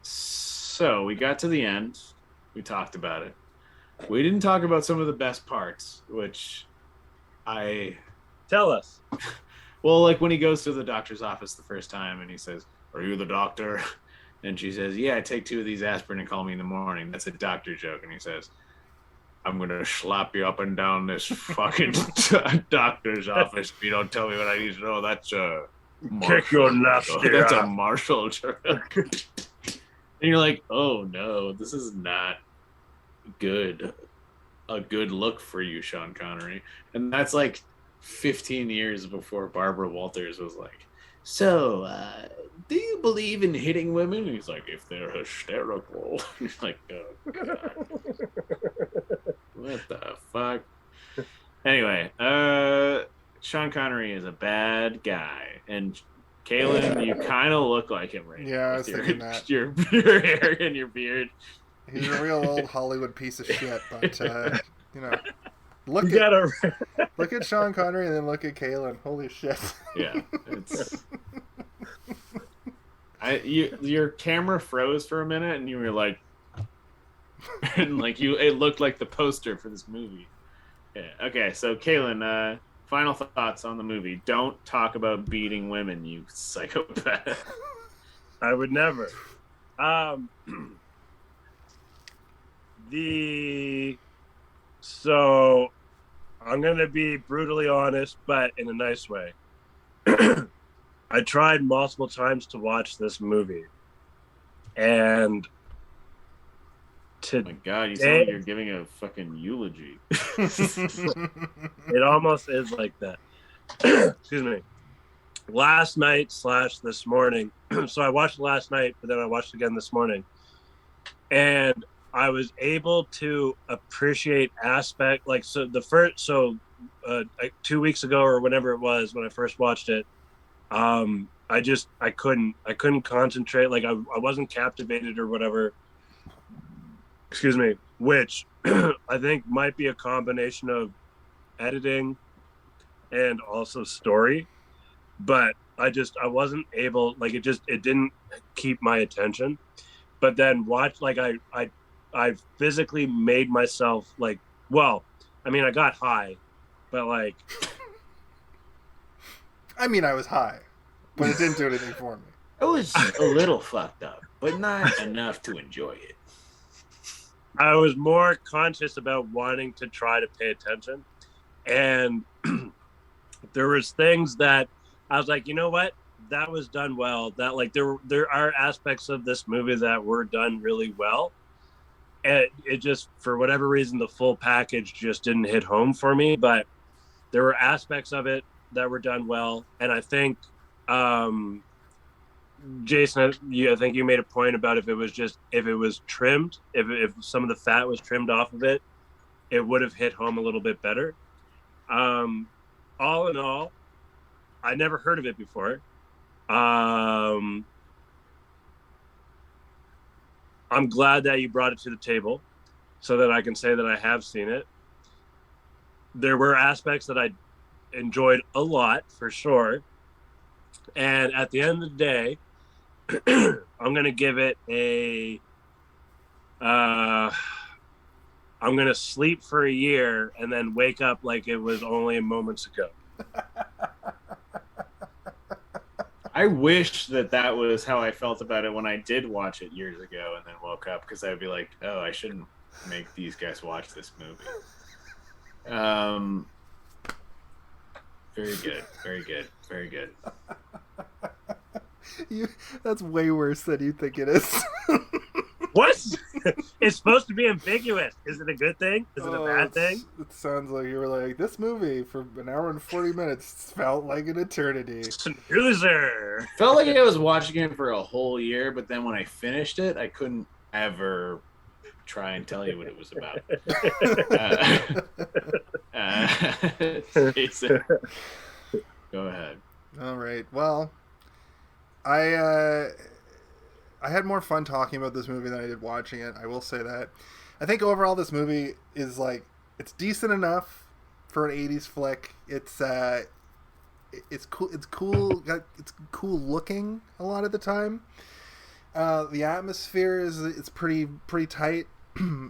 So we got to the end. We talked about it. We didn't talk about some of the best parts, which Tell us. Well, like when he goes to the doctor's office the first time and he says, "Are you the doctor?" And she says, "Yeah, take 2 of these aspirin and call me in the morning." That's a doctor joke. And he saes, "I'm going to slap you up and down this fucking doctor's office if you don't tell me what I need to know." That's a kick your nasty. That's a marshal joke. And you're like, oh no, this is not good. A good look for you, Sean Connery. And that's like 15 years before Barbara Walters was like, "So, do you believe in hitting women?" And he's like, "If they're hysterical." He's like, oh God. What the fuck? Anyway, Sean Connery is a bad guy. And Kaylin, you kind of look like him right now. Yeah, I was thinking that. Your hair and your beard. He's a real old Hollywood piece of shit, but, look at Sean Connery and then look at Kaylin. Holy shit. Yeah, it's... your camera froze for a minute and you were like... and it looked like the poster for this movie. Yeah. Okay, so Kaylin, final thoughts on the movie. Don't talk about beating women, you psychopath. I would never. So I'm going to be brutally honest, but in a nice way. I tried multiple times to watch this movie. And oh my God, you sound like you're giving a fucking eulogy. It almost is like that. Excuse me. Last night / this morning. So I watched it last night, but then I watched it again this morning. And I was able to appreciate like 2 weeks ago or whenever it was when I first watched it, I couldn't concentrate. Like I wasn't captivated or whatever. Excuse me, which I think might be a combination of editing and also story, but I wasn't able, like it didn't keep my attention. But then I physically made myself like, well, I mean, I got high, but like, I mean, I was high, but it didn't do anything for me. It was a little fucked up, but not enough to enjoy it. I was more conscious about wanting to try to pay attention, and there was things that I was like, you know what, that was done well. That like there are aspects of this movie that were done really well. And it just, for whatever reason, the full package just didn't hit home for me. But there were aspects of it that were done well, and I think, Jason, I think you made a point about if it was trimmed, if some of the fat was trimmed off of it, it would have hit home a little bit better. All in all, I never heard of it before. I'm glad that you brought it to the table so that I can say that I have seen it. There were aspects that I enjoyed a lot, for sure. And at the end of the day, I'm going to give it I'm going to sleep for a year and then wake up like it was only moments ago. I wish that was how I felt about it when I did watch it years ago and then woke up, because I would be like, oh, I shouldn't make these guys watch this movie. Very good. Very good. Very good. That's way worse than you think it is. What? It's supposed to be ambiguous. Is it a good thing? Is it a bad thing? It sounds like you were like, this movie for an hour and 40 minutes felt like an eternity. Snoozer. Felt like I was watching it for a whole year, but then when I finished it, I couldn't ever try and tell you what it was about. Go ahead. All right. Well, I had more fun talking about this movie than I did watching it. I will say that. I think overall this movie is like, it's decent enough for an 80s flick. It's cool. It's cool. It's cool looking a lot of the time. The atmosphere it's pretty tight.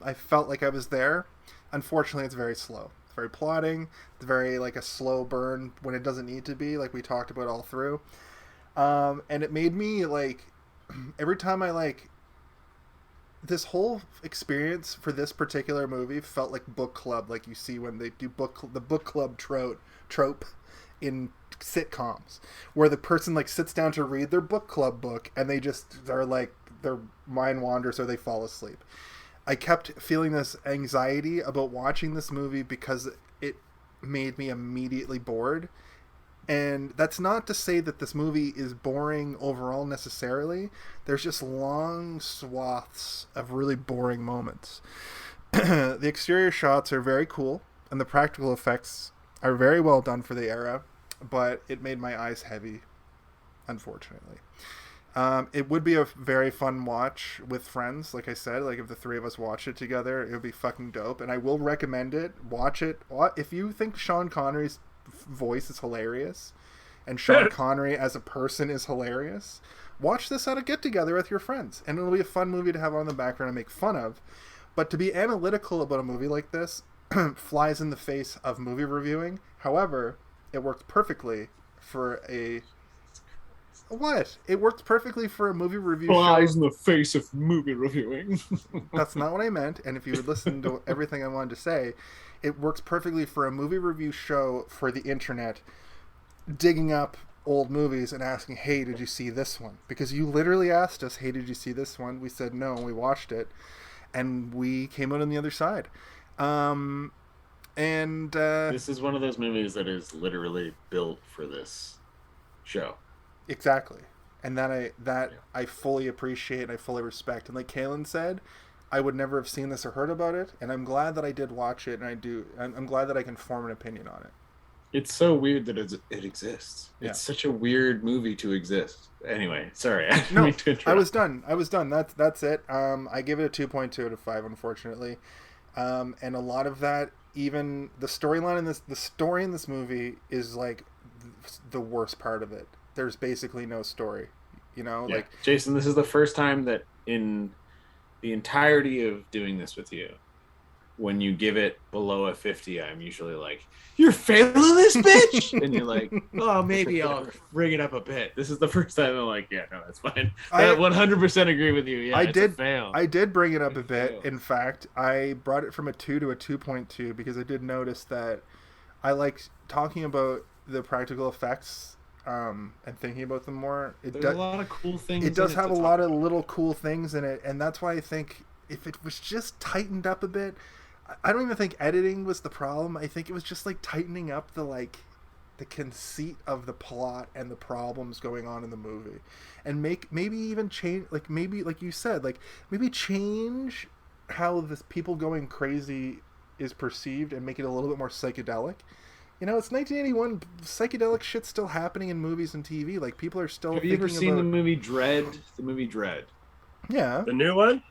I felt like I was there. Unfortunately, it's very slow. It's very plotting. It's very like a slow burn when it doesn't need to be, like we talked about all through. And it made me like, every time this whole experience for this particular movie felt like book club, like you see when they do the book club trope in sitcoms, where the person like sits down to read their book club book and they just are like, their mind wanders or they fall asleep. I kept feeling this anxiety about watching this movie because it made me immediately bored. And that's not to say that this movie is boring overall necessarily. There's just long swaths of really boring moments. The exterior shots are very cool, and the practical effects are very well done for the era, but it made my eyes heavy, unfortunately. It would be a very fun watch with friends, like I said. Like, if the three of us watch it together, it would be fucking dope, and I will recommend it. Watch it. If you think Sean Connery's voice is hilarious and Sean Connery as a person is hilarious, watch this at a get-together with your friends, and it'll be a fun movie to have on the background and make fun of. But to be analytical about a movie like this flies in the face of movie reviewing. However, it works perfectly for a What? It works perfectly for a movie review Flies in the face of movie reviewing. That's not what I meant. And if you would listen to everything I wanted to say, it works perfectly for a movie review show for the internet, digging up old movies and asking, hey, did you see this one? Because you literally asked us, hey, did you see this one? We said no, and we watched it, and we came out on the other side. This is one of those movies that is literally built for this show. Exactly. And I fully appreciate and I fully respect. And like Kaylin said, I would never have seen this or heard about it, and I'm glad that I did watch it, and I'm glad that I can form an opinion on it. It's so weird that it exists. Yeah. It's such a weird movie to exist. Anyway, sorry. I was done. That's it. I give it a 2.2 out of 5, unfortunately. And a lot of that, even the storyline the story in this movie is like the worst part of it. There's basically no story, like Jason, this is the first time that in the entirety of doing this with you, when you give it below a 50, I'm usually like, you're failing this bitch. And you're like, oh, maybe I'll bring it up a bit. This is the first time I'm like, yeah, no, that's fine. I 100% agree with you. Yeah, it's a fail. I did bring it up a bit. In fact, I brought it from a 2 to a 2.2 because I did notice that I like talking about the practical effects and thinking about them more. There's a lot of cool things. It does have a lot of little cool things in it, and that's why I think if it was just tightened up a bit, I don't even think editing was the problem. I think it was just like tightening up the conceit of the plot and the problems going on in the movie, and maybe even change, maybe like you said, maybe change how this people going crazy is perceived and make it a little bit more psychedelic. It's 1981. Psychedelic shit's still happening in movies and TV. Like, people are still. Have you ever seen the movie Dread? The movie Dread. Yeah. The new one.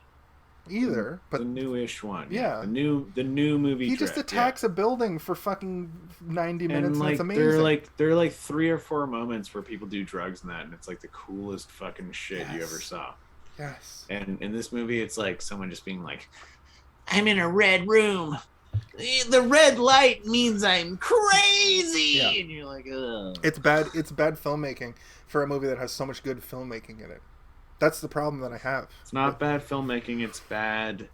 Either, but the newish one. Yeah. The new movie. He just attacks a building for fucking 90 minutes, and it's amazing. There are 3 or 4 moments where people do drugs and that, and it's like the coolest fucking shit you ever saw. Yes. And in this movie, it's like someone just being like, "I'm in a red room. The red light means I'm crazy," and you're like, ugh. It's bad filmmaking for a movie that has so much good filmmaking in it. That's the problem that I have. It's not bad filmmaking, it's bad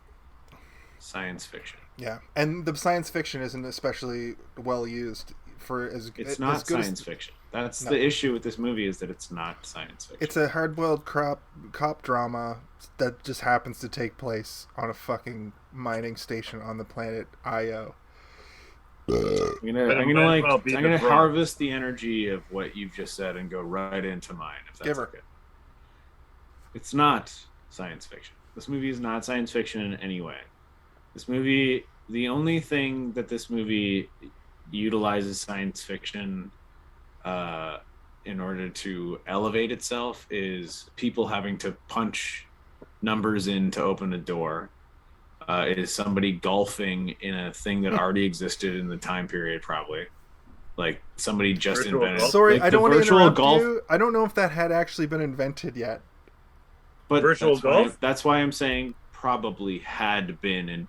science fiction. Yeah, and the science fiction isn't especially well used for It's not science fiction. That's the issue with this movie, is that it's not science fiction. It's a hard-boiled cop drama that just happens to take place on a fucking mining station on the planet Io. I'm gonna harvest the energy of what you've just said and go right into mine, if that's okay. It's not science fiction. This movie is not science fiction in any way. This movie, the only thing that this movie utilizes science fiction in order to elevate itself is people having to punch numbers in to open a door. It is somebody golfing in a thing that already existed in the time period, probably. Like somebody just invented. Sorry, I don't want to interrupt you. I don't know if that had actually been invented yet. But that's why I'm saying probably had been, and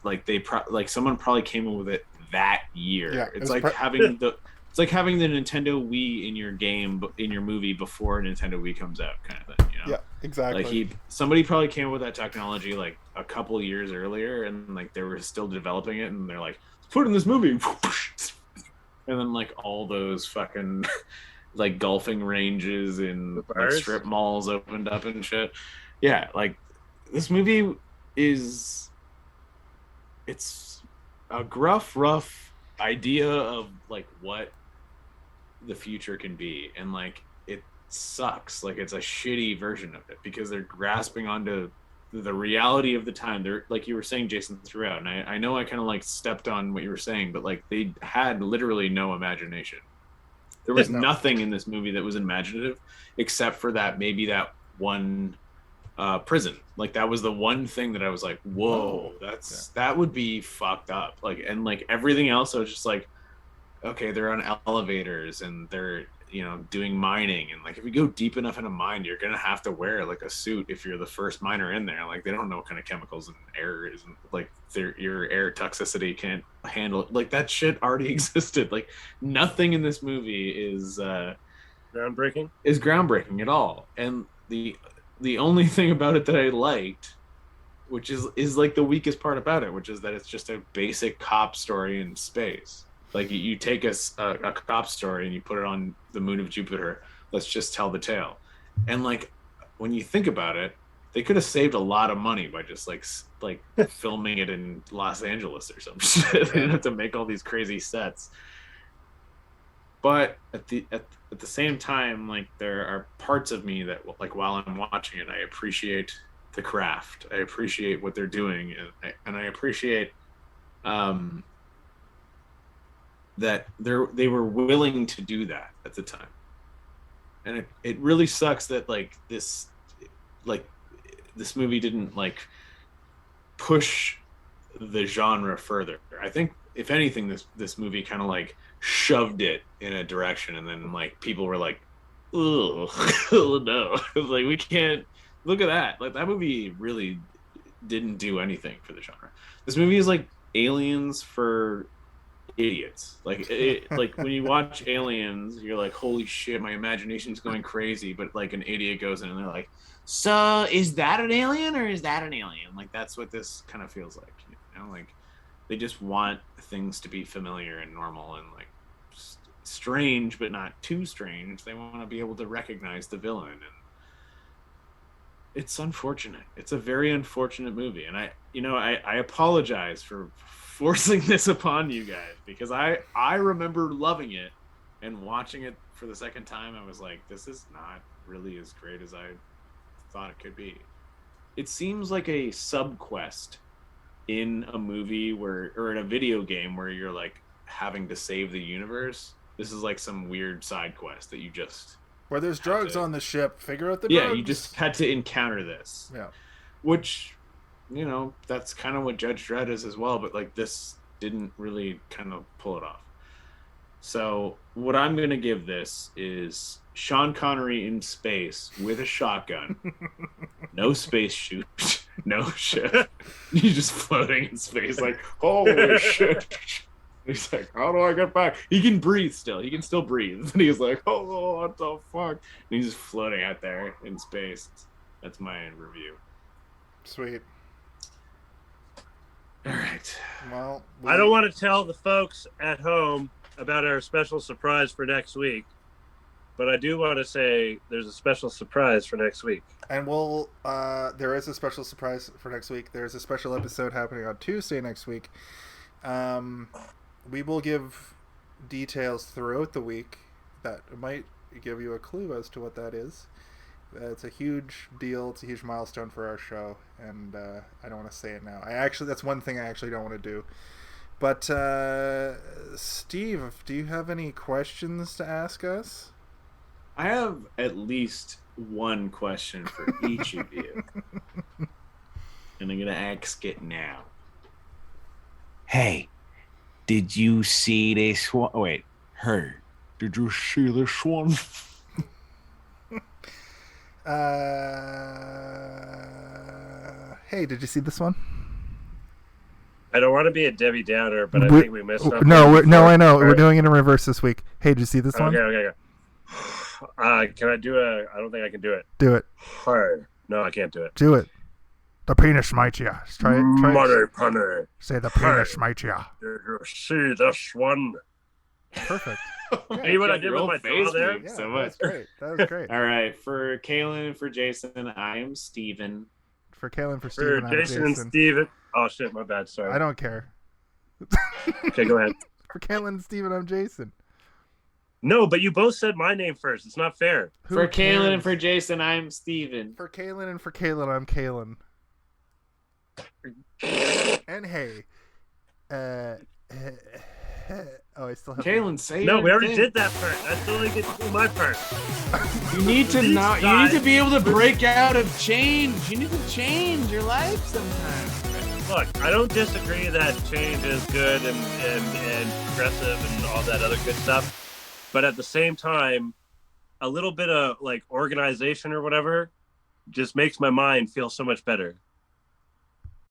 someone probably came in with it that year. Yeah, it's like having the Nintendo Wii in your game, in your movie before Nintendo Wii comes out, kind of thing. Yeah, exactly. Somebody probably came up with that technology like a couple years earlier, and like they were still developing it, and they're like, let's put it in this movie, and then like all those fucking like golfing ranges in like, strip malls opened up and shit. Yeah, like this movie it's a rough idea of like what the future can be, and like it sucks. Like it's a shitty version of it because they're grasping onto the reality of the time. They're like you were saying, Jason, throughout, and I know I kind of like stepped on what you were saying, but like they had literally no imagination. There was nothing in this movie that was imaginative except for that one prison. Like that was the one thing that I was like, whoa, that would be fucked up. Like, and like everything else I was just like, okay, they're on elevators and they're doing mining, and like if you go deep enough in a mine, you're gonna have to wear like a suit if you're the first miner in there. Like they don't know what kind of chemicals and air is, and like your air toxicity can't handle it. Like that shit already existed. Like nothing in this movie is groundbreaking at all. And the only thing about it that I liked, which is like the weakest part about it, which is that it's just a basic cop story in space. Like you take a cop story and you put it on the moon of Jupiter. Let's just tell the tale. And like when you think about it, they could have saved a lot of money by just like filming it in Los Angeles or some shit. They didn't have to make all these crazy sets. But at the same time, like there are parts of me that, like, while I'm watching it, I appreciate the craft. I appreciate what they're doing, and I appreciate that they were willing to do that at the time. And it really sucks that this movie didn't like push the genre further. I think if anything, this movie kind of like shoved it in a direction, and then like people were like, "Ugh, no!" Like, we can't look at that. Like, that movie really didn't do anything for the genre. This movie is like Aliens for idiots. Like like when you watch Aliens, you're like, "Holy shit, my imagination's going crazy." But like an idiot goes in and they're like, "So is that an alien or is that an alien?" Like, that's what this kind of feels like. You know, like they just want things to be familiar and normal and like strange, but not too strange. They want to be able to recognize the villain, and it's unfortunate. It's a very unfortunate movie, and I apologize for forcing this upon you guys, because I remember loving it, and watching it for the second time, I was like, this is not really as great as I thought it could be. It seems like a sub-quest in a movie or in a video game where you're like having to save the universe. This is like some weird side quest that you just... Where there's drugs on the ship, figure out the drugs. Yeah, you just had to encounter this. Yeah. Which, you know, that's kind of what Judge Dredd is as well, but like this didn't really kind of pull it off. So what I'm going to give this is Sean Connery in space with a shotgun. No space shoot. No shit. He's just floating in space like, holy shit. He's like, how do I get back? He can breathe still. He can still breathe. And he's like, oh, what the fuck? And he's just floating out there in space. That's my review. Sweet. All right. Well, I don't want to tell the folks at home about our special surprise for next week, but I do want to say there's a special surprise for next week. And there is a special surprise for next week. There's a special episode happening on Tuesday next week. We will give details throughout the week that might give you a clue as to what that is. It's a huge deal. It's a huge milestone for our show, and I don't want to say it now. That's one thing I actually don't want to do. But Steve, do you have any questions to ask us? I have at least one question for each of you, and I'm gonna ask it now. Hey, did you see this one? Oh, wait, hey, did you see this one? Hey, did you see this one? I don't want to be a Debbie Downer, but I think we missed something. No, I know. We're doing it in reverse this week. Hey, did you see this one? Okay. Can I do I don't think I can do it. Do it. No, I can't do it. Do it. The penis smite ya. Try it. Mother punner. Say the penis smite ya. Did you see this one? Perfect. See what I did with my jaw there? Yeah, so much. That was great. All right. For Kaylin and for Jason, I am Steven. For Kaylin, for Steven, I'm Jason. And Steven. Oh, shit. My bad. Sorry. I don't care. Okay, go ahead. For Kaylin and Steven, I'm Jason. No, but you both said my name first. It's not fair. For Kaylin and for Jason, I'm Steven. For Kaylin and for Kaylin, I'm Kaylin. And hey. Oh, I still have Kaylin, say no, we already did that part. I still didn't get to do my part. You need to not. You need to be able to break out of change. You need to change your life sometimes. Look, I don't disagree that change is good and progressive and all that other good stuff, but at the same time, a little bit of like organization or whatever just makes my mind feel so much better.